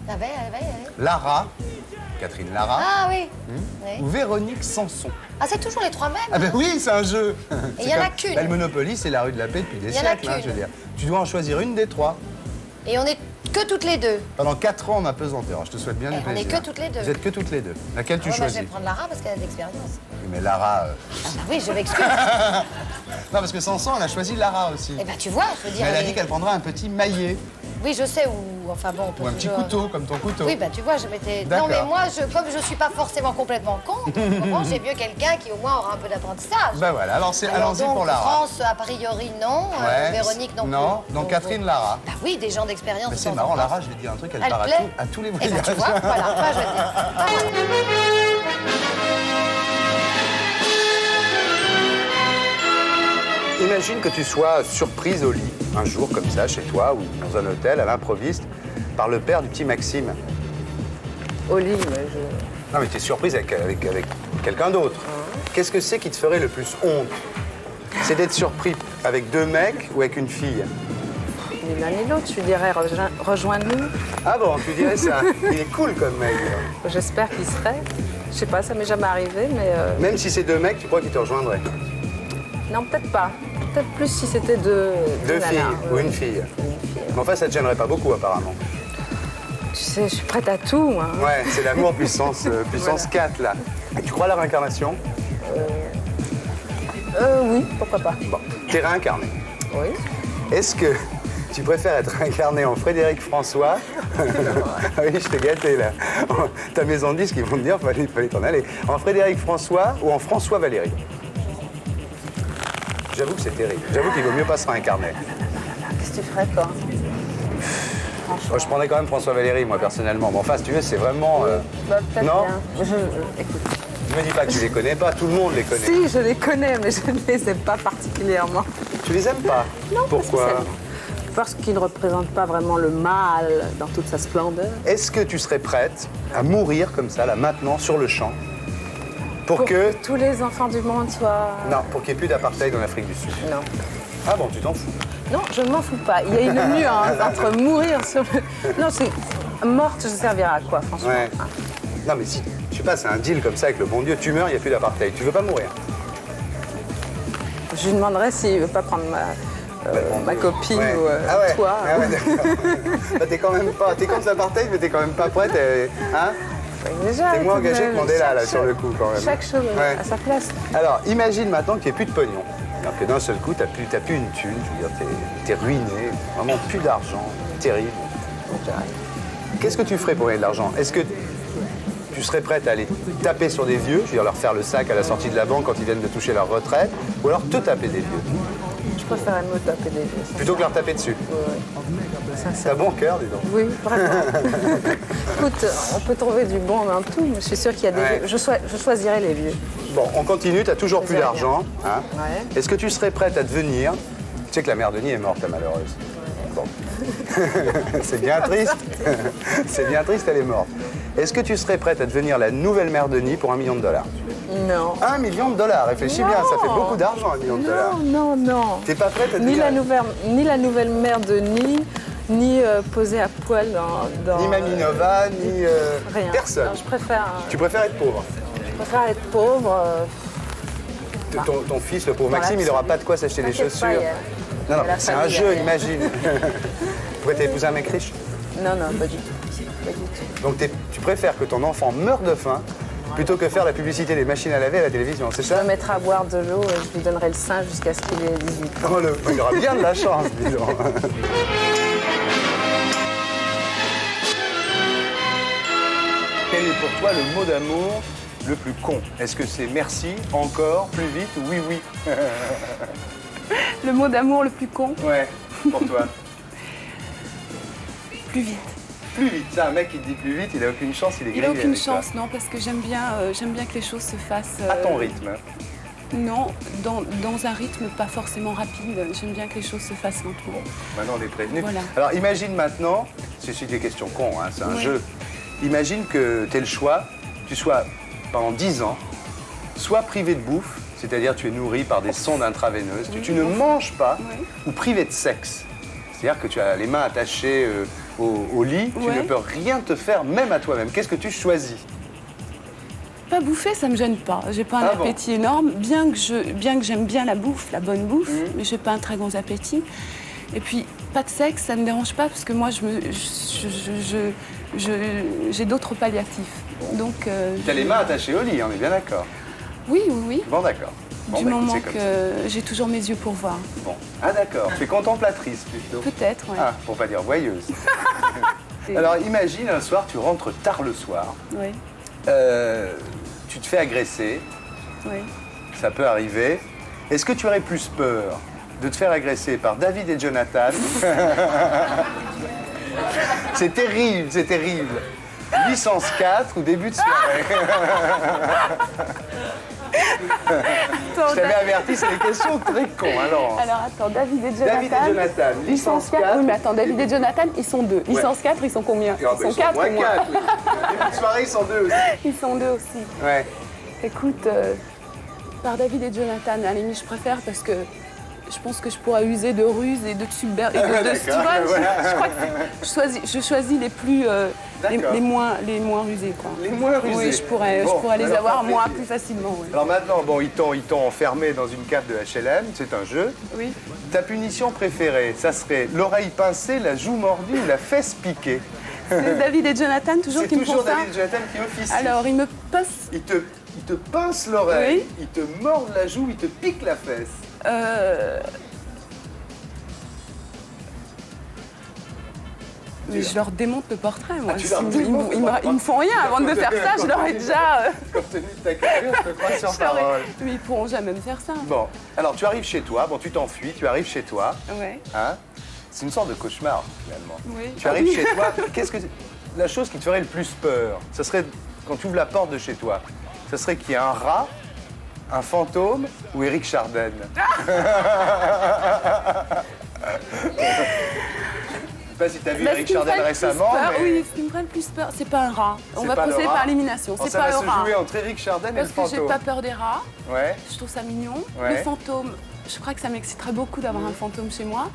Ah ouais. Lara, Catherine Lara, Ah oui. Oui. ou Véronique Sanson? Ah, c'est toujours les trois mêmes? Ah ben oui, c'est un jeu. Et il y en a qu'une. Le Monopoly, c'est la rue de la paix depuis des Il y en a siècles, hein, qu'une. je veux dire. Tu dois en choisir une des 3. Et on est que toutes les deux. Pendant 4 ans en apesanteur. Je te souhaite bien du on est plaisir. que toutes les deux. Vous êtes que toutes les deux. Laquelle tu Ouais, bah, je choisis? vais prendre Lara parce qu'elle a de l'expérience. Oui, mais Lara... Ah bah oui, je m'excuse. Non, parce que Sanson, elle a choisi Lara aussi. Eh ben tu vois, je veux Mais dire... elle a elle dit est- qu'elle prendra un petit maillet. Oui, je sais, ou enfin bon, on peut Ou un petit toujours- couteau, comme ton couteau. Oui, bah tu vois, je m'étais... Non, D'accord. mais moi, comme je suis pas forcément complètement con, tu comprends, j'ai mieux quelqu'un qui au moins aura un peu d'apprentissage. Ben voilà, alors allons-y donc, pour Lara. France, a priori, non. Ouais. Véronique, non plus. Non, donc Catherine Lara. Bah oui, des gens d'expérience. Mais de c'est temps marrant, en temps. Lara, je vais te dire un truc, elle Elle part plaît à tous les Eh ben, voyages. tu vois, voilà, moi, je vais te dire. Ah, Imagine que tu sois surprise au lit, un jour comme ça, chez toi ou dans un hôtel, à l'improviste, par le père du petit Maxime. Au lit, mais je... Non, mais tu es surprise avec quelqu'un d'autre. Qu'est-ce que c'est qui te ferait le plus honte? C'est d'être surpris avec 2 mecs ou avec une fille? Ni l'un ni l'autre, je dirais rejoindre-nous. Ah bon, tu dirais ça? Il est cool comme mec. J'espère qu'il serait. Je sais pas, ça m'est jamais arrivé, mais... Même si c'est 2 mecs, tu crois qu'ils te rejoindraient? Non, peut-être pas. Peut-être plus si c'était deux filles nanas, ou ouais. une fille. Mais enfin, ça te gênerait pas beaucoup, apparemment. Tu sais, je suis prête à tout, hein. Ouais, c'est l'amour puissance 4, là. Et tu crois à la réincarnation? Oui, pourquoi pas. Bon, t'es réincarné. Oui. Est-ce que tu préfères être réincarné en Frédéric François? Ah oui, je t'ai gâté, là. T'as maison de disques qui vont te dire qu'il fallait t'en aller. En Frédéric François ou en François Valéry? J'avoue que c'est terrible. J'avoue qu'il vaut mieux pas se réincarner. Qu'est-ce que tu ferais, toi? Moi, je prendrais quand même François Valéry, moi, personnellement. Mais enfin, si tu veux, c'est vraiment... Bah, peut-être non? bien. Écoute. Ne me dis pas que tu les connais pas, tout le monde les connaît. Si, je les connais, mais je ne les aime pas particulièrement. Tu les aimes pas? Non, pourquoi? Parce qu'ils ne représentent pas vraiment le mal dans toute sa splendeur. Est-ce que tu serais prête à mourir comme ça, là, maintenant, sur le champ, pour que... tous les enfants du monde soient... Non, pour qu'il n'y ait plus d'apartheid en Afrique du Sud. Non. Ah bon, tu t'en fous? Non, je ne m'en fous pas. Il y a une nuance entre mourir sur le... Non, c'est... Morte, je servirai à quoi, franchement? Ouais. Non, mais si, je sais pas, c'est un deal comme ça avec le bon Dieu. Tu meurs, il n'y a plus d'apartheid. Tu veux pas mourir? Je lui demanderais s'il ne veut pas prendre ma copine Ouais. ou Ah ouais. toi. Ah ouais, d'accord. Bah, t'es quand même pas... T'es contre l'apartheid, mais t'es quand même pas prête, hein? Déjà, T'es moins écoute, engagé que Mandela, là, chaque- sur le coup, quand même. Chaque chose Ouais. à sa place. Alors, imagine maintenant qu'il n'y ait plus de pognon. Alors que d'un seul coup, t'as plus une thune, je veux dire, t'es ruiné, vraiment plus d'argent, terrible. Qu'est-ce que tu ferais pour gagner de l'argent? Est-ce que tu serais prête à aller taper sur des vieux, je veux dire leur faire le sac à la sortie de la banque quand ils viennent de toucher leur retraite, ou alors te taper des vieux? Je préférerais me taper des vieux. Plutôt que leur taper dessus? T'as bon cœur, dis donc. Oui, vraiment. Écoute, on peut trouver du bon dans tout, mais je suis sûre qu'il y a des vieux. Je choisirais les vieux. Bon, on continue, t'as toujours plus d'argent. Hein. Ouais. Est-ce que tu serais prête à devenir... Tu sais que la mère Denis est morte, la malheureuse. Bon. C'est bien triste. C'est bien triste, elle est morte. Est-ce que tu serais prête à devenir la nouvelle mère Denis pour $1 million? Non. $1 million, réfléchis bien, ça fait beaucoup d'argent, $1 million. Non, non. T'es pas prête à ni devenir... ni la nouvelle mère de ni poser à poil dans... Ni Mamie Nova, ni rien. Personne. Non, je préfère... Tu préfères être pauvre? Je préfère être pauvre. Ton fils, le pauvre Maxime, il n'aura pas de quoi s'acheter des chaussures. Non, c'est un jeu, imagine. Pourrais t'épouser un mec riche? Non, pas du tout. Pas du tout. Donc tu préfères que ton enfant meure de faim plutôt que faire la publicité des machines à laver à la télévision, c'est ça? Je le mettrai à boire de l'eau et je lui donnerai le sein jusqu'à ce qu'il ait 18 ans. Oh, il aura bien de la chance, dis donc. Quel est pour toi le mot d'amour le plus con? Est-ce que c'est merci, encore, plus vite ou oui, oui? Le mot d'amour le plus con? Ouais, pour toi. Plus vite. Plus vite, ça, un mec qui te dit plus vite, il a aucune chance, il est grillé. Il n'a aucune avec toi. chance, non, parce que j'aime bien que les choses se fassent... À ton rythme. Non, dans un rythme pas forcément rapide. J'aime bien que les choses se fassent lentement. Maintenant, on est prévenu. Voilà. Alors, imagine maintenant, c'est des questions cons, hein, c'est un jeu. Imagine que tu aies le choix, tu sois pendant 10 ans, soit privé de bouffe, c'est-à-dire tu es nourri par des sondes intraveineuses, tu ne manges pas, ou privé de sexe. C'est-à-dire que tu as les mains attachées au lit, tu ne peux rien te faire, même à toi-même. Qu'est-ce que tu choisis? Pas bouffer, ça me gêne pas. J'ai pas un appétit énorme, bien que j'aime bien la bouffe, la bonne bouffe, mais j'ai pas un très grand appétit. Et puis, pas de sexe, ça me dérange pas, parce que moi, j'ai d'autres palliatifs. Donc, tu as les mains attachées au lit, on est bien d'accord? Oui. Bon, d'accord. Bon, du moment que j'ai toujours mes yeux pour voir. Bon. Ah, d'accord. Tu es contemplatrice, plutôt? Peut-être, oui. Ah, pour pas dire voyeuse. Alors, imagine, un soir, tu rentres tard le soir. Oui. Tu te fais agresser. Oui. Ça peut arriver. Est-ce que tu aurais plus peur de te faire agresser par David et Jonathan? C'est terrible, c'est terrible. Licence 4 ou début de soirée? Je t'avais averti, c'est des questions très cons, alors. Alors attends, David et Jonathan. David et Jonathan, licence 4. Oui, mais attends, David et Jonathan, ils sont 2. Licence 4, ils sont combien? Ils sont 4 ou moins 4, oui. Début de soirée, ils sont 2 aussi. Ils sont 2 aussi. Ouais. Écoute, par David et Jonathan, à la limite, je préfère parce que je pense que je pourrais user de ruses et de tu vois, je crois que je choisis les plus les moins rusés, quoi. Les moins rusés. Oui, je pourrais les avoir moi plus facilement. Oui. Alors maintenant, bon, ils t'ont enfermé dans une cave de HLM, c'est un jeu. Oui. Ta punition préférée, ça serait l'oreille pincée, la joue mordue ou la fesse piquée? C'est David et Jonathan toujours qui me font ça. C'est toujours David et Jonathan qui officie. Alors, ils me passent. Ils te pincent l'oreille, ils te mordent la joue, ils te piquent la fesse. Mais je leur démonte le portrait, moi. Tu leur démontes le portrait. Ils me font rien avant de me faire ça, je leur ai déjà... Compte tenu de ta carrière, je te crois sur parole. Mais ils pourront jamais me faire ça. Bon, alors tu arrives chez toi, bon tu t'enfuis, tu arrives chez toi. Ouais. Hein? C'est une sorte de cauchemar, finalement. Oui. Tu arrives chez toi, qu'est-ce que... La chose qui te ferait le plus peur, ça serait quand tu ouvres la porte de chez toi, ça serait qu'il y ait un rat, un fantôme ou Éric Chardin? Je sais pas si tu as vu Éric Chardin récemment. Mais... Oui, ce qui me ferait le plus peur, c'est pas un rat. On va pas procéder par élimination. C'est pas un rat. Ça va se jouer entre Éric Chardin et le fantôme. Parce que j'ai pas peur des rats. Ouais. Je trouve ça mignon. Ouais. Le fantôme, je crois que ça m'exciterait beaucoup d'avoir un fantôme chez moi.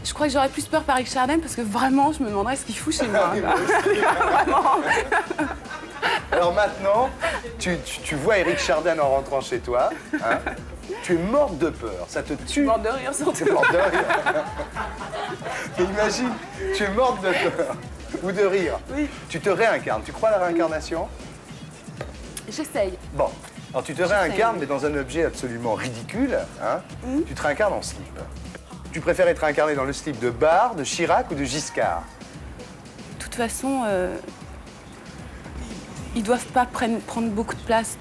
Je crois que j'aurais plus peur par Éric Chardin parce que vraiment, je me demanderais ce qu'il fout chez moi. Vraiment. Alors maintenant, tu vois Éric Chardin en rentrant chez toi. Hein, tu es morte de peur, ça te tue. Morte de rire surtout. Tu es morte de rire. Mais imagine, tu es morte de peur ou de rire. Oui. Tu te réincarnes. Tu crois à la réincarnation? J'essaye. Bon, Alors tu te réincarnes, mais dans un objet absolument ridicule. Hein. Tu te réincarnes en slip. Tu préfères être incarné dans le slip de Barre, de Chirac ou de Giscard? De toute façon, ils doivent pas prendre beaucoup de place.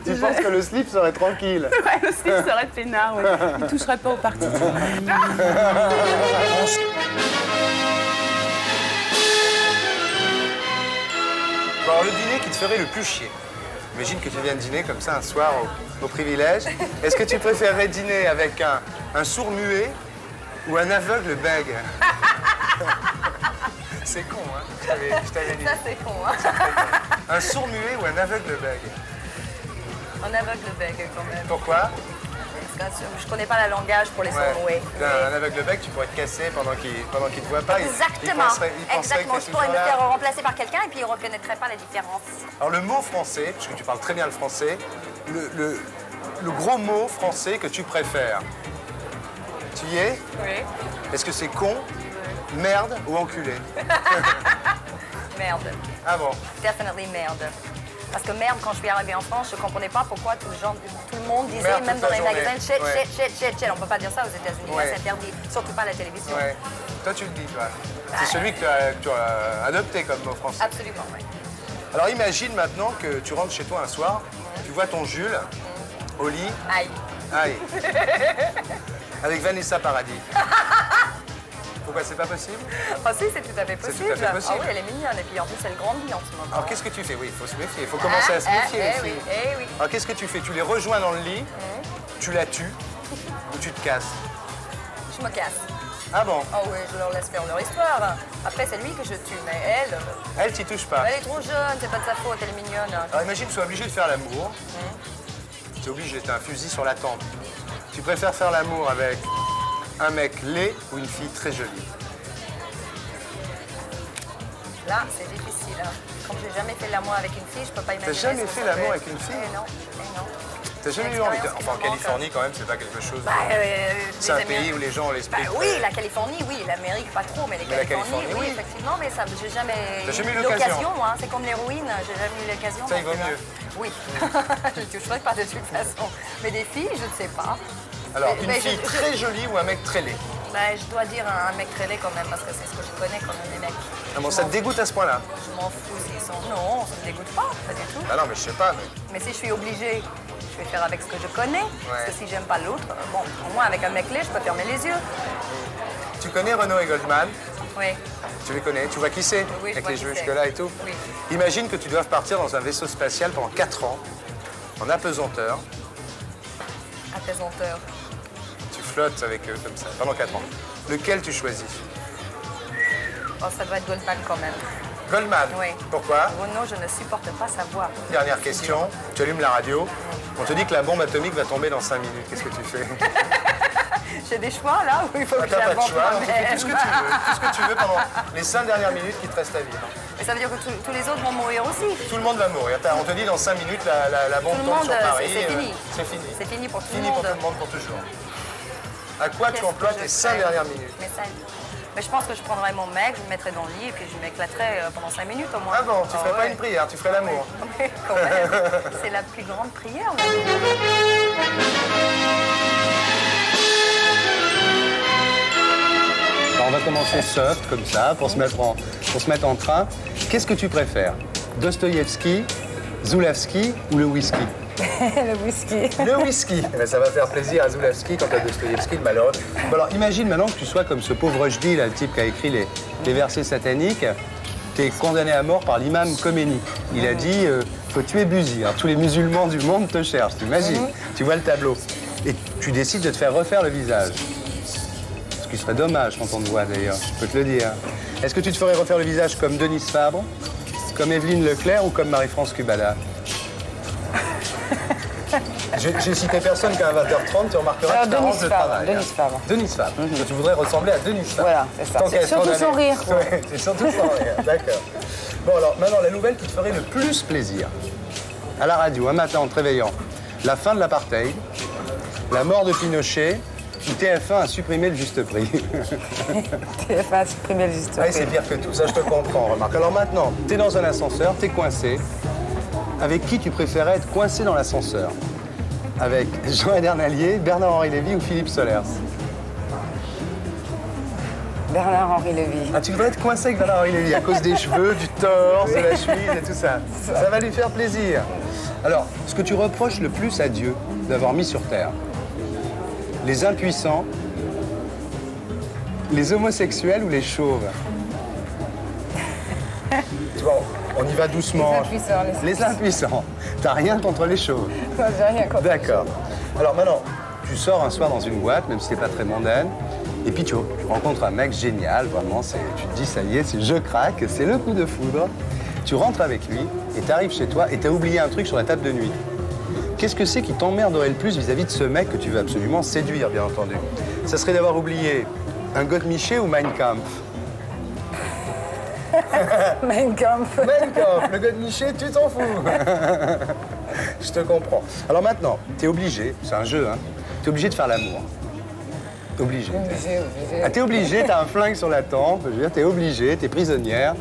Tu penses que le slip serait tranquille? Ouais, le slip serait peinard, ouais. Il ne toucherait pas aux parties. Bon, alors, le dîner qui te ferait le plus chier. Imagine que tu viens de dîner comme ça un soir au privilège. Est-ce que tu préférerais dîner avec un sourd muet ou un aveugle bègue? C'est con, hein? Je t'avais dit. Ça, c'est con, hein? Un sourd muet ou un aveugle bègue? Un aveugle bègue, quand même. Pourquoi? Parce que je connais pas le langage pour les sourds-muets. Un aveugle bègue, tu pourrais te casser pendant qu'il te voit pas. Exactement. Exactement. Je pourrais me faire remplacer par quelqu'un et puis il ne reconnaîtrait pas la différence. Alors le mot français, parce que tu parles très bien le français, le gros mot français que tu préfères, tu y es? Oui. Est-ce que c'est con, merde ou enculé? Merde. Ah bon? Definitely merde. Parce que merde, quand je suis arrivée en France, je ne comprenais pas pourquoi tout le monde disait, merde, même dans les magasins, shit, ouais. shit. On ne peut pas dire ça aux États-Unis, Ouais. c'est interdit. Surtout pas à la télévision. Ouais. Toi, tu le dis, toi. C'est celui que tu as adopté comme mot français. Absolument, oui. Alors imagine maintenant que tu rentres chez toi un soir, tu vois ton Jules au lit. Aïe. Aïe. Avec Vanessa Paradis. Pourquoi c'est pas possible? Oh si, c'est tout à fait possible. C'est tout à fait possible. Ah oui, elle est mignonne et puis en plus elle grandit en ce moment. Alors qu'est-ce que tu fais? Oui, il faut se méfier, il faut commencer à se méfier les filles. Oui. Alors qu'est-ce que tu fais? Tu les rejoins dans le lit, tu la tues ou tu te casses? Je me casse. Ah bon? Oh oui, je leur laisse faire leur histoire. Après, c'est lui que je tue, mais elle... Elle t'y touche pas? Elle est trop jeune, c'est pas de sa faute, elle est mignonne. Alors imagine que tu sois obligé de faire l'amour. Tu es obligé, tu as un fusil sur la tempe. Tu préfères faire l'amour avec un mec laid ou une fille très jolie? Là, c'est difficile. Hein. Comme j'ai jamais fait l'amour avec une fille, je peux pas imaginer... T'as jamais fait l'amour avec une fille? Non. T'as jamais eu envie de... Enfin, en Californie, quand même, c'est pas quelque chose... c'est un pays où les gens ont l'esprit... oui, la Californie, oui. L'Amérique, pas trop, mais la Californie, oui, effectivement. Mais ça, j'ai jamais eu l'occasion, moi. C'est comme l'héroïne, j'ai jamais eu l'occasion. Ça, il vaut mieux. Oui. Je ne toucherai pas de toute façon. Mais des filles, je ne sais pas. Alors, une fille très jolie ou un mec très laid? Je dois dire un mec très laid quand même, parce que c'est ce que je connais quand même, les mecs. Ah bon, ça te dégoûte à ce point-là? Je m'en fous s'ils sont... Non, ça ne me dégoûte pas du tout. Ah non, mais je sais pas, Mais si je suis obligée, je vais faire avec ce que je connais. Parce que si j'aime pas l'autre, bon, au moins avec un mec laid, je peux fermer les yeux. Tu connais Renaud et Goldman? Oui. Tu les connais? Tu vois qui c'est? Oui, avec les cheveux jusque-là et tout? Oui. Imagine que tu doives partir dans un vaisseau spatial pendant 4 ans, en apesanteur. Apesanteur. Tu flottes avec eux comme ça, pendant 4 ans. Lequel tu choisis? Oh, ça doit être Goldman quand même. Goldman? Oui. Pourquoi? Renaud, je ne supporte pas sa voix. Dernière question, tu allumes la radio, on te dit que la bombe atomique va tomber dans 5 minutes. Qu'est-ce que tu fais? J'ai des choix là où il faut que t'as pas de j'invente choix, tu fais moi-même. tout ce que tu veux, tout ce que tu veux pendant les 5 dernières minutes qui te restent à vivre. Mais ça veut dire que tous les autres vont mourir aussi. Tout le monde va mourir. On te dit dans 5 minutes la bombe Tout le tombe monde, sur Paris. c'est fini. C'est fini. C'est fini pour tout le Fini monde. pour tout le monde pour toujours. À quoi tu emploies tes 5 dernières minutes? Mais je pense que je prendrais mon mec, je me mettrais dans le lit et puis je m'éclaterais pendant 5 minutes au moins. Ah bon, tu ferais pas une prière, tu ferais l'amour. Oui, quand même. C'est la plus grande prière. Alors, on va commencer soft, comme ça, pour se mettre en train. Qu'est-ce que tu préfères? Dostoïevski, Zulawski ou le whisky? Le whisky. Le whisky. Eh ben, ça va faire plaisir à Zulawski quant à Dostoïevski, le malheureux. Bon, alors, imagine maintenant que tu sois comme ce pauvre Rushdie, là, le type qui a écrit les versets sataniques. Tu es condamné à mort par l'imam Khomeini. Il a dit faut tuer Buzi. Alors, tous les musulmans du monde te cherchent, t'imagines? Tu vois le tableau. Et tu décides de te faire refaire le visage. Ce qui serait dommage quand on te voit, d'ailleurs, je peux te le dire. Est-ce que tu te ferais refaire le visage comme Denise Fabre, comme Evelyne Leclerc ou comme Marie-France Cubala? J'ai cité personne qu'à 20h30, tu remarqueras que tu arranges le travail. Denise Fabre. Denise Fabre. Tu voudrais ressembler à Denise Fabre. Voilà, c'est ça. Tant qu'elle est Surtout condamnée. son rire. Ouais, c'est surtout son rire, d'accord. Bon, alors, maintenant, la nouvelle qui te ferait le plus plaisir. À la radio, un matin en te réveillant. La fin de l'apartheid, la mort de Pinochet, ou TF1 a supprimé le juste prix. TF1 a supprimé le juste prix. Ah, c'est pire que tout, ça je te comprends, remarque. Alors maintenant, t'es dans un ascenseur, t'es coincé. Avec qui tu préférais être coincé dans l'ascenseur? Avec Jean Edernalier, Bernard-Henri Lévy ou Philippe Solers? Bernard-Henri Lévy. Ah, tu voudrais être coincé avec Bernard-Henri Lévy à cause des cheveux, du torse, de la chemise et tout ça. Ça va lui faire plaisir. Alors, ce que tu reproches le plus à Dieu d'avoir mis sur Terre, les impuissants, les homosexuels ou les chauves? Bon, on y va doucement. Les impuissants. T'as rien contre les chauves? Non, j'ai rien contre. D'accord. Alors maintenant, tu sors un soir dans une boîte, même si t'es pas très mondaine, et puis tu rencontres un mec génial, vraiment, tu te dis, ça y est, je craque, c'est le coup de foudre. Tu rentres avec lui, et t'arrives chez toi, et t'as oublié un truc sur la table de nuit. Qu'est-ce que c'est qui t'emmerderait le plus vis-à-vis de ce mec que tu veux absolument séduire, bien entendu? Ça serait d'avoir oublié un Godemiché ou Mein Kampf? Mein Kampf. Mein Kampf, le Godemiché, tu t'en fous. Je te comprends. Alors maintenant, t'es obligé, c'est un jeu, hein, t'es obligé de faire l'amour. Obligé. Ah, t'es obligé, t'as un flingue sur la tempe, je veux dire, t'es obligé, t'es prisonnière,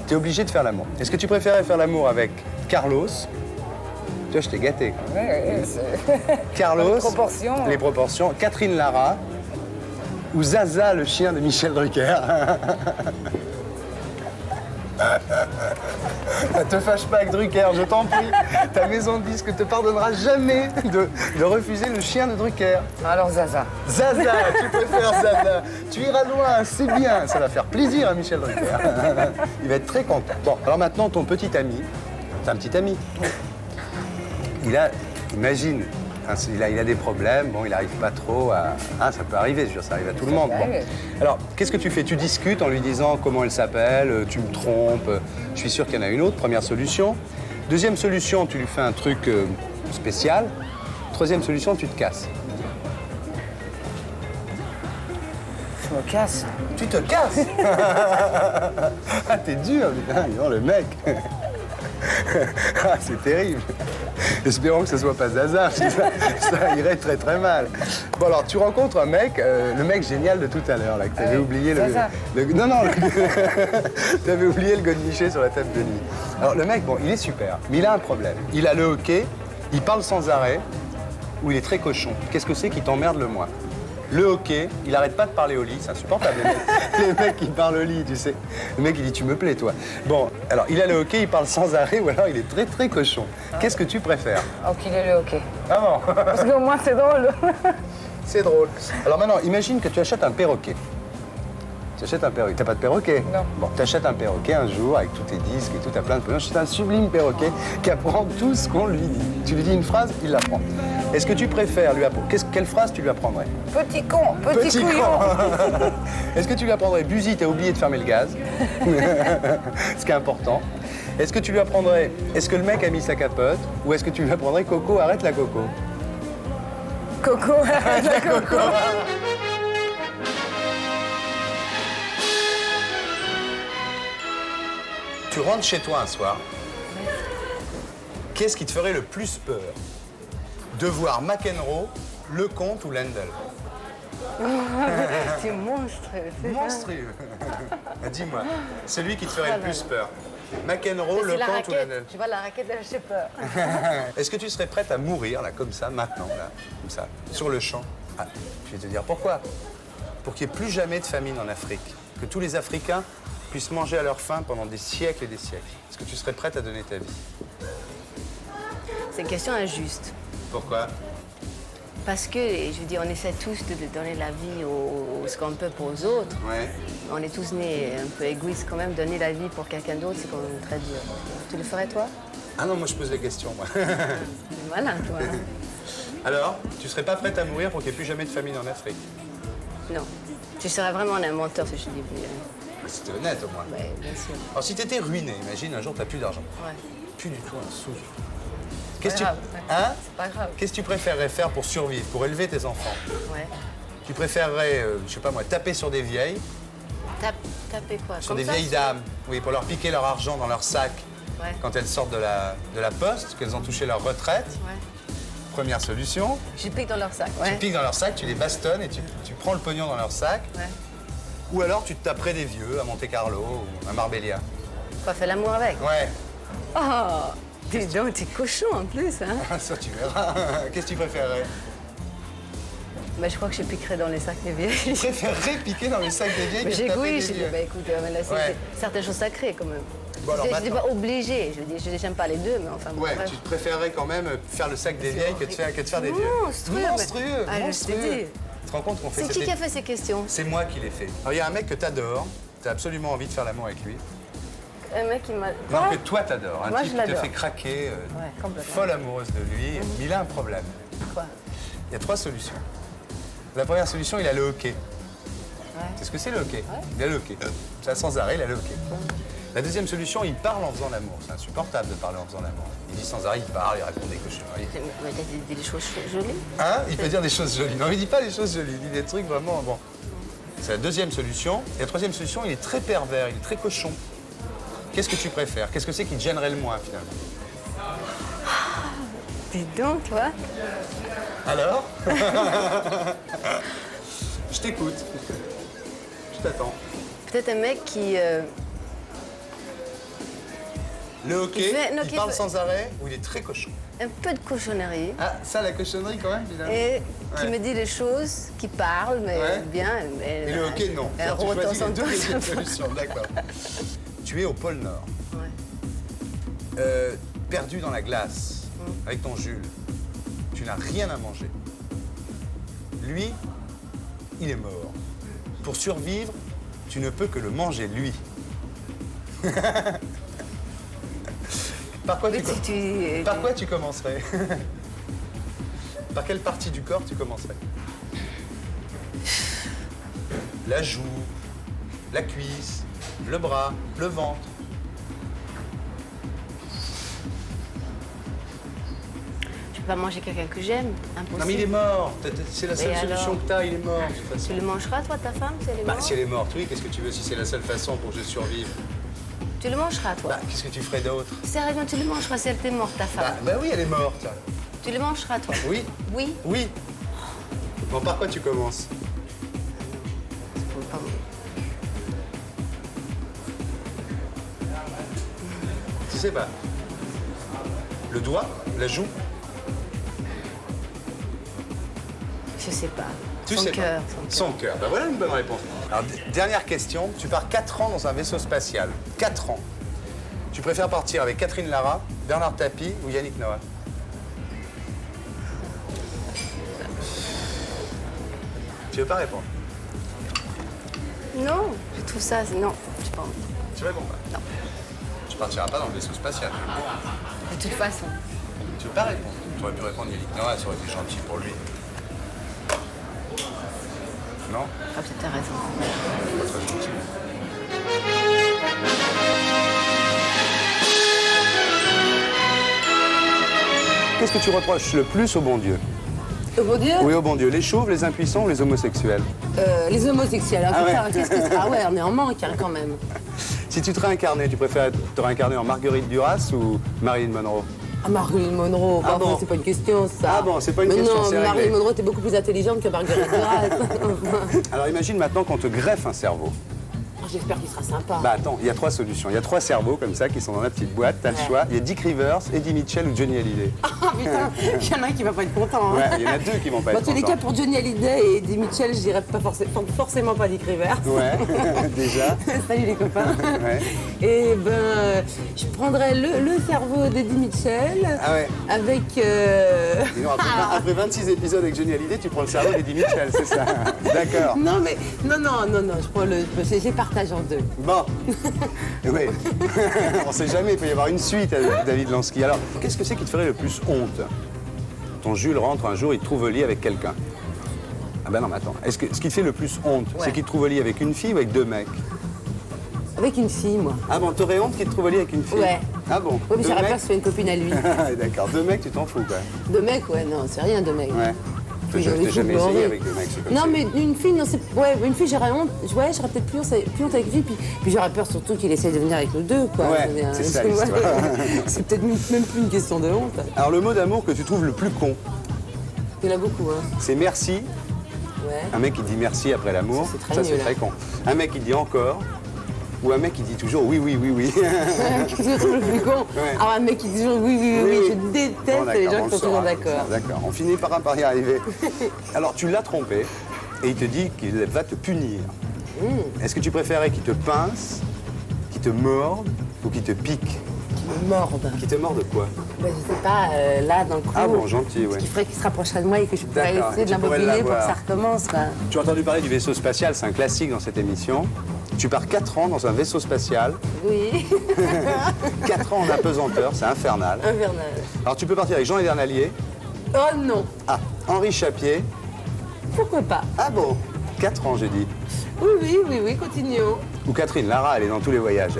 t'es obligé de faire l'amour. Est-ce que tu préférais faire l'amour avec Carlos? Tu vois, je t'ai gâté. Carlos, les proportions, Catherine Lara ou Zaza, le chien de Michel Drucker? Te fâche pas avec Drucker, je t'en prie. Ta maison de disque te pardonnera jamais de refuser le chien de Drucker. Alors Zaza. Zaza, tu préfères Zaza. Tu iras loin, c'est bien. Ça va faire plaisir à Michel Drucker. Il va être très content. Bon, alors maintenant, ton petit ami. T'as un petit ami. Imagine, hein, il a des problèmes, bon, il n'arrive pas trop à... Ah, ça peut arriver, je veux dire, ça arrive à tout le monde. Bon. Alors, qu'est-ce que tu fais? Tu discutes en lui disant comment elle s'appelle, tu me trompes, je suis sûr qu'il y en a une autre, première solution. Deuxième solution, tu lui fais un truc spécial. Troisième solution, tu te casses. Je me casse. Tu te casses? Ah, t'es dur, putain, non, le mec. Ah, c'est terrible. Espérons que ce soit pas Zaza, parce que ça irait très très mal. Bon alors, tu rencontres un mec, le mec génial de tout à l'heure, là, que t'avais oublié non, t'avais oublié le Godemiché sur la table de nuit. Alors le mec, bon, il est super, mais il a un problème. Il a le hockey, il parle sans arrêt, ou il est très cochon. Qu'est-ce que c'est qui t'emmerde le moins? Le hockey, il arrête pas de parler au lit, c'est insupportable. Les mecs qui parlent au lit, tu sais. Le mec, il dit, tu me plais, toi. Bon, alors, il a le hockey, il parle sans arrêt, ou alors il est très, très cochon. Qu'est-ce que tu préfères? Oh, qu'il ait le hockey. Ah bon? Parce qu'au moins, c'est drôle. C'est drôle. Alors maintenant, imagine que tu achètes un perroquet. Tu achètes un perroquet. T'as pas de perroquet? Non. Bon, tu achètes un perroquet un jour avec tous tes disques et tout, t'as plein de pognon. C'est un sublime perroquet qui apprend tout ce qu'on lui dit. Tu lui dis une phrase, il l'apprend. Est-ce que tu préfères lui apprendre... Quelle phrase tu lui apprendrais? Petit con, petit couillon. Est-ce que tu lui apprendrais Buzy, t'as oublié de fermer le gaz? Ce qui est important. Est-ce que tu lui apprendrais est-ce que le mec a mis sa capote? Ou est-ce que tu lui apprendrais Coco, arrête la coco? Coco, arrête la coco. Tu rentres chez toi un soir. Qu'est-ce qui te ferait le plus peur? De voir McEnroe, Lecomte ou Lendl? C'est monstrueux. Monstrueux. Dis-moi, celui qui te ferait le plus peur. McEnroe, Lecomte ou Lendl? Tu vois, la raquette, elle j'ai peur. Est-ce que tu serais prête à mourir, là, comme ça, maintenant, là, comme ça, sur le champ? Ah, je vais te dire pourquoi. Pour qu'il n'y ait plus jamais de famine en Afrique. Que tous les Africains puissent manger à leur faim pendant des siècles et des siècles. Est-ce que tu serais prête à donner ta vie? C'est une question injuste. Pourquoi? Parce que, je veux dire, on essaie tous de donner la vie ce qu'on peut pour aux autres. Ouais. On est tous nés un peu égoïstes quand même. Donner la vie pour quelqu'un d'autre, c'est quand même très dur. Tu le ferais, toi? Ah non, moi je pose les questions, moi. Voilà, toi. Alors, tu serais pas prête à mourir pour qu'il n'y ait plus jamais de famine en Afrique? Non. Tu serais vraiment un menteur si je te dis oui. C'était honnête, au moins. Oui, bien sûr. Alors, si t'étais ruiné, imagine, un jour, t'as plus d'argent. Ouais. Plus du tout un sou. C'est pas grave. Hein? C'est pas grave. Qu'est-ce que tu préférerais faire pour survivre, pour élever tes enfants? Ouais. Tu préférerais, je sais pas moi, taper sur des vieilles? Taper quoi? Sur Comme des ça, vieilles dames, oui, pour leur piquer leur argent dans leur sac. Ouais. Quand elles sortent de la poste, qu'elles ont touché leur retraite. Ouais. Première solution. Je pique dans leur sac. Tu piques dans leur sac, tu les bastonnes et tu prends le pognon dans leur sac. Ouais. Ou alors tu te taperais des vieux à Monte Carlo ou à Marbella. Quoi, faire l'amour avec? Ouais. Oh, Dis donc, t'es cochon en plus, hein. Ça, tu verras. Qu'est-ce que tu préférerais? Bah, je crois que je piquerai dans les sacs des vieilles. Tu préférerais piquer dans les sacs des vieilles que J'ai taper oui, des j'ai dit, vieux. bah écoute, là, c'est Ouais. certaines choses sacrées quand même. Bon, alors, je dis pas obligé, je dis, j'aime pas les deux, mais enfin bon, Ouais, bref. tu préférerais quand même faire le sac des vieilles que de faire des vieux. Monstrueux, mais- Monstrueux, Ah, je monstrueux. t'ai dit. Tu te rends compte qu'on fait C'est qui cette qui a fait ces questions? C'est moi qui l'ai fait. Alors, il y a un mec que t'adores, t'as absolument envie de faire l'amour avec lui. Un mec qui m'a... Non, que toi t'adores. Un Moi, type je qui te l'adore. fait craquer, Ouais, complètement. folle amoureuse de lui, mais il a un problème. Quoi? Il y a 3 solutions. La première solution, il a le hockey. C'est ce que c'est le hockey? Il a le hockey. Ça sans arrêt, il a le hockey. La deuxième solution, il parle en faisant l'amour. C'est insupportable de parler en faisant l'amour. Il dit sans arrêt, il parle, il répond des cochonneries. Mais t'as dit des choses jolies? Hein? Il peut dire des choses jolies. Non, il dit pas des choses jolies, il dit des trucs vraiment bon. C'est la deuxième solution. Et la troisième solution, il est très pervers, il est très cochon. Qu'est-ce que tu préfères? Qu'est-ce que c'est qui te gênerait le moins, finalement? Dis donc, toi. Alors? Je t'écoute. Je t'attends. Peut-être un mec qui... Le hockey, Il fait- non, il qui parle fait- sans arrêt ou il est très cochon? un peu de cochonnerie. Ah, ça, la cochonnerie quand même, finalement. Et qui Ouais. me dit les choses, qui parle, mais Ouais. bien. Mais, Et le hockey, non. Un Tu roton choisis les sans deux doute. deuxièmes solutions, d'accord. Tu es au pôle Nord. Ouais. Perdu dans la glace, avec ton Jules. Tu n'as rien à manger. Lui, il est mort. Pour survivre, tu ne peux que le manger, lui. Par quoi, Par quoi tu commencerais? Par quelle partie du corps tu commencerais? La joue, la cuisse, le bras, le ventre. Je peux pas manger quelqu'un que j'aime, impossible. Non mais il est mort. C'est la seule Et solution alors que t'as, il est mort de toute façon. Tu le mangeras, toi, ta femme, si elle est Bah morte? si elle est morte, oui, qu'est-ce que tu veux si c'est la seule façon pour que je survive? Tu le mangeras, toi. Bah qu'est-ce que tu ferais d'autre? Sérieusement, tu le mangeras si elle t'est morte, ta femme. Bah oui, elle est morte. Tu le mangeras, toi. Oui. Oui. Oui. Bon, par quoi tu commences? Tu sais pas. Le doigt? La joue? Je sais pas. Tu Son sais cœur. pas. Son cœur. Bah voilà une bonne réponse. Alors, dernière question. Tu pars 4 ans dans un vaisseau spatial. 4 ans. Tu préfères partir avec Catherine Lara, Bernard Tapie ou Yannick Noah? Tu veux pas répondre? Non, je trouve ça... Non, j'ai pas envie. Tu réponds pas? Non. Tu partiras pas dans le vaisseau spatial. De toute façon. Tu veux pas répondre? Tu aurais pu répondre Yannick Noah, ça aurait été gentil pour lui. Non? Ah, peut-être t'as raison. Pas très gentil. Qu'est-ce que tu reproches le plus au bon Dieu? Au bon Dieu? Oui, au bon Dieu. Les chauves, les impuissants ou les homosexuels? Les homosexuels. Ah ouais. Qu'est-ce que c'est? Ah ouais, on est en manque hein, quand même. Si tu te réincarnais, tu préfères te réincarner en Marguerite Duras ou Marilyn Monroe? Ah, Marilyn Monroe, Ah bon? c'est pas une question ça. Ah bon, c'est pas une Mais question, non, c'est réglé. Marilyn Monroe était beaucoup plus intelligente que Marguerite Duras. Alors imagine maintenant qu'on te greffe un cerveau. J'espère qu'il sera sympa. Bah attends, il y a 3 solutions. Il y a 3 cerveaux comme ça qui sont dans la petite boîte, t'as le Ouais. choix. Il y a Dick Rivers, Eddie Mitchell ou Johnny Hallyday. Ah putain, il y en a un qui va pas être content. Hein. Ouais, il y en a 2 qui vont pas Dans être tous les contents. cas, pour Johnny Hallyday et Eddie Mitchell, je dirais pas forcément pas Dick Rivers. Ouais, déjà. Salut les copains. Ouais. Et ben, je prendrais le cerveau d'Eddie Mitchell Ah ouais. avec. Dis donc, après 26 épisodes avec Johnny Hallyday, tu prends le cerveau d'Eddie Mitchell, c'est ça? D'accord. Non mais non, je prends j'ai partagé en 2. Bon. Oui. On sait jamais, il peut y avoir une suite à David Lansky. Alors, qu'est-ce que c'est qui te ferait le plus honte? Ton Jules rentre un jour, il te trouve au lit avec quelqu'un. Ah ben non, mais attends. Ce qui te fait le plus honte, c'est qu'il te trouve au lit avec une fille ou avec 2 mecs? Avec une fille, moi. Ah bon, t'aurais honte qu'il te trouve au lit avec une fille? Ouais. Ah bon? Oui, mais 2 j'aurais mecs? peur que ce soit une copine à lui. D'accord, 2 mecs, tu t'en fous, quoi. 2 mecs, ouais, non, c'est rien, 2 mecs. Ouais. Puis Je j'en ai t'ai jamais foutu essayé en avec 2 mecs, c'est comme Non, ça. mais une fille, non, c'est. Ouais, une fille, j'aurais honte. Ouais, j'aurais peut-être plus honte avec lui, puis j'aurais peur surtout qu'il essaye de venir avec nous 2, quoi. Ouais, Je veux dire, c'est ça, ouais, l'histoire. c'est peut-être même plus une question de honte. Alors, le mot d'amour que tu trouves le plus con, Il y en a beaucoup, hein. c'est merci. Ouais. Un mec qui dit merci après l'amour, Ça, c'est très ça c'est nul, très hein. con. Un mec qui dit encore, Ou un mec qui dit toujours oui, oui, oui, oui. Qu'est-ce que je trouve le plus con? Ouais. Ah, un mec qui dit toujours oui, oui, oui, oui. Je déteste Bon, les d'accord, gens on qui sont le toujours saura. d'accord. D'accord, on finit par y arriver. Alors, tu l'as trompé et il te dit qu'il va te punir. Est-ce que tu préférais qu'il te pince, qu'il te morde ou qu'il te pique? Qui me morde. Qui te morde quoi? Ben, je sais pas, là, d'un coup. Ah bon, gentil, ouais. Ce qui ferait qu'il se rapprocherait de moi et que je pourrais D'accord, essayer et de tu pourrais l'embobiner pour que l'avoir. ça recommence, quoi. Tu as entendu parler du vaisseau spatial, c'est un classique dans cette émission. Tu pars 4 ans dans un vaisseau spatial, Oui. 4 ans en apesanteur, c'est infernal. Infernal. Alors tu peux partir avec Jean Edernalier, Oh non. ah, Henri Chapier. Pourquoi pas? Ah bon, 4 ans j'ai dit. Oui, oui, oui, oui, continuons. Ou Catherine Lara, elle est dans tous les voyages.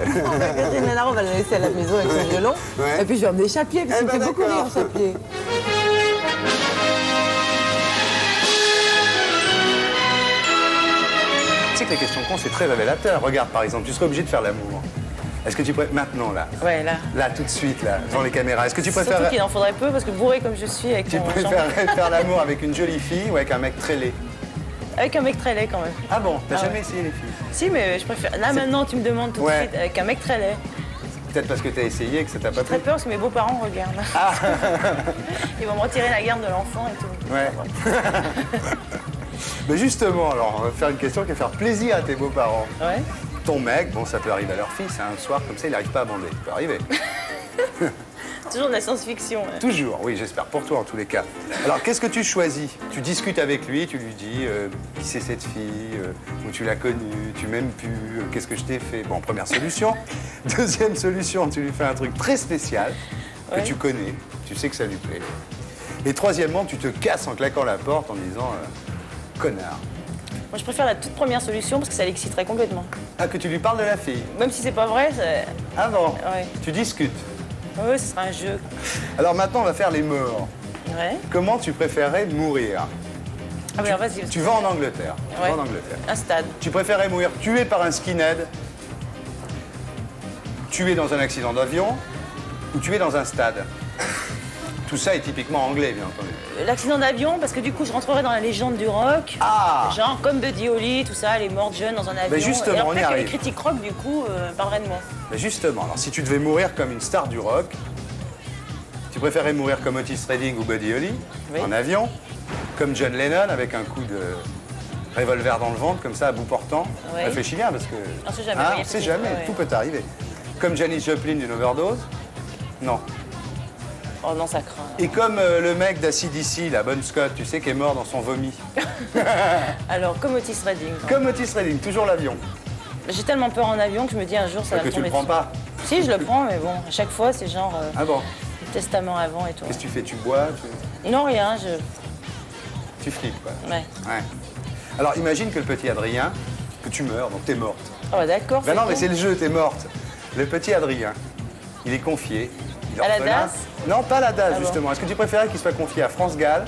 Catherine Ménard, on va la laisser à la maison avec son violon. Ouais. Et puis je vais emmener Chapier, parce Eh qu'il me ben, fait beaucoup d'accord. rire, Chapier. Tu sais que les questions cons, c'est très révélateur. Regarde, par exemple, tu serais obligé de faire l'amour. Est-ce que tu préfères maintenant, là? Ouais, là. Là, tout de suite, là, devant les caméras. Est-ce que tu Surtout préfères... qu'il en faudrait peu parce que bourré comme je suis avec Tu mon préférerais faire l'amour avec une jolie fille ou avec un mec très laid? Avec un mec très laid quand même. Ah bon? T'as Ah jamais ouais. essayé les filles? Si, mais je préfère. Là maintenant, tu me demandes tout de Ouais. suite avec un mec très laid. Peut-être parce que t'as essayé et que ça t'a pas Très plu? peur parce que mes beaux-parents regardent. Ah. Ils vont me retirer la garde de l'enfant et tout. Ouais. Mais justement, alors, on va faire une question qui va faire plaisir à tes beaux-parents. Ouais. Ton mec, bon, ça peut arriver à leur fils, un soir comme ça, il n'arrive pas à bander. Ça peut arriver. Toujours de la science-fiction. Ouais. Toujours, oui, j'espère pour toi en tous les cas. Alors, qu'est-ce que tu choisis? Tu discutes avec lui, tu lui dis qui c'est cette fille, où tu l'as connue, tu m'aimes plus, qu'est-ce que je t'ai fait? Bon, première solution. Deuxième solution, tu lui fais un truc très spécial que Ouais. tu connais, tu sais que ça lui plaît. Et troisièmement, tu te casses en claquant la porte en disant connard. Moi, je préfère la toute première solution parce que ça l'exciterait complètement. Ah, que tu lui parles de la fille? Même si c'est pas vrai, c'est. Ah bon? Ouais. Tu discutes. Ouais, ce sera un jeu. Alors maintenant, on va faire les morts. Ouais. Comment tu préférais mourir? Ah oui, alors vas-y. Tu vas en Angleterre. Tu Ouais. vas en Angleterre. Un stade. Tu préférais mourir tué par un skinhead, tué dans un accident d'avion ou tué dans un stade? Tout ça est typiquement anglais, bien entendu. L'accident d'avion, parce que du coup, je rentrerai dans la légende du rock. Ah! Genre comme Buddy Holly, tout ça, elle est morte jeune dans un avion. justement, et alors, on y peut-être que les arrive. critiques rock, du coup, parleraient de moi. Mais justement, alors si tu devais mourir comme une star du rock, tu préférais mourir comme Otis Redding ou Buddy Holly, Oui. en avion, comme John Lennon avec un coup de revolver dans le ventre, comme ça, à bout portant. Oui. Réfléchis bien parce que... On sait jamais, Hein, oui, on sait effectivement, jamais, ouais. tout peut arriver. Comme Janis Joplin d'une overdose? Non. Oh non, ça craint. Et comme le mec d'ACDC, la Bon Scott, tu sais, qui est mort dans son vomi. Alors, comme Otis Redding. Comme Otis Redding, toujours l'avion. J'ai tellement peur en avion que je me dis un jour ça va Que me tu le tomber prends dessus. pas. Si, je le prends, mais bon, à chaque fois, c'est genre Ah bon? testament avant et tout. Qu'est-ce que tu fais? Tu bois? Non, rien, Tu flippes, quoi. Ouais. Ouais. Alors imagine que le petit Adrien, que tu meurs, donc t'es morte. Oh, bah, d'accord. Ben non, mais con. c'est le jeu, t'es morte. Le petit Adrien, il est confié. Il est À la orphelin. DAS? Non, pas la DAS, Ah bon. justement. Est-ce que tu préférais qu'il soit confié à France Gall?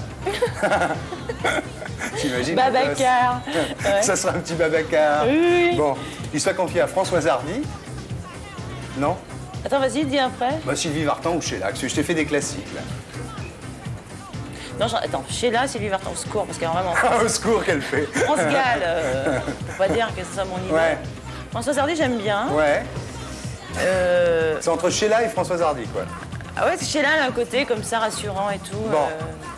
T'imagines? Babacar. Ouais. Ça sera un petit Babacar. Oui. Bon, il soit confié à Françoise Hardy? Non? Attends, vas-y, dis après. Bah, Sylvie Vartan ou Sheila, parce que je t'ai fait des classiques, là. Non, attends, Sheila, Sylvie Vartan, au secours, parce qu'elle est vraiment. Ah, au secours, qu'elle fait. France Gall, faut pas dire que ce soit mon idole. Ouais. Françoise Hardy, j'aime bien. Ouais. C'est entre Sheila et Françoise Hardy, quoi. Ah ouais, Sheila, elle a un côté comme ça, rassurant et tout. Bon.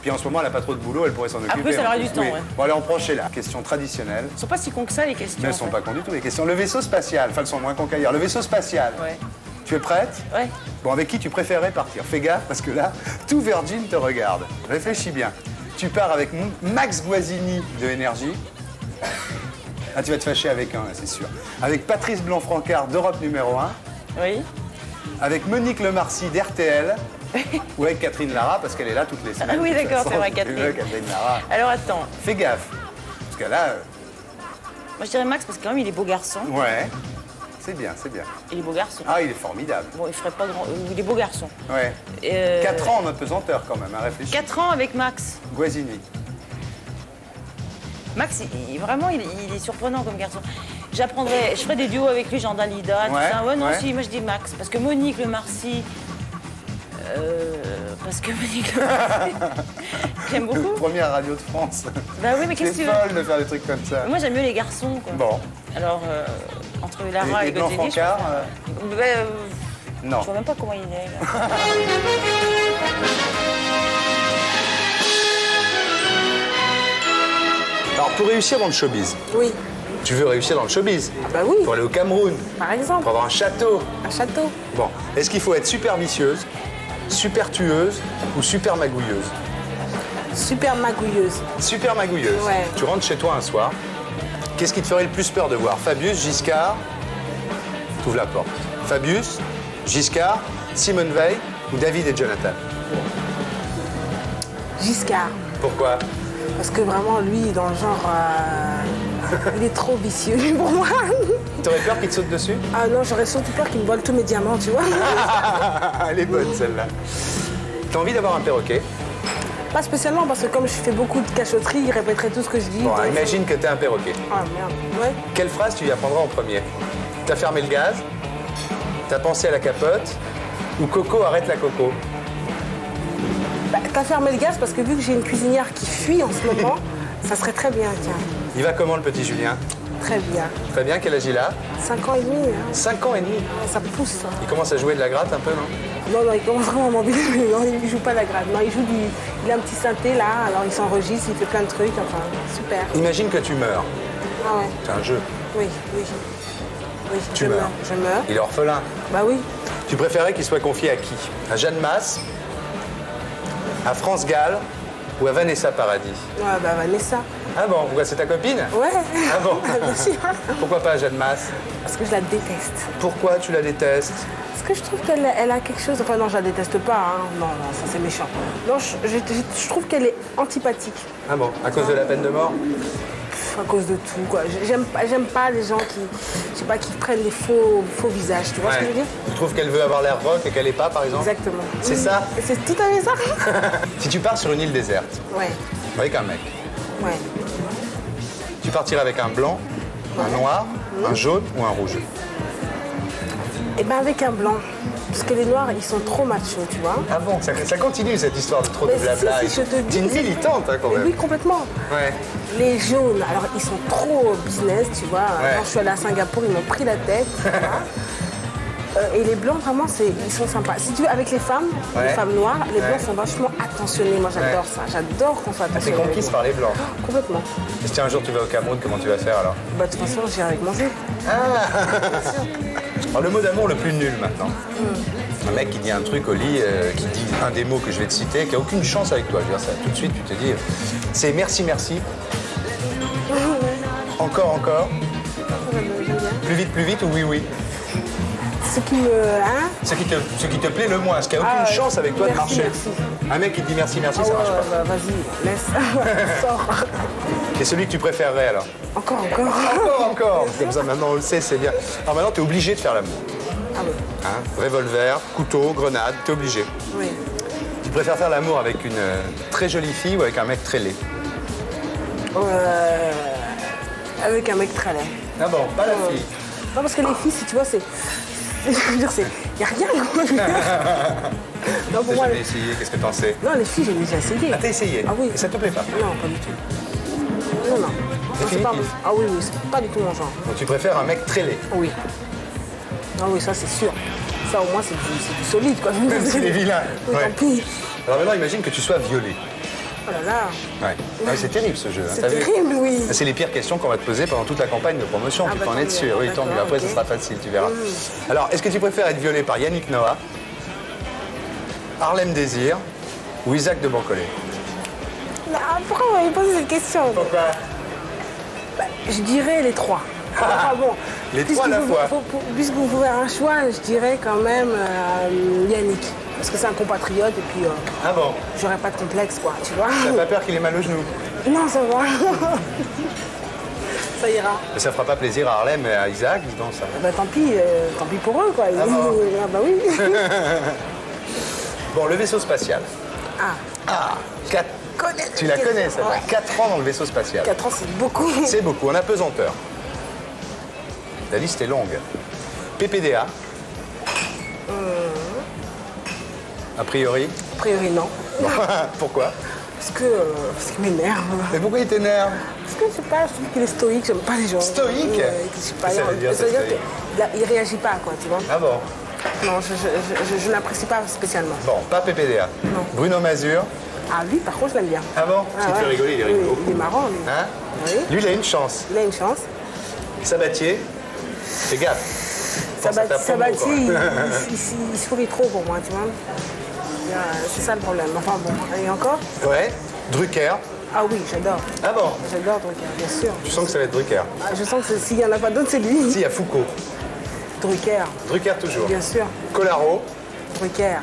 Puis en ce moment, elle n'a pas trop de boulot, elle pourrait s'en occuper. Après, ça en aurait plus. du temps, ouais. Bon, allez, on prend Sheila. Question traditionnelle. Elles sont pas si cons que ça, les questions. Mais elles en sont fait. pas cons du tout, les questions. Le vaisseau spatial, enfin, elles sont moins cons qu'ailleurs. Le vaisseau spatial. Ouais. Tu es prête? Ouais. Bon, avec qui tu préférerais partir? Fais gaffe, parce que là, tout Virgin te regarde. Réfléchis bien. Tu pars avec Max Guazzini de Énergie. Ah, tu vas te fâcher avec un, là, c'est sûr. Avec Patrice Blanc-Francard d'Europe numéro 1. Oui. Avec Monique Lemarcy d'RTL. Ou avec Catherine Lara, parce qu'elle est là toutes les semaines. Ah oui, de toute d'accord, façon. c'est vrai, Tu Catherine. veux, Catherine Lara. Alors attends, Fais gaffe. Parce que là, moi je dirais Max parce que quand même il est beau garçon. ouais, c'est bien, c'est bien. Il est beau garçon. Ah, il est formidable. Bon, il ferait pas grand. Il est beau garçon. Ouais. 4 ans en apesanteur quand même, à réfléchir. 4 ans avec Max. Guazzini. Max, vraiment, il est surprenant comme garçon. Je ferais des duos avec lui, genre Dalida, tout Ouais, ça. Ouais, non, ouais. si, moi je dis Max. Parce que Monique Lemarcy. Parce que Monique Lemarcy. J'aime beaucoup. Première radio de France. Bah oui, mais qu'est-ce que C'est tu veux? folle de faire des trucs comme ça. Moi j'aime mieux les garçons, quoi. Bon. Alors, en entre Lara et de l'enfant Godini. car non. Je vois même pas comment il est. Là. Alors, pour réussir dans le showbiz, Oui, tu veux réussir dans le showbiz bah oui, pour aller au Cameroun, par exemple, pour avoir un château. un château. Bon, est-ce qu'il faut être super vicieuse, super tueuse ou super magouilleuse? Super magouilleuse. Super magouilleuse. Ouais. Tu rentres chez toi un soir. Qu'est-ce qui te ferait le plus peur de voir? Fabius, Giscard? T'ouvres la porte. Fabius, Giscard, Simone Veil ou David et Jonathan? Giscard. Pourquoi? Parce que vraiment, lui, dans le genre, il est trop vicieux lui, pour moi. T'aurais peur qu'il te saute dessus? Ah non, j'aurais surtout peur qu'il me vole tous mes diamants, tu vois. Elle est bonne celle-là. T'as envie d'avoir un perroquet? Pas spécialement, parce que comme je fais beaucoup de cachotterie, il répéterait tout ce que je dis. Bon, donc- imagine que t'es un perroquet. Ah merde, ouais. Quelle phrase tu lui apprendras en premier? T'as fermé le gaz? T'as pensé à la capote? Ou Coco, arrête la coco? Bah, t'as fermé le gaz parce que vu que j'ai une cuisinière qui fuit en ce moment, ça serait très bien, tiens. Il va comment le petit Julien? Très bien. Très bien, quel âge il a? 5 ans et demi, hein. 5 ans et demi. Ça pousse, ça. Il commence à jouer de la gratte un peu, non? Non, non, il commence vraiment à m'embêter. Non, il joue pas la grade. Non, il a un petit synthé là, alors il s'enregistre, il fait plein de trucs, enfin, super. Imagine que tu meurs. Ah ouais, C'est un jeu. oui, oui. Oui, Tu je meurs. meurs. Je meurs. Il est orphelin. Bah oui. Tu préférais qu'il soit confié à qui? À Jeanne Masse? À France Gall? Ou à Vanessa Paradis? Ouais, bah Vanessa. Ah bon, pourquoi c'est ta copine? Ouais. Ah bon? Bien sûr. Pourquoi pas à Jeanne Masse? Parce que je la déteste. Pourquoi tu la détestes? Parce que je trouve qu'elle a quelque chose. Enfin, non, je la déteste pas, hein. Non, non, ça c'est méchant. Non, je trouve qu'elle est antipathique. Ah bon, à cause de la peine de mort? À cause de tout, quoi. J'aime pas les gens qui, je sais pas, qui prennent des faux visages. Tu vois ce que je veux dire? Tu trouves qu'elle veut avoir l'air rock et qu'elle est pas, par exemple? Exactement. C'est ça? C'est tout à fait ça. Si tu pars sur une île déserte, Ouais, avec un mec, ouais. tu partirais avec un blanc, un noir, un jaune ou un rouge? Et ben avec un blanc. Parce que les noirs, ils sont trop machos, tu vois. Ah bon, ça continue cette histoire de trop de Mais blabla. si, je te dis. T'es une militante, hein, quand Mais même. oui, complètement. Ouais. Les jaunes, alors ils sont trop business, tu vois. Ouais. Quand je suis allée à Singapour, ils m'ont pris la tête. Tu vois. Et les blancs, vraiment, ils sont sympas. Si tu veux, avec les femmes noires, les blancs sont vachement attentionnés. Moi, j'adore ça. J'adore qu'on soit T'es attentionné. conquise par les blancs. Complètement. Et si un jour tu vas au Cameroun, comment tu vas faire alors? Bah, de toute façon, j'irai avec manger. Alors, le mot d'amour le plus nul maintenant. Un mec qui dit un truc au lit, qui dit un des mots que je vais te citer, qui a aucune chance avec toi. Je veux dire, ça, tout de suite, tu te dis, c'est merci, merci. Encore, encore. Plus vite ou oui, oui. Ce qui me. Hein? Ce qui te plaît le moins, ce qui a aucune Ah, chance avec toi de merci, marcher. merci. Un mec qui te dit merci, merci, Ah ça ouais, marche pas. bah, vas-y, laisse. Sors. Et celui que tu préférerais alors? Encore. Encore. Comme ça, maintenant on le sait, c'est bien. Alors maintenant, t'es obligé de faire l'amour. Ah oui. Hein? Revolver, couteau, grenade, t'es obligé. Oui. Tu préfères faire l'amour avec une très jolie fille ou avec un mec très laid? Avec un mec très laid. Ah bon, pas la fille. Non, parce que les filles, si tu vois, c'est. Je veux dire, y a rien. Non, pour T'as moi. jamais essayé, qu'est-ce que t'en sais? Non, les filles, j'ai déjà essayé. Ah, t'as essayé? Ah oui. Et ça te plaît pas? Non, pas du tout. Non, non. C'est pas... définitif. Ah oui, oui, c'est pas du tout mon genre. Donc tu préfères un mec très laid? Oui. Ah oui, ça c'est sûr. Ça au moins c'est du solide quoi. Même s'il est vilain. Oui, Ouais. tant pis. Alors maintenant, imagine que tu sois violé. Oh là là. Ouais. Ah, c'est terrible ce jeu. hein, C'est t'as vu? terrible, oui. C'est les pires questions qu'on va te poser pendant toute la campagne de promotion. Ah Tu bah, peux en tant être mieux. sûr. Oui, tant mieux. D'accord, Après, ok. ce sera facile, tu verras. Alors, est-ce que tu préfères être violé par Yannick Noah, Harlem Désir ou Isaac de Bancolé? Non, pourquoi vous m'avez posé cette question? Pourquoi? Bah, je dirais les trois. Enfin bon. Les trois à la fois. Puisque vous pouvez faire un choix, je dirais quand même Yannick. Parce que c'est un compatriote et puis Ah bon? j'aurais pas de complexe quoi, tu vois. T'as pas peur qu'il ait mal au genou? Non, ça va. Ça ira. Mais ça fera pas plaisir à Harlem et à Isaac, dis donc ça. Bah tant pis pour eux quoi. Ah bon? Ah bah oui. Bon, le vaisseau spatial. Ah, Tu la connais, ça? 4 ans dans le vaisseau spatial. 4 ans c'est beaucoup. C'est beaucoup, en apesanteur. La liste est longue. PPDA. A priori. A priori non. Pourquoi? Parce qu'il m'énerve. Mais pourquoi il t'énerve? Parce que je sais pas, je trouve qu'il est stoïque, j'aime pas les gens. Stoïque? Je sais pas, Ça veut dire, c'est stoïque. il réagit pas, quoi, tu vois. Ah bon? Non, je n'apprécie pas spécialement. Bon, pas PPDA. Non. Bruno Mazur. Ah, lui, par contre, je l'aime bien. Ah bon? Ce qui te fait rigoler, il est rigolo. Il est marrant, lui. Hein? Oui. Lui, il a une chance. Il a une chance. Sabatier, fais gaffe. Sabatier, il sourit trop pour moi, tu vois. C'est ça le problème. Enfin bon, et encore? Ouais. Drucker. Ah oui, j'adore. Ah bon? J'adore Drucker, bien sûr. Je sens que ça va être Drucker. Ah, je sens que s'il n'y en a pas d'autres, c'est lui. Si, il y a Foucault. Drucker. Drucker toujours. Bien sûr. Colaro. Drucker.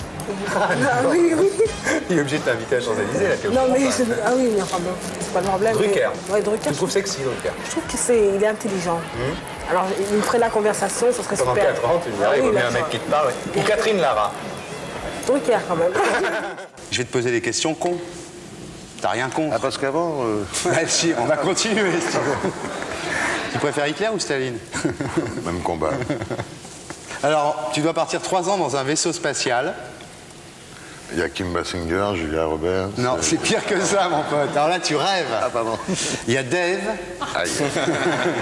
Ah, oui, oui. Il est obligé de t'inviter à Champs-Élysées, là. Non, mais ah oui, mais enfin bon, c'est pas le problème. Drucker. Mais... Ouais, Drucker. Tu trouves sexy, Drucker? Je trouve qu'il est intelligent. Alors, il me ferait la conversation, ça serait Pendant super. 4 ans, tu me dirais, il vaut mieux un mec qui te parle. Ou Catherine Lara. Drucker, quand même. Je vais te poser des questions cons. T'as rien con. Ah, parce qu'avant... Si, on va continuer, si tu veux. Tu préfères Hitler ou Staline? Même combat. Alors, tu dois partir 3 ans dans un vaisseau spatial. Il y a Kim Basinger, Julia Roberts... Non, c'est pire que ça, mon pote. Alors là, tu rêves. Ah, pardon. Il y a Dave. Aïe.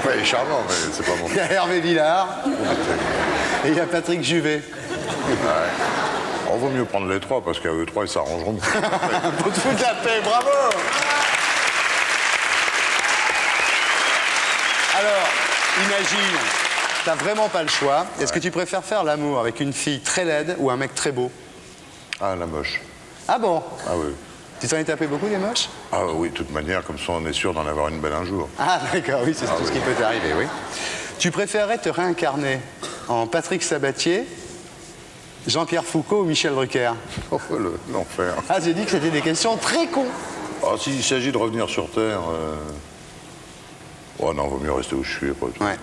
Ouais, il est charmant, mais c'est pas mon... Il y a Hervé Villard. Et il y a Patrick Juvet. Ouais. On vaut mieux prendre les 3, parce qu'à eux 3, ils s'arrangeront. Pour te foutre la paix, bravo! Alors, imagine, t'as vraiment pas le choix. Est-ce que tu préfères faire l'amour avec une fille très laide ou un mec très beau? Ah, la moche. Ah bon? Ah oui. Tu t'en es tapé beaucoup des moches? Ah oui, de toute manière, comme ça, on est sûr d'en avoir une belle un jour. Ah d'accord, oui, c'est tout ce qui peut t'arriver, oui. Tu préférerais te réincarner en Patrick Sabatier, Jean-Pierre Foucault ou Michel Drucker? Oh, l'enfer. Ah, j'ai dit que c'était des questions très cons. Ah, s'il s'agit de revenir sur Terre... Oh non, vaut mieux rester où je suis, après tout. Ouais.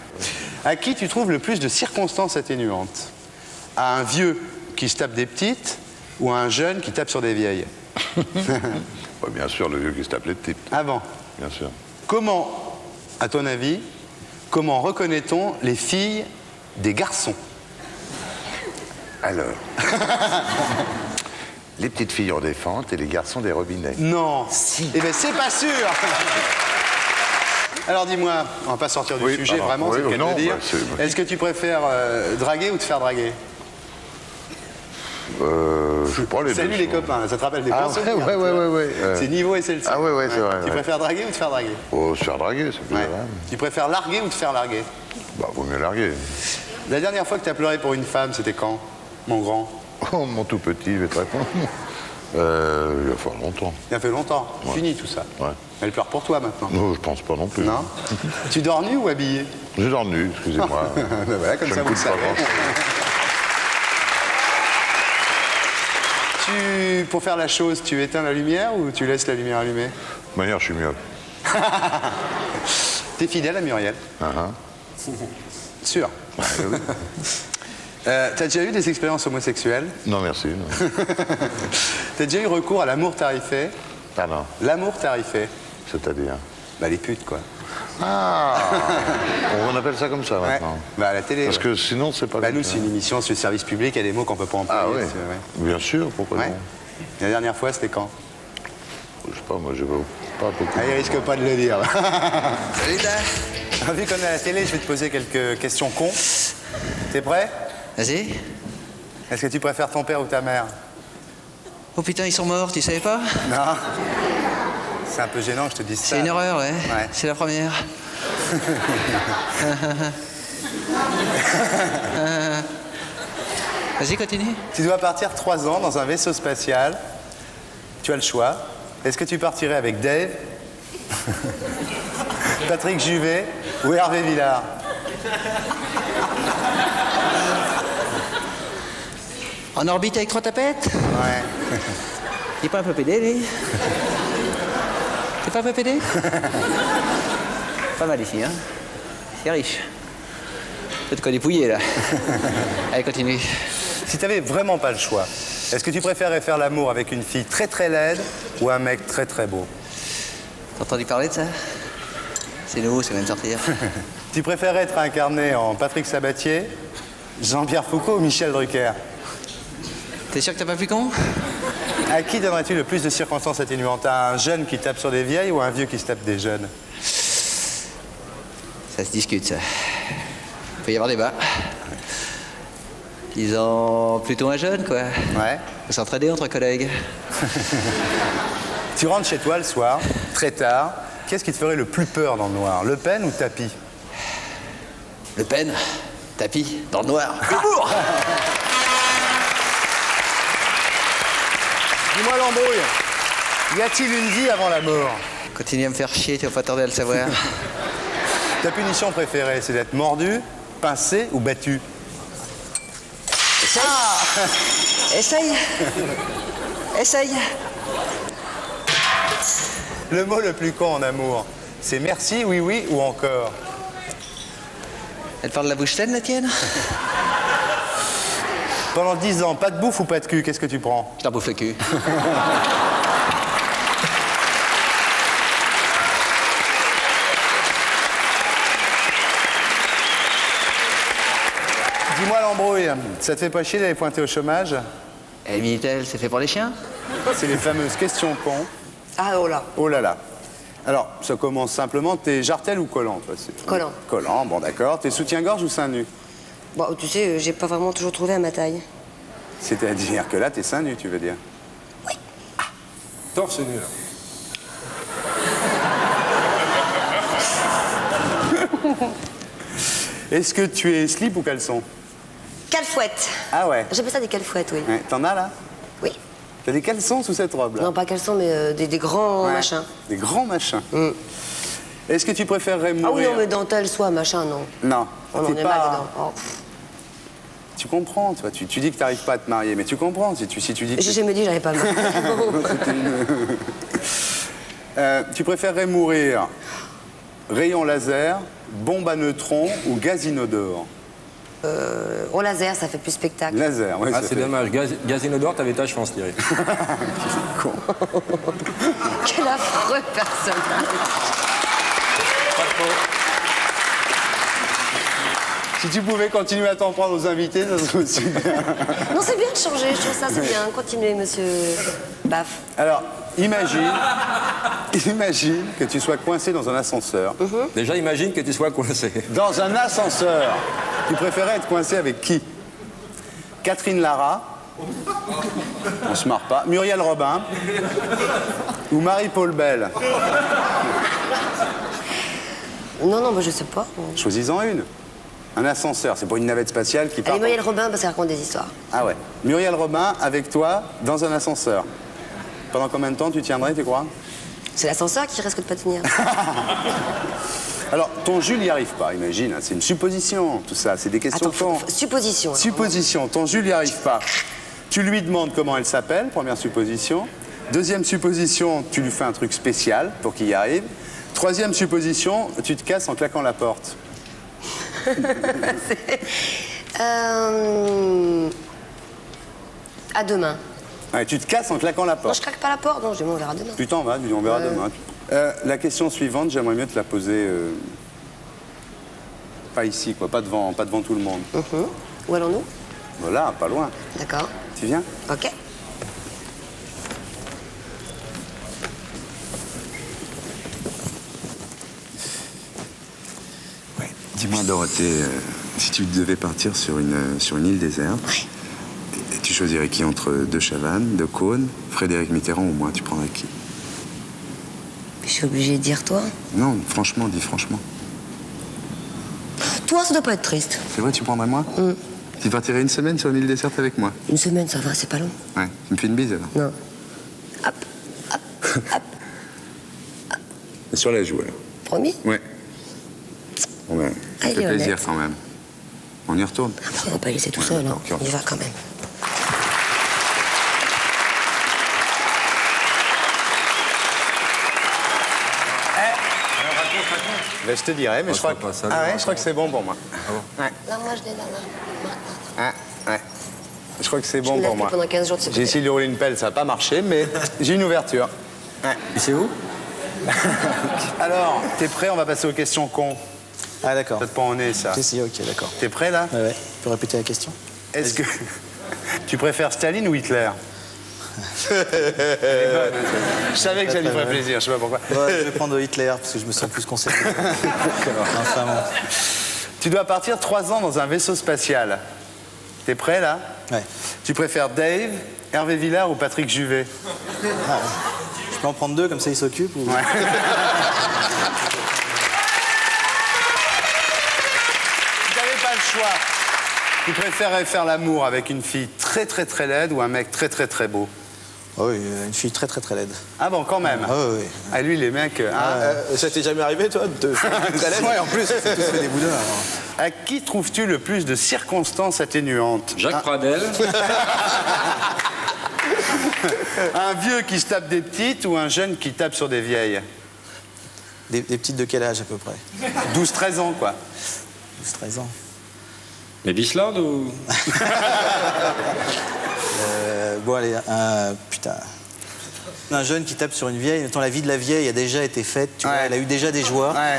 À qui tu trouves le plus de circonstances atténuantes? À un vieux qui se tape des petites ou à un jeune qui tape sur des vieilles? Ouais, bien sûr, le vieux qui se tape les petites. Ah bon? Bien sûr. Comment, à ton avis, comment reconnaît-on les filles des garçons? Alors... Les petites filles ont des fentes et les garçons des robinets. Non. Si. Eh bien, c'est pas sûr. Alors dis-moi, on va pas sortir du sujet, vraiment, c'est le cas de le dire. Est-ce que tu préfères draguer ou te faire draguer? Je sais pas, les deux. Salut les copains, ça te rappelle des bons souvenirs. Ouais. C'est Niveau et celle-ci. Ah ouais, c'est vrai. Tu préfères draguer ou te faire draguer? Oh, se faire draguer, c'est plus agréable. Tu préfères larguer ou te faire larguer? Bah, vaut mieux larguer. La dernière fois que tu as pleuré pour une femme, c'était quand, mon grand? Oh, mon tout petit, je vais te répondre. Il va falloir longtemps. Il a fait longtemps. Ouais. Fini tout ça. Ouais. Elle pleure pour toi maintenant. Non, je pense pas non plus. Non. Tu dors nu ou habillé? Je dors nu, excusez-moi. Ben voilà, comme ça vous le savez. Pour faire la chose, tu éteins la lumière ou tu laisses la lumière allumée? De toute manière, je suis myope. T'es fidèle à Muriel? Sûr. Ouais, oui. T'as déjà eu des expériences homosexuelles? Non, merci. Non. T'as déjà eu recours à l'amour tarifé? Ah non. L'amour tarifé? C'est-à-dire? Bah les putes, quoi. Ah. On appelle ça comme ça maintenant. Bah à la télé. Parce que sinon, c'est pas... Bah nous, c'est une émission sur le service public, il y a des mots qu'on peut pas employer. Ah oui, bien sûr, pourquoi non? La dernière fois, c'était quand? Je sais pas, moi, je vais pas beaucoup... Ah, il risque pas de le dire. Salut, Dan. Vu qu'on est à la télé, je vais te poser quelques questions cons. T'es prêt? Vas-y. Est-ce que tu préfères ton père ou ta mère? Oh putain, ils sont morts, tu savais pas? Non. C'est un peu gênant que je te dise ça. C'est une erreur, ouais. C'est la première. Vas-y, continue. Tu dois partir 3 ans dans un vaisseau spatial. Tu as le choix. Est-ce que tu partirais avec Dave, Patrick Juvet ou Hervé Villard? En orbite avec 3 tapettes? Ouais. Il est pas un peu pédé, lui? T'es pas un peu pédé? Pas mal ici, hein? C'est riche. Peut-être qu'on est pouillé, là. Allez, continue. Si t'avais vraiment pas le choix, est-ce que tu préférerais faire l'amour avec une fille très très laide ou un mec très très beau? T'as entendu parler de ça? C'est nouveau, ça vient de sortir. Tu préférerais être incarné en Patrick Sabatier, Jean-Pierre Foucault ou Michel Drucker? T'es sûr que t'as pas plus con? À qui donnerais-tu le plus de circonstances atténuantes? À un jeune qui tape sur des vieilles ou à un vieux qui se tape des jeunes? Ça se discute, ça. Il peut y avoir débat. Disons plutôt un jeune, quoi. Ouais. Faut s'entraider entre collègues. Tu rentres chez toi le soir, très tard. Qu'est-ce qui te ferait le plus peur dans le noir? Le Pen ou Tapi? Le Pen, Tapi, dans le noir. Humour. Dis-moi l'embrouille. Y a-t-il une vie avant la mort? Continue à me faire chier, tu vas pas tarder à le savoir. Ta punition préférée, c'est d'être mordu, pincé ou battu? Essaye. Essaye. Essaye. Le mot le plus con en amour, c'est merci, oui, oui ou encore? Elle parle de la bouche saine, la tienne? Pendant 10 ans, pas de bouffe ou pas de cul, qu'est-ce que tu prends? Je t'en bouffe le cul. Dis-moi l'embrouille, ça te fait pas chier d'aller pointer au chômage? Et Minitel, c'est fait pour les chiens? C'est les fameuses questions cons. Ah, oh là. Oh là là. Alors, ça commence simplement, t'es jartel ou collant, toi? Collant. Collant, bon d'accord. T'es soutien-gorge ou seins nus? Bon, tu sais, j'ai pas vraiment toujours trouvé à ma taille. C'est-à-dire que là, t'es seins nus, tu veux dire? Oui. Ah. Torse nu, là. Est-ce que tu es slip ou caleçon? Calfouette. Ah ouais. J'appelle ça des calfouettes, oui. Ouais, t'en as là? Oui. T'as des caleçons sous cette robe là? Non, pas caleçons, mais des grands Ouais, machins. Des grands machins. Est-ce que tu préférerais mourir? Ah oui, non, mais dentelle, soit machin, non. Non. On en t'es est pas- mal dedans. Oh. Tu comprends, toi. Tu dis que t'arrives pas à te marier, mais tu comprends. Si tu dis que J'ai jamais dit que j'arrivais pas à me marier. tu préférerais mourir rayon laser, bombe à neutrons ou gaz inodore? Au laser, ça fait plus spectacle. Laser, oui. Ah, c'est dommage. Gaz inodore, t'avais ta chance, Thierry. Quel affreux personnage. Si tu pouvais continuer à t'en prendre aux invités, ça serait aussi bien. Non, c'est bien de changer, je trouve ça, c'est bien. Continuez, monsieur Baf. Alors, imagine que tu sois coincé dans un ascenseur. Déjà, imagine que tu sois coincé. Dans un ascenseur. Tu préférais être coincé avec qui? Catherine Lara. On se marre pas. Muriel Robin. Ou Marie-Paul Bell. Non, bah, je sais pas. Choisis-en une. Un ascenseur, c'est pas une navette spatiale qui part. Allez, Muriel Robin, parce qu'elle raconte des histoires. Ah ouais. Muriel Robin avec toi dans un ascenseur. Pendant combien de temps tu tiendrais, tu crois? C'est l'ascenseur qui risque de pas tenir. Alors, ton Jules n'y arrive pas, imagine. Hein, c'est une supposition, tout ça. C'est des questions Attends, supposition. alors. Supposition. Ton Jules n'y arrive pas. Tu lui demandes comment elle s'appelle, première supposition. Deuxième supposition, tu lui fais un truc spécial pour qu'il y arrive. Troisième supposition, tu te casses en claquant la porte. À demain. Ouais, tu te casses en claquant la Non, porte. je craque pas la porte, non, je dis, on verra demain. Tu t'en vas, tu dis, on verra demain. La question suivante, j'aimerais mieux te la poser pas ici, quoi, pas devant tout le monde. Où allons-nous? Voilà, pas loin. D'accord. Tu viens? Ok. Dis-moi, Dorothée, si tu devais partir sur une île déserte, tu choisirais qui entre De Chavannes, De Caunes, Frédéric Mitterrand ou moi? Tu prendrais qui? Je suis obligée de dire toi. Non, franchement, dis franchement. Toi, ça doit pas être triste. C'est vrai, tu prendrais moi? Tu partirais une semaine sur une île déserte avec moi? Une semaine, ça va, c'est pas long. Ouais, tu me fais une bise alors? Non. Sur la joue alors. Promis? Ouais. Bon ben, ça Allez, fait plaisir honnête. quand même. On y retourne? On va pas laisser tout seul, hein. ok. On y va quand même. Ben, je te dirais, mais je crois que... Ah ouais, je crois que c'est bon pour moi. Ouais. Là, moi, je l'ai là. Ouais. Je crois que c'est bon me pour lève moi. plus pendant 15 jours de ce J'ai côté. essayé de rouler une pelle, ça n'a pas marché, mais j'ai une ouverture. Ouais. Et c'est où? Alors, t'es prêt? On va passer aux questions cons. Ah d'accord. Peut-être pas en est, ça. Si, ok, d'accord. T'es prêt, là? Ouais. Tu peux répéter la question? Est-ce que... tu préfères Staline ou Hitler? Je savais que ça lui ferait plaisir, je sais pas pourquoi. Ouais, je vais prendre Hitler parce que je me sens plus concerné. Enfin, bon. Tu dois partir 3 ans dans un vaisseau spatial. T'es prêt là? Ouais. Tu préfères Dave, Hervé Villard ou Patrick Juvet? Je peux en prendre 2 comme ça ils s'occupent ou... Ouais. Tu n'avais pas le choix. Tu préférais faire l'amour avec une fille très très très laide ou un mec très très très beau? Oh oui, une fille très très très laide. Ah bon, quand même. Ah oui. Ah lui, les mecs... Ça t'est jamais arrivé, toi, de très laide? Ouais, en plus, on s'est tous fait des boudins. À qui trouves-tu le plus de circonstances atténuantes? Jacques Pradel. Un vieux qui se tape des petites ou un jeune qui tape sur des vieilles? Des petites de quel âge à peu près? 12-13 ans, quoi. 12-13 ans. Mais Bislande ou... Bon, allez, putain. Un jeune qui tape sur une vieille, mettons, la vie de la vieille a déjà été faite, tu vois, elle a eu déjà des joies. Ouais.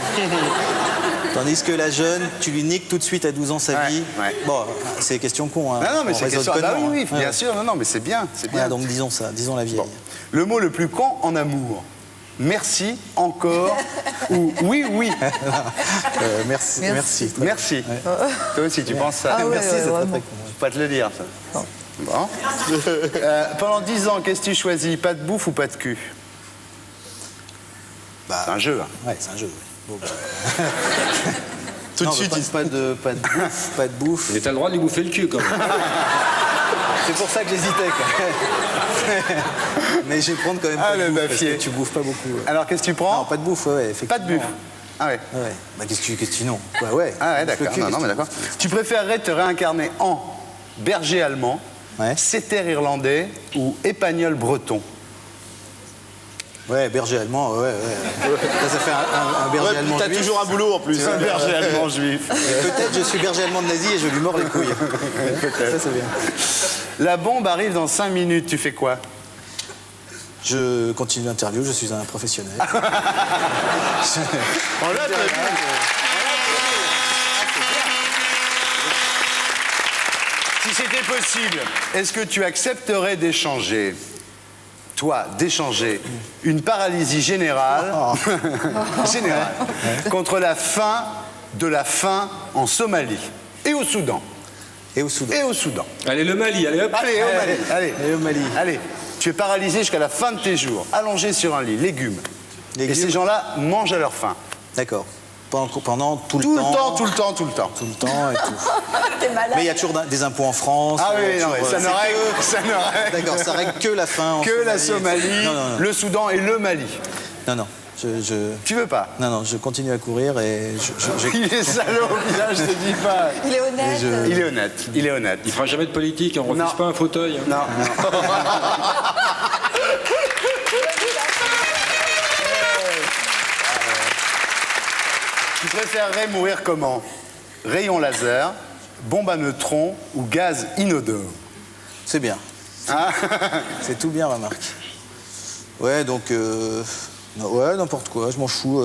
Tandis que la jeune, tu lui niques tout de suite à 12 ans sa vie. Ouais. Bon, c'est question con, hein. Non, mais c'est question... Bah oui, bien Ouais. sûr, non, mais c'est bien, c'est bien. Voilà, donc disons ça, disons la vieille. Bon. Le mot le plus con en amour? Merci, encore, ou oui, oui. Merci. Merci. Ouais. Toi aussi, tu penses ça? Ah ouais, Merci, c'est très, vraiment. très con. Faut pas te le dire, ça. Bon. Pendant 10 ans, qu'est-ce que tu choisis? Pas de bouffe ou pas de cul? C'est un jeu. Hein. Ouais, c'est un jeu. Bon, bah. Tout de Non, suite, pas de bouffe, pas de bouffe. Mais t'as le droit de lui bouffer le cul, quand même. C'est pour ça que j'hésitais, quoi. Mais je vais prendre quand même pas de bouffe, parce que tu bouffes pas beaucoup. Alors, qu'est-ce que tu prends? Non, pas de bouffe, ouais, effectivement. Pas de bouffe. Ah ouais. Ouais. Bah, qu'est-ce que tu non? Ouais. Ah ouais, d'accord. Non, mais d'accord. Tu préférerais te réincarner en berger allemand, setter irlandais ou épagnol breton? Ouais, berger allemand, ouais. Ça fait un berger allemand T'as juif. toujours un boulot en plus. Un berger allemand juif. Peut-être je suis berger allemand de nazi et je lui mords les couilles. Ça, c'est bien. La bombe arrive dans 5 minutes, tu fais quoi? Je continue l'interview, je suis un professionnel. On l'a prévu. Si c'était possible, est-ce que tu accepterais d'échanger, une paralysie générale, contre la faim en Somalie et au Soudan? Allez, le Mali, allez hop. Allez, au Mali. Et au Mali. Allez, tu es paralysé jusqu'à la fin de tes jours, allongé sur un lit, légumes. Et ces gens-là mangent à leur faim. D'accord. Pendant tout le Tout temps. le temps. Tout le temps et tout. T'es malade. Mais il y a toujours des impôts en France. Ah oui, non, toujours, mais ça ne règle. D'accord, ça règle que la faim en que Somalie. la Somalie, Non. le Soudan et le Mali. Non. Tu veux pas? Non, je continue à courir et Il est salaud, je te dis pas. Il est honnête. Il est honnête. Il fera jamais de politique, on refuse Non. pas un fauteuil. Hein. Non. Tu préférerais mourir comment? Rayon laser, bombe à neutrons ou gaz inodore? C'est bien. Ah. C'est tout bien, remarque. Ouais, donc... ouais, n'importe quoi, je m'en fous.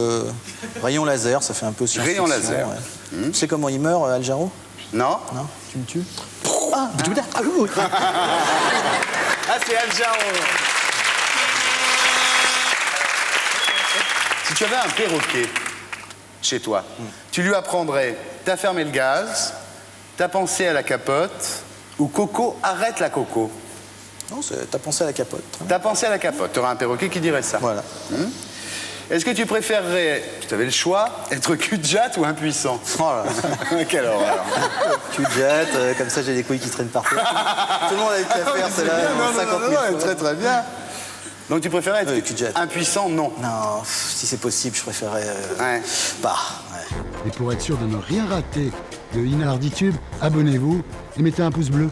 Rayon laser, ça fait un peu science-fiction. Rayon laser. Ouais. Tu sais comment il meurt, Al Jarreau? Non. Non? Tu me tues? Ah, c'est Al Jarreau. Si tu avais un perroquet chez toi, tu lui apprendrais t'as fermé le gaz, t'as pensé à la capote, ou Coco, arrête la coco. Non, t'as pensé à la capote. T'as pensé à la capote, t'auras un perroquet qui dirait ça. Voilà. Est-ce que tu préférerais, si tu avais le choix, être cul-de-jatte ou impuissant? Oh là. Quelle horreur. Cul-de-jatte, comme ça j'ai des couilles qui traînent par terre. Tout le monde a eu qu'à faire, celle-là, 50 000 fois. Très très bien. Donc tu préférais être cul-de-jatte. impuissant? Non. Non, si c'est possible, je préférerais pas. Ouais. Et pour être sûr de ne rien rater de Inarditube, abonnez-vous et mettez un pouce bleu.